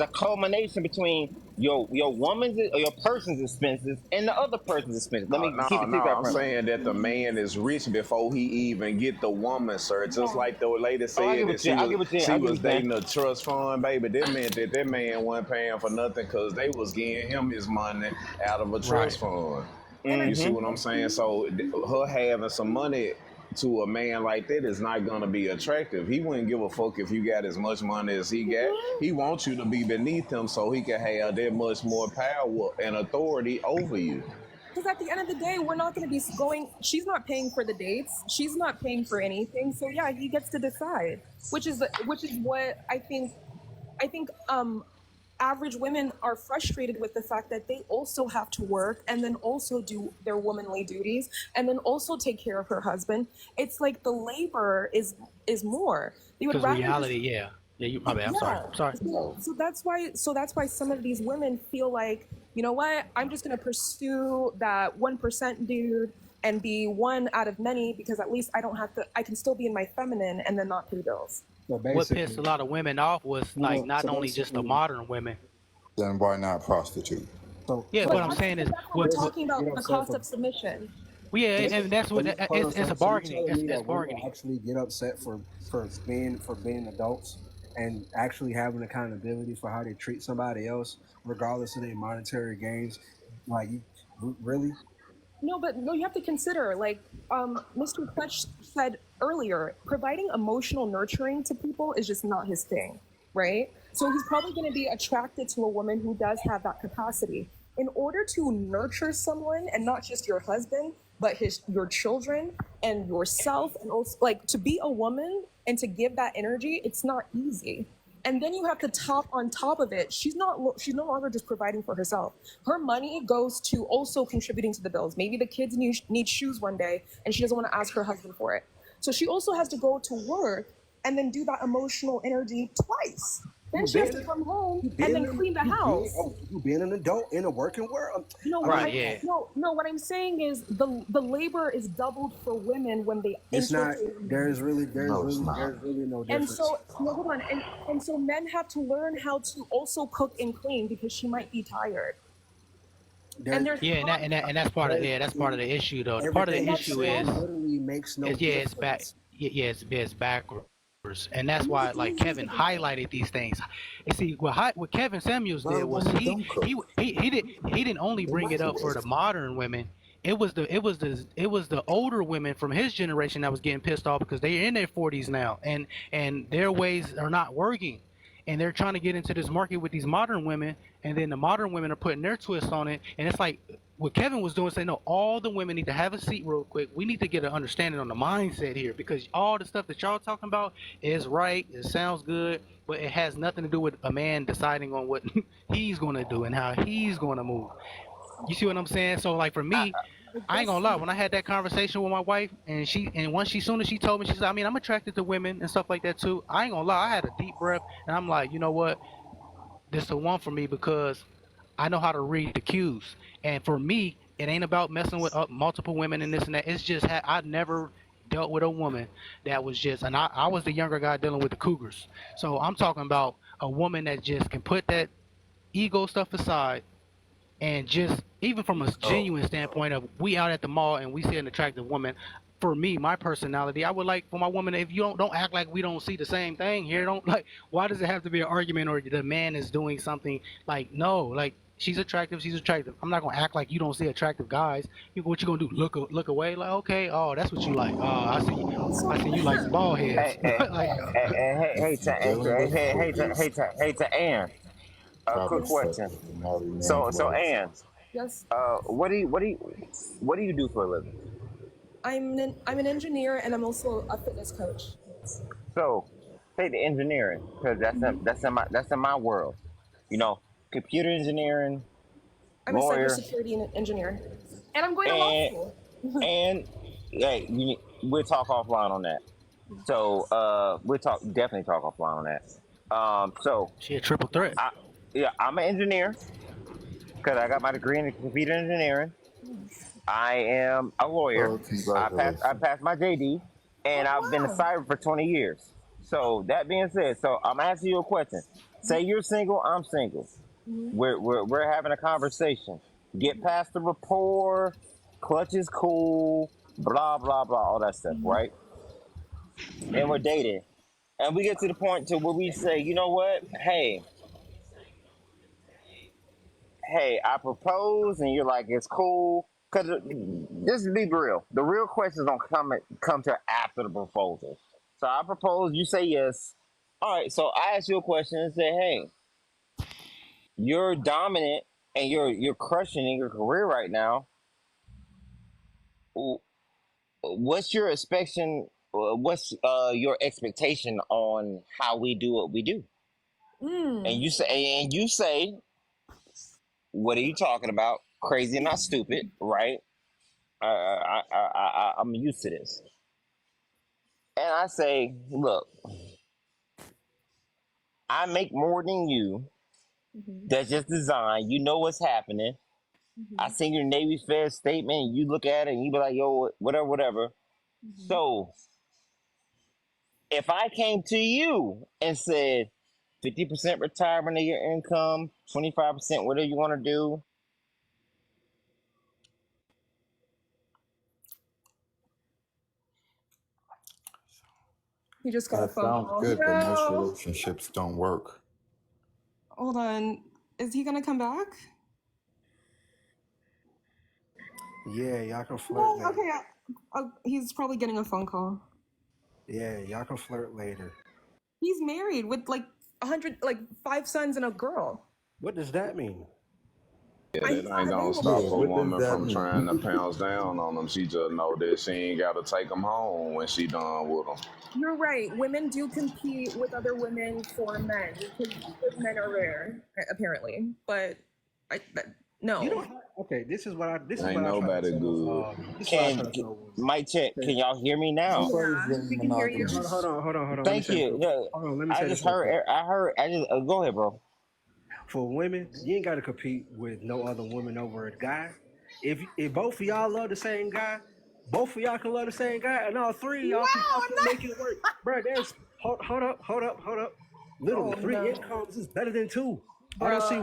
a culmination between your woman's or your person's expenses and the other person's expenses. Let me keep it I'm from. saying that the man is rich before he even get the woman, sir. Just like the lady said that she was dating a trust fund, baby. That meant that man wasn't paying for nothing because they was getting him his money out of a trust fund. You see what I'm saying? So her having some money to a man like that is not gonna be attractive. He wouldn't give a fuck if you got as much money as he got. He wants you to be beneath him so he can have that much more power and authority over you. Because at the end of the day, we're not going to be going. She's not paying for the dates. She's not paying for anything. So yeah, he gets to decide, which is what I think. average women are frustrated with the fact that they also have to work and then also do their womanly duties and then also take care of her husband. It's like the labor is more. They would Because rather just reality, yeah, yeah. My bad. I'm sorry. yeah. I'm sorry. So that's why some of these women feel like, you know what, I'm just gonna pursue that 1% dude and be one out of many because at least I can still be in my feminine and then not pay bills. So What pissed a basically, lot of women off was like not so only just the basically, modern women. Then why not prostitute? so Yeah, But what so I'm saying is, that's what we're what talking you know about, what I'm the saying? cost of submission. well, yeah, So, and that's so what you, hold on, it's a so you bargaining. telling me It's that women bargaining. actually get upset for being adults and actually having accountability for how they treat somebody else, regardless of their monetary gains? Like, you really? No, but no, you have to consider, like Mr. Clutch said earlier, providing emotional nurturing to people is just not his thing, right? So he's probably going to be attracted to a woman who does have that capacity. In order to nurture someone, and not just your husband, but your children and yourself, and also like to be a woman and to give that energy, it's not easy. And then you have to top on top of it. She's no longer just providing for herself. Her money goes to also contributing to the bills. Maybe the kids need shoes one day and she doesn't want to ask her husband for it. So she also has to go to work and then do that emotional energy twice. Then You she has to being come home you and being then clean the house. you being an adult in a working world. No, I what mean, Right. I Yeah. no, what I'm saying is the labor is doubled for women when they it's enter not. No, it's not. There's really no and difference. so no, hold on, and so men have to learn how to also cook and clean because she might be tired. And There, there's Yeah, and that's part of that's part of the issue though. The part of everything the you that's issue said is literally makes no yeah, it's back. difference. Yeah, it's backwards, and that's Use why like Kevin the highlighted these things. You see, what Kevin Samuels A lot did of was women don't cook. he didn't only They bring it up for microwave. the modern women. It was the older women from his generation that was getting pissed off because they're in their 40s now, and their ways are not working. And they're trying to get into this market with these modern women, and then the modern women are putting their twist on it. And it's like what Kevin was doing, saying, no, all the women need to have a seat real quick. We need to get an understanding on the mindset here because all the stuff that y'all talking about is right. It sounds good, but it has nothing to do with a man deciding on what he's going to do and how he's going to move. You see what I'm saying? So like for me, I ain't gonna lie. When I had that conversation with my wife, and once soon as she told me, she said, I mean, I'm attracted to women and stuff like that too. I ain't gonna lie. I had a deep breath, and I'm like, you know what? This is the one for me because I know how to read the cues. And for me, it ain't about messing with multiple women and this and that. It's just I never dealt with a woman that was just, and I was the younger guy dealing with the cougars. So I'm talking about a woman that just can put that ego stuff aside and just even from a Oh, genuine standpoint of we out at the mall and we see an attractive woman. For me, my personality, I would like for my woman, if you don't act like we don't see the same thing here. Don't like, why does it have to be an argument or the man is doing something? Like, no, like she's attractive, she's attractive. I'm not gonna act like you don't see attractive guys. What you gonna do? Look away? Like, okay, oh, that's what you like. Oh, I see you like some bald heads. Hey, hey, Like, hey, if you're dealing with cougars, Ann. A quick probably yes, question. better than marry man's So wife. Ann, yes. what do you do for a living? I'm an engineer and I'm also a fitness coach. So, take the engineering because that's in my world. You know, computer engineering, I'm a lawyer, cybersecurity engineer, and I'm going to law and school. and hey, we'll talk offline on that. So, we'll definitely talk offline on that. So she a triple threat. I yeah, I'm an engineer because I got my degree in computer engineering. I am a lawyer. Oh, I congratulations. passed my JD, and Oh I've been a wow! cyber for 20 years. So that being said, so I'm asking you a question. Say you're single, I'm single. We're having a conversation. Get past the rapport. Clutch is cool. Blah blah blah. All that stuff, right? And we're dating, and we get to the point to where we say, you know what? Hey, I propose, and you're like, it's cool. Because just be real. The real questions don't come to after the proposal. So I propose, you say yes. All right. So I ask you a question and say, hey, you're dominant and you're crushing in your career right now. What's your expectation? What's your expectation on how we do what we do? and you say, what are you talking about? Crazy, not stupid, right? I'm used to this. And I say, look, I make more than you. That's just design. You know what's happening. I seen your Navy Fed statement, and you look at it and you be like, yo, whatever, whatever. So if I came to you and said 50% retirement of your income, 25%, whatever you want to do, He just got a That phone sounds call. good, but most No. relationships don't work. Hold on. Is he gonna come back? Yeah, y'all can flirt No. later. Okay. He's probably getting a phone call. Yeah, y'all can flirt later. He's married with like 5 sons and a girl. What does that mean? Yeah, that ain't gonna Yeah, stop a what does woman that from mean? trying to pounce down on them. She just know that she ain't gotta take them home when she done with them. You're right. Women do compete with other women for men because good men are rare, apparently. But no. You don't have, okay, this is what I Ain't try to nobody good. tell this is what I can try to tell women. mic check? Okay. Can y'all hear me now? Preferred We can hear you. Yeah, monogamous. hold on. Let me Thank say this you. real quick. Yeah, Hold on, let me I say this just real quick. heard. I just go ahead, bro. For women, you ain't got to compete with no other woman over a guy. If both of y'all love the same guy, both of y'all can love the same guy, and all three of y'all can fucking make it work. Bro, there's hold up. Literally, Oh 3 no. incomes is better than 2. I don't see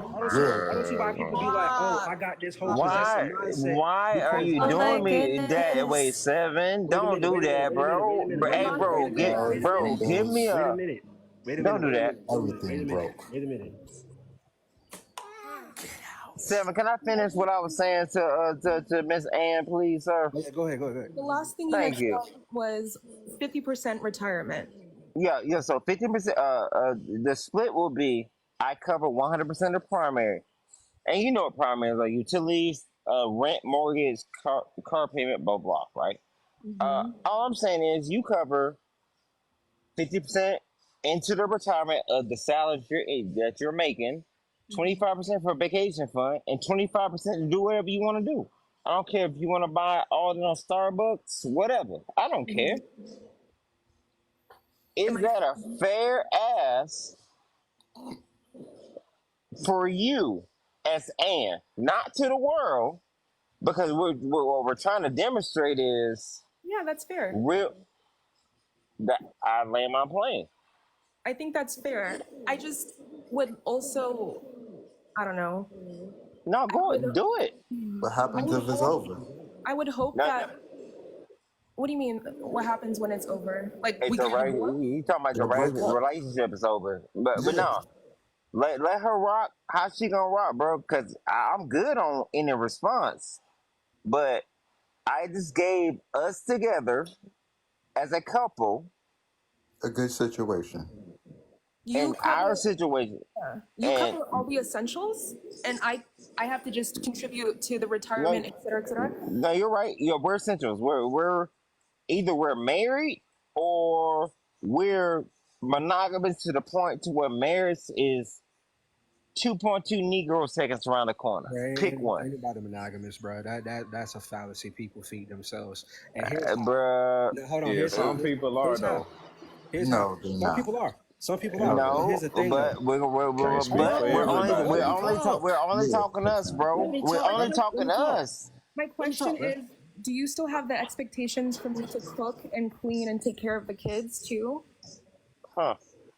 why people be like, oh, Bruh. I got this whole possessive Why? mindset Why are because you Oh I'm my doing me that? goodness. Wait, seven. wait a Don't minute, do that, bro. We're Hey, not bro, doing get, that. Cars, bro, give me windows, wait a a. minute. Don't do that. everything broke. Seven. Can I finish what I was saying to Miss Ann, please, sir? Yeah, go ahead. The last thing you Thank mentioned you. was 50% retirement. Yeah. So 50%. The split will be I cover 100% of primary, and you know what primary is, like utilities, rent, mortgage, car payment, blah blah, right? All I'm saying is you cover 50% into the retirement of the salary that you're making, 25% for a vacation fund, and 25% to do whatever you want to do. I don't care if you want to buy all in on Starbucks, whatever. I don't care. Is that a fair ask for you as Ann? Not to the world, because what we're trying to demonstrate is Yeah, that's fair. real. That I lay my plane. I think that's fair. I just would also, I don't know. No, I go would, ahead, do it. What I happens would if it's hope, over? I would hope No, that. What do you mean? What happens when it's over? Like we it's a get right. divorced? You talking about the Y'all break up? relationship is over, but Yeah. no, let her rock. How she gonna rock, bro? Because I'm good on any response, but I just gave us together as a couple A good situation. You in our cover, situation, yeah, you and cover all the essentials, and I have to just contribute to the retirement, no, et cetera, et cetera. no, you're right. We're essentials. We're either we're married or we're monogamous to the point to where marriage is 2.2 Negro seconds around the corner. Bro, Pick one. ain't nobody monogamous, bro. That's a fallacy. People feed themselves. And here's how. Bruh. No, hold on. Yeah, Here's how. some people are Here's how. though. Here's how. No, they're Some not. people are. Some people are. No, they're But No, here's not. the thing, though. but Can't Hold speak up. for Hold up. Let everybody. me talk. we're only Yeah, talking us, Let bro. me We're talk. only Let talking me talk. us. My Let me question talk, man. is, do you still have the expectations for me to cook and clean and take care of the kids too? Huh.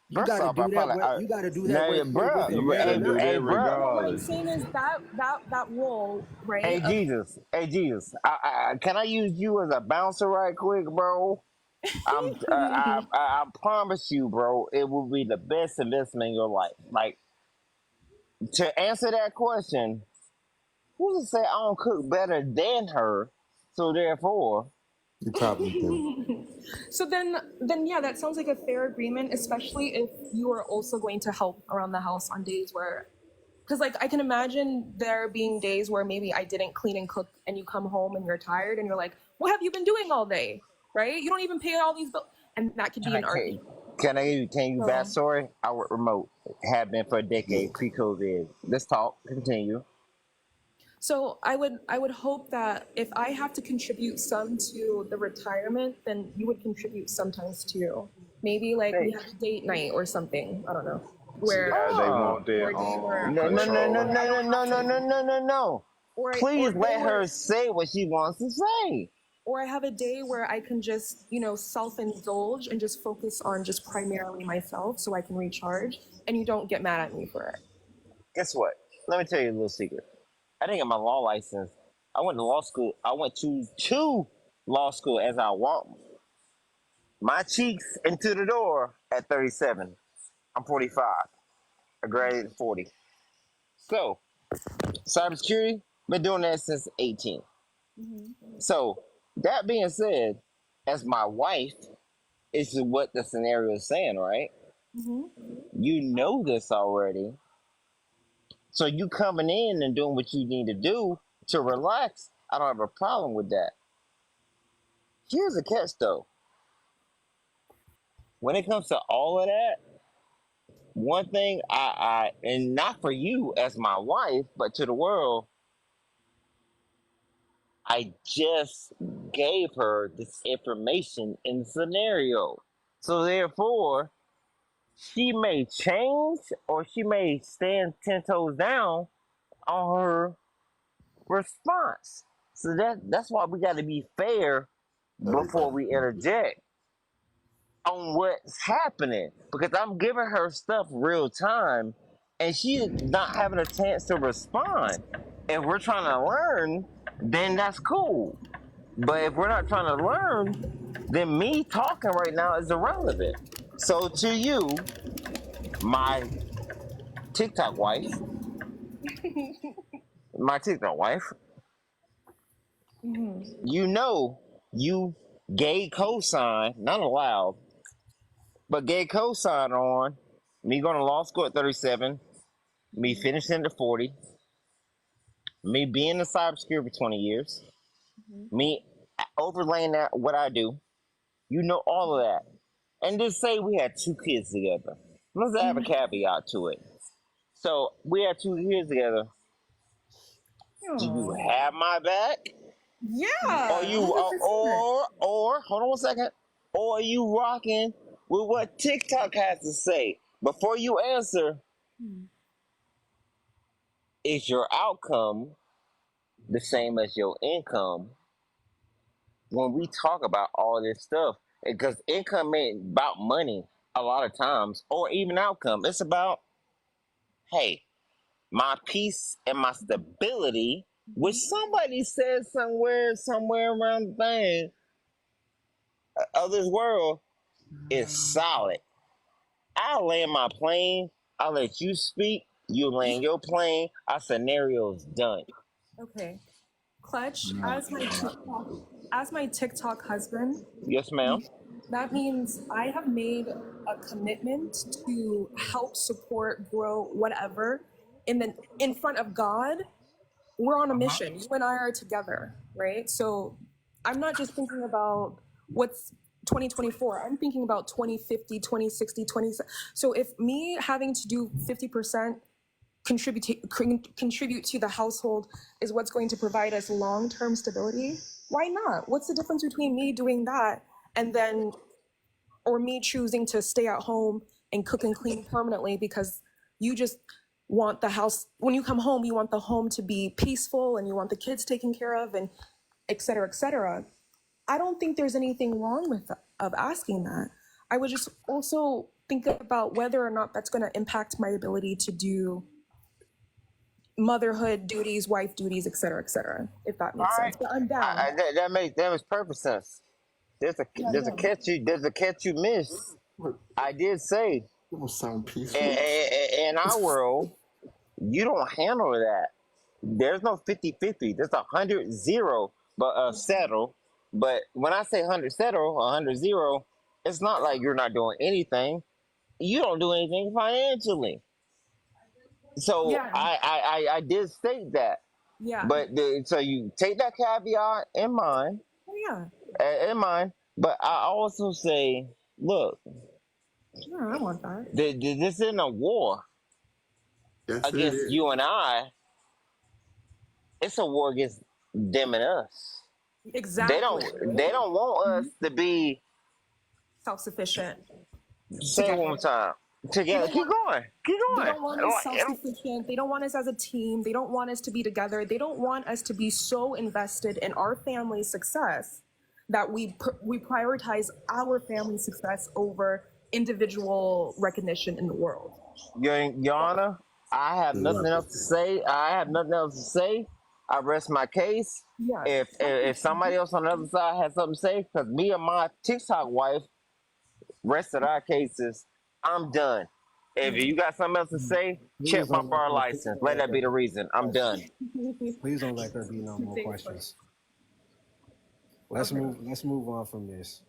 You First got to off, I do that. probably You got to do that now, whether you're with bruh. a You man gotta or Hey, do not. that hey, bruh. No, what I'm regardless. saying is that role, right? Hey, Jesus. Hey, Jesus. Can I use you as a bouncer right quick, bro? I promise you, bro, it will be the best investment in your life. Like, to answer that question, who's to say I don't cook better than her? So therefore, You probably do. So then yeah, that sounds like a fair agreement, especially if you are also going to help around the house on days where, because like I can imagine there being days where maybe I didn't clean and cook and you come home and you're tired and you're like, what have you been doing all day? Right? You don't even pay all these bills. And that could be and I an can't. argument. Can you So backstory? I work remote, have been for a Yeah. decade pre-COVID. Let's talk. Continue. So I would hope that if I have to contribute some to the retirement, then you would contribute sometimes too. Maybe like we Hey, have a date night or something. I don't know. See Where how they oh, want or their a day where no, no, no, no, control. where I no, don't no, have no, no, to no, no, no, no. or Please a day let her where say what she wants to say. or I have a day where I can just, self-indulge and just focus on just primarily myself so I can recharge and you don't get mad at me for it. Guess what? Let me tell you a little secret. I didn't get my law license. I went to law school. I went to law school as I walked my cheeks into the door at 37. I'm 45. I graduated at 40. So, cybersecurity, been doing that since 18. So, that being said, as my wife, is what the scenario is saying, right? You know this already. So, you coming in and doing what you need to do to relax, I don't have a problem with that. Here's the catch though. When it comes to all of that, one thing and not for you as my wife, but to the world, I just gave her this information in the scenario. So therefore, she may change or she may stand 10 toes down on her response. So that's why we got to be fair before Everybody. we interject on what's happening because I'm giving her stuff real time and she's not having a chance to respond. If we're trying to learn, then that's cool. But if we're not trying to learn, then me talking right now is irrelevant. So to you, my TikTok wife, my TikTok wife, you know you gay cosign, not allowed, but gay cosign on me going to law school at 37, me finishing at 40, me being in cybersecurity for 20 years, me overlaying that what I do, you know all of that. And just say we had 2 kids together. Let's add a caveat to it. So we had 2 kids together. Do you Oh. have my back? Or Yeah, you 100%. or hold on 1 second. Or are you rocking with what TikTok has to say? Before you answer, is your outcome the same as your income when we talk about all this stuff? Because income ain't about money a lot of times, or even outcome. It's about, hey, my peace and my stability, which somebody said somewhere around the thing of this world, is solid. I'll land my plane. I'll let you speak. You land your plane. Our scenario's done. Okay. Clutch, as my TikTok husband, Yes, ma'am. that means I have made a commitment to help support, grow, whatever. In front of God, we're on a mission. You and I are together, right? So I'm not just thinking about what's 2024. I'm thinking about 2050, 2060, 20. So if me having to do 50% contribute to the household is what's going to provide us long-term stability, why not? What's the difference between me doing that and then or me choosing to stay at home and cook and clean permanently because you just want the house, when you come home, you want the home to be peaceful and you want the kids taken care of and et cetera, et cetera. I don't think there's anything wrong with of asking that. I would just also think about whether or not that's going to impact my ability to do motherhood duties, wife duties, et cetera, if that All makes right. sense. But I'm down. That makes perfect sense. There's a Yeah, there's a yeah. catch you miss. What? I did say It don't sound peaceful. in our world you don't handle that. There's no 50-50. There's 100-0, but settle. But when I say 100 settle, 100-0, it's not like you're not doing anything. You don't do anything financially. So Yeah, I did state that. yeah. But so you take that caveat in Oh, yeah. mind. But I also say, look, Yeah, I want that. This isn't a war Yes, it against is. you and I. It's a war against them and us. They Exactly. don't. They don't want us to be. Self-sufficient Say it one more together. time. They Together. don't Keep want going. Keep they going. don't want us self-sufficient. They don't want us as a team. They don't want us to be together. They don't want us to be so invested in our family's success that we prioritize our family success over individual recognition in the world. Your Honor, I have nothing else to say. I have nothing else to say. I rest my case. Yeah. If somebody else on the other side has something to say, because me and my TikTok wife rested our cases, I'm done. If you got something else to say, check Please my don't let bar her. Please license. don't Let let that there be be the no reason. I'm done. questions. Please don't let there be no more Thanks, bro. questions. Let's Okay. move. Let's move on from this.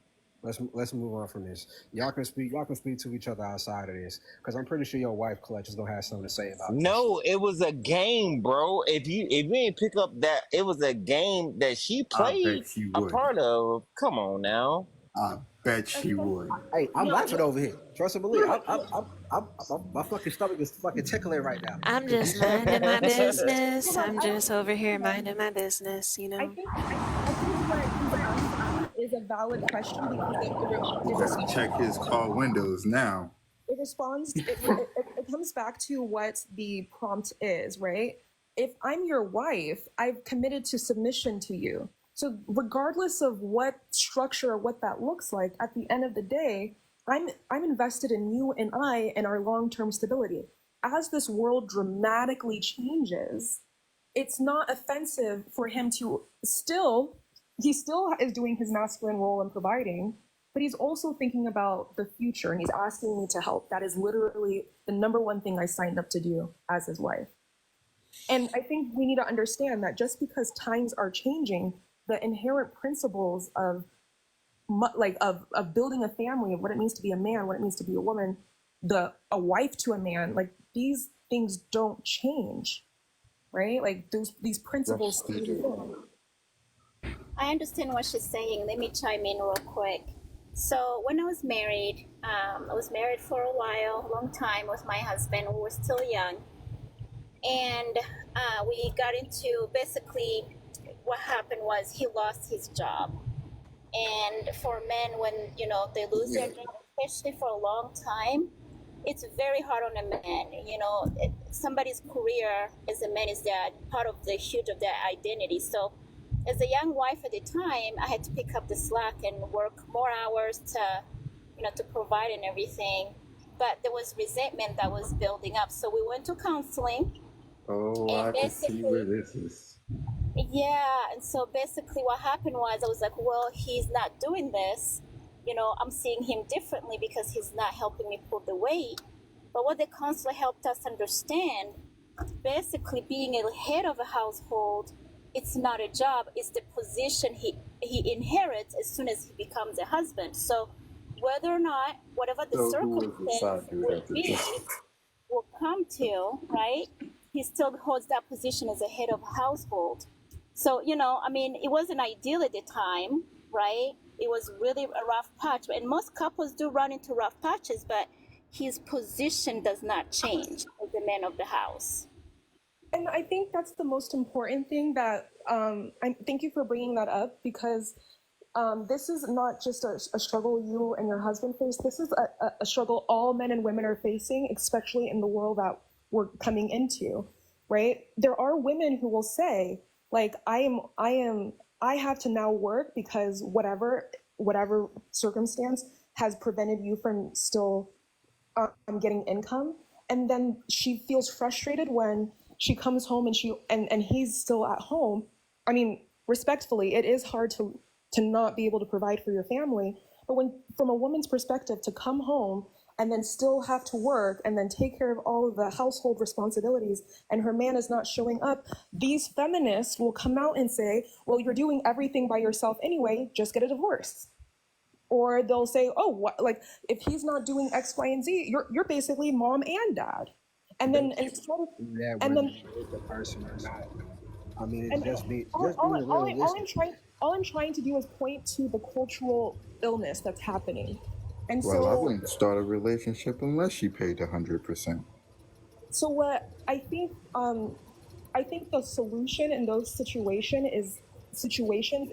Let's move on from this. Y'all can speak. Y'all can speak to each other outside of this, because I'm pretty sure your wife Clutch is gonna have something to say about this. No, it was a game, bro. If you didn't pick up that it was a game that she I played bet she a would. part of. Come on now. I bet she would. Hey, I'm No, laughing over here. Trust and believe. My fucking stomach is fucking tickling right now. I'm just minding my business. hold on. I'm just over here minding my business, you I know. think I think what he's asking is a valid question because He better check his car windows now. it responds it comes back to what the prompt is, right? If I'm your wife, I've committed to submission to you. So regardless of what structure or what that looks like, at the end of the day, I'm invested in you and I and our long-term stability. As this world dramatically changes, it's not offensive for him to he still is doing his masculine role in providing, but he's also thinking about the future and he's asking me to help. That is literally the number one thing I signed up to do as his wife. And I think we need to understand that just because times are changing, the inherent principles of building a family, of what it means to be a man, what it means to be a woman, a wife to a man, like these things don't change, right? Like these principles. I understand what she's saying. Let me chime in real quick. So when I was married for a while, a long time with my husband. We were still young, and we got into basically what happened was he lost his job. And for men, when they lose their job, especially for a long time, it's very hard on a man. Somebody's career as a man is that part of the huge of their identity. So as a young wife at the time, I had to pick up the slack and work more hours to provide and everything. But there was resentment that was building up. So we went to counseling. Oh, and I can see where this is. Yeah, and so basically what happened was I was like, well, he's not doing this. I'm seeing him differently because he's not helping me pull the weight. But what the counselor helped us understand, basically being a head of a household, it's not a job, it's the position he inherits as soon as he becomes a husband. So whether or not, whatever the circumstance will come to, right, he still holds that position as a head of a household. So, it wasn't ideal at the time, right? It was really a rough patch. And most couples do run into rough patches, but his position does not change as the man of the house. And I think that's the most important thing that thank you for bringing that up, because this is not just a struggle you and your husband face. This is a struggle all men and women are facing, especially in the world that we're coming into, right? There are women who will say, like, I have to now work because whatever circumstance has prevented you from still getting income. And then she feels frustrated when she comes home and he's still at home. I mean, respectfully, it is hard to not be able to provide for your family. But when, from a woman's perspective, to come home and then still have to work and then take care of all of the household responsibilities, and her man is not showing up, these feminists will come out and say, well, you're doing everything by yourself anyway, just get a divorce. Or they'll say, oh, what, like, if he's not doing X, Y, and Z, you're basically mom and dad. And then instead of, and then the person or not. I mean, it's just being all I'm trying to do is point to the cultural illness that's happening. And Well, I so, wouldn't start a relationship unless she paid 100%. so what I think the solution in those situations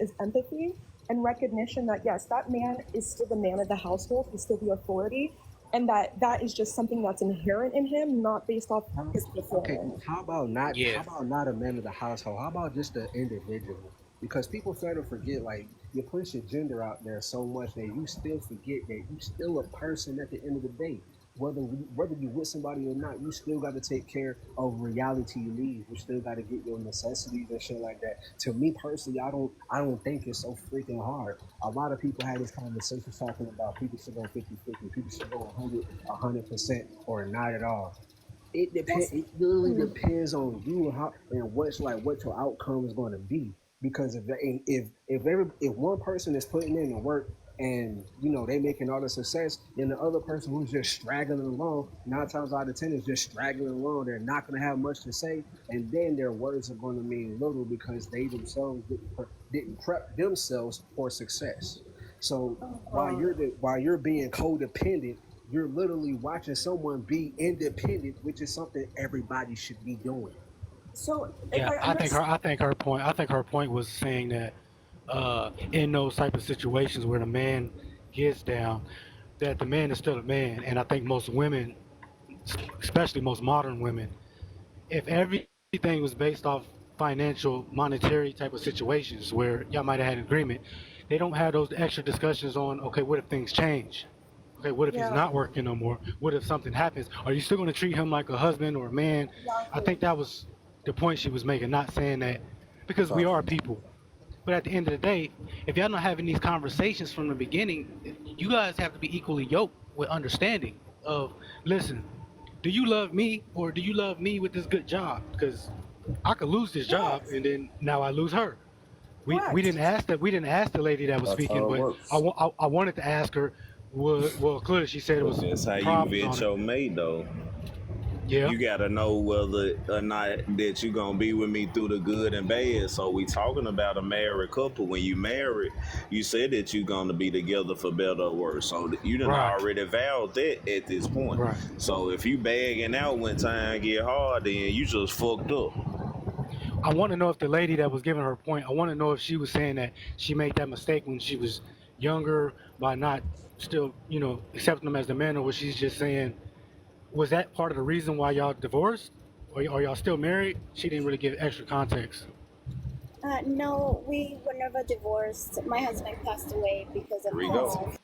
is empathy and recognition that yes, that man is still the man of the household, he's still the authority, and that is just something that's inherent in him, not based off his Okay, performance. how about not? Yeah. How about not a man of the household? How about just an individual? Because people start to forget, like you push your gender out there so much that you still forget that you still a person at the end of the day. Whether you with somebody or not, you still got to take care of reality needs. You still got to get your necessities and shit like that. To me personally, I don't think it's so freaking hard. A lot of people had this conversation talking about people should go 50-50, people should go 100% or not at all. It depends. It literally depends on you and how and what your outcome is going to be. Because if one person is putting in the work and they making all the success, then the other person who's just straggling along, 9 times out of 10 is just straggling along. They're not going to have much to say, and then their words are going to mean little because they themselves didn't prep themselves for success. So while you're being codependent, you're literally watching someone be independent, which is something everybody should be doing. So if Yeah, I understand, I think her point was saying that in those type of situations where the man gets down, that the man is still a man, and I think most women, especially most modern women, if everything was based off financial, monetary type of situations where y'all might have had an agreement, they don't have those extra discussions on, okay, what if things change? Okay, what if he's yeah, not working no more? What if something happens? Are you still going to treat him like a husband or a man? I exactly. think that was the point she was making, not saying that because we are people. But at the end of the day, if y'all not having these conversations from the beginning, you guys have to be equally yoked with understanding of, listen, do you love me or do you love me with this good job? Because I could lose this job Correct. and then now I lose her. We Correct. didn't ask the lady that was That's speaking, how it but works. I wanted to ask her. Well, clearly she said it But was that's how you problems vet on it. your mate, though. Yeah, You gotta know whether or not that you gonna be with me through the good and bad. So we talking about a married couple. When you married, you said that you gonna be together for better or worse. So you done right, already vowed that at this point. right. So if you bagging out when time get hard, then you just fucked up. I want to know if the lady that was giving her point, I want to know if she was saying that she made that mistake when she was younger by not still, accepting him as the man, or was she just saying, was that part of the reason why y'all divorced? Or y'all still married? She didn't really give extra context. No, we were never divorced. My husband passed away because of Here we go. health.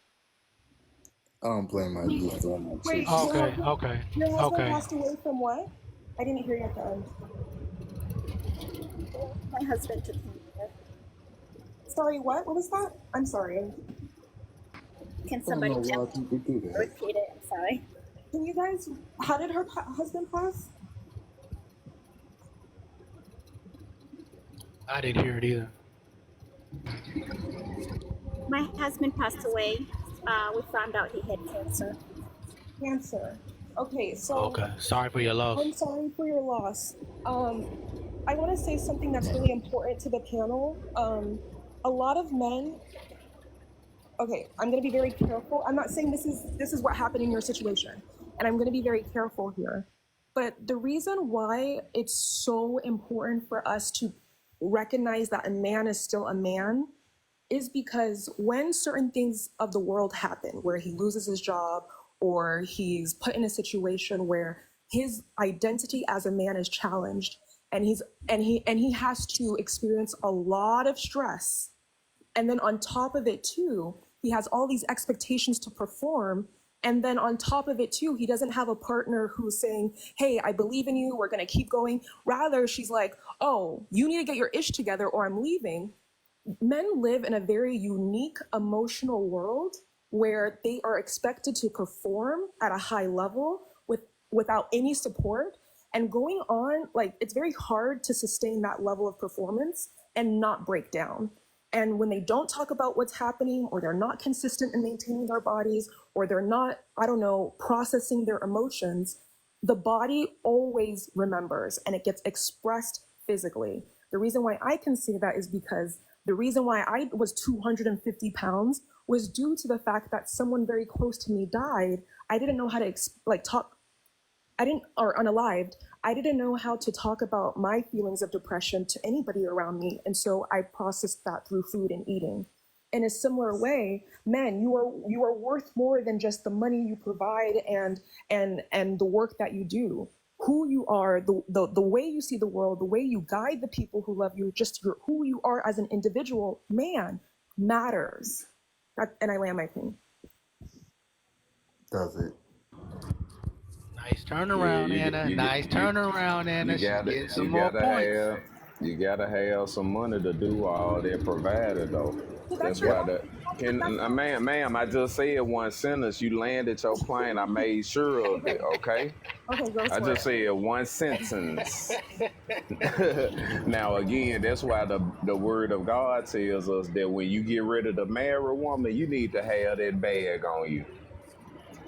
I don't blame my youth on that too. Wait, Okay, okay, your husband okay. passed away from what? I didn't hear you at the end. My husband to cancer. Sorry, what? What was that? I'm sorry. Can I don't somebody know just why people do that. repeat it? I'm sorry. Can you guys? How did her husband pass? I didn't hear it either. My husband passed away. We found out he had cancer. Cancer. Okay, so Okay, sorry for your loss. I'm sorry for your loss. I want to say something that's really important to the panel. A lot of men. Okay, I'm going to be very careful. I'm not saying this is what happened in your situation, and I'm going to be very careful here. But the reason why it's so important for us to recognize that a man is still a man is because when certain things of the world happen, where he loses his job or he's put in a situation where his identity as a man is challenged, and he has to experience a lot of stress, and then on top of it too, he has all these expectations to perform. And then on top of it too, he doesn't have a partner who's saying, hey, I believe in you, we're gonna keep going. Rather, she's like, oh, you need to get your ish together or I'm leaving. Men live in a very unique emotional world where they are expected to perform at a high level without any support. And going on, like, it's very hard to sustain that level of performance and not break down. And when they don't talk about what's happening, or they're not consistent in maintaining their bodies, or they're not, I don't know, processing their emotions, the body always remembers and it gets expressed physically. The reason why I can say that is because the reason why I was 250 pounds was due to the fact that someone very close to me died. I didn't know how to talk. Or unalived. I didn't know how to talk about my feelings of depression to anybody around me. And so I processed that through food and eating. In a similar way, men, you are worth more than just the money you provide and the work that you do. Who you are, the way you see the world, the way you guide the people who love you, just who you are as an individual man matters. And I land my plane. Does it? Nice Yeah, turnaround, Anna. Nice turnaround, Anna. She getting some you more gotta points. have some money to do all that provided though. That's why ma'am, I just said one sentence. You landed your plane. I made sure of it. Okay. Okay, go I for just it. said one sentence. Now again, that's why the word of God tells us that when you get ready to marry a woman, you need to have that bag on you.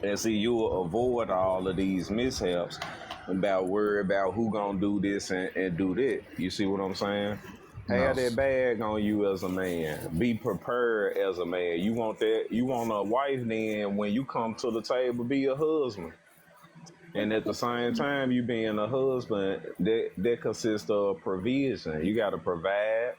And see, you will avoid all of these mishaps about worry about who gonna do this and do that. You see what I'm saying? No. Have that bag on you as a man. Be prepared as a man. You want that? You want a wife? Then when you come to the table, be a husband. And at the same time, you being a husband, that consists of provision. You got to provide,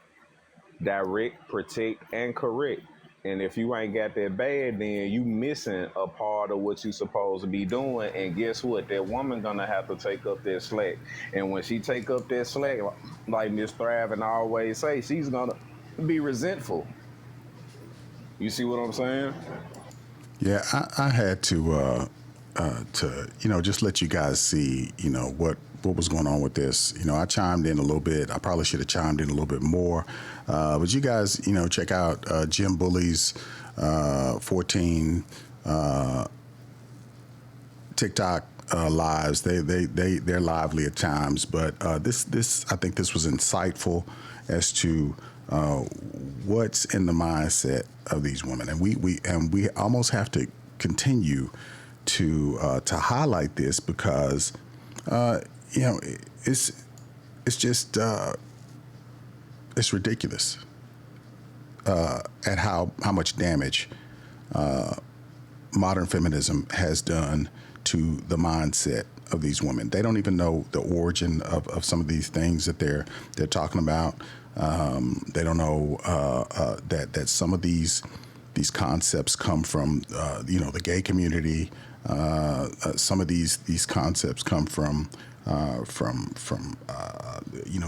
direct, protect, and correct. And if you ain't got that bad, then you missing a part of what you supposed to be doing. And guess what? That woman gonna have to take up that slack. And when she take up that slack, like Miss Thriving always say, she's gonna be resentful. You see what I'm saying? Yeah, I had to just let you guys see, what was going on with this. I chimed in a little bit. I probably should have chimed in a little bit more. But you guys, check out Jim Bully's 14 TikTok lives. They're lively at times, but this I think this was insightful as to what's in the mindset of these women, and we almost have to continue to highlight this because it's just it's ridiculous at how much damage modern feminism has done to the mindset of these women. They don't even know the origin of some of these things that they're talking about. They don't know that some of these concepts come from the gay community. Some of these concepts come from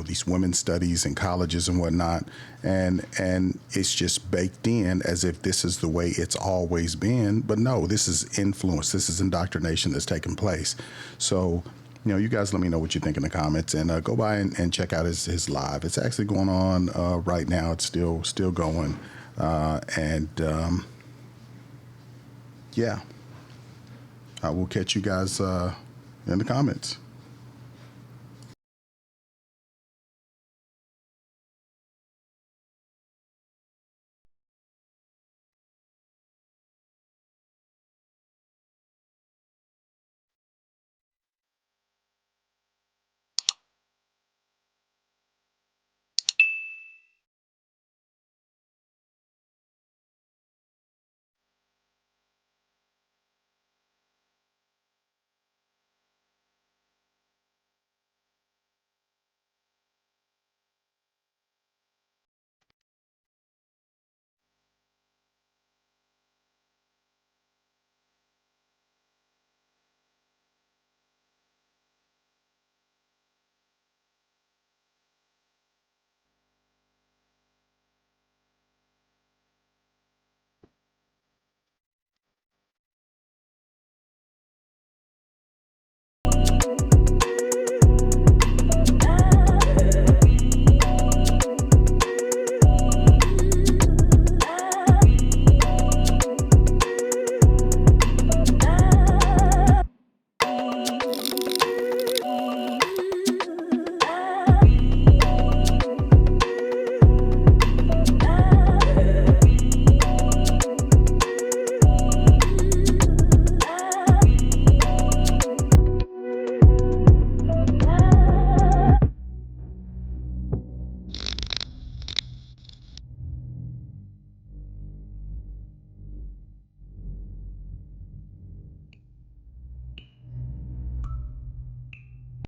these women's studies in colleges and whatnot, and it's just baked in as if this is the way it's always been. But no, this is influence. This is indoctrination that's taking place. So, you guys let me know what you think in the comments, and go by and check out his live. It's actually going on right now. It's still going, yeah. I will catch you guys in the comments.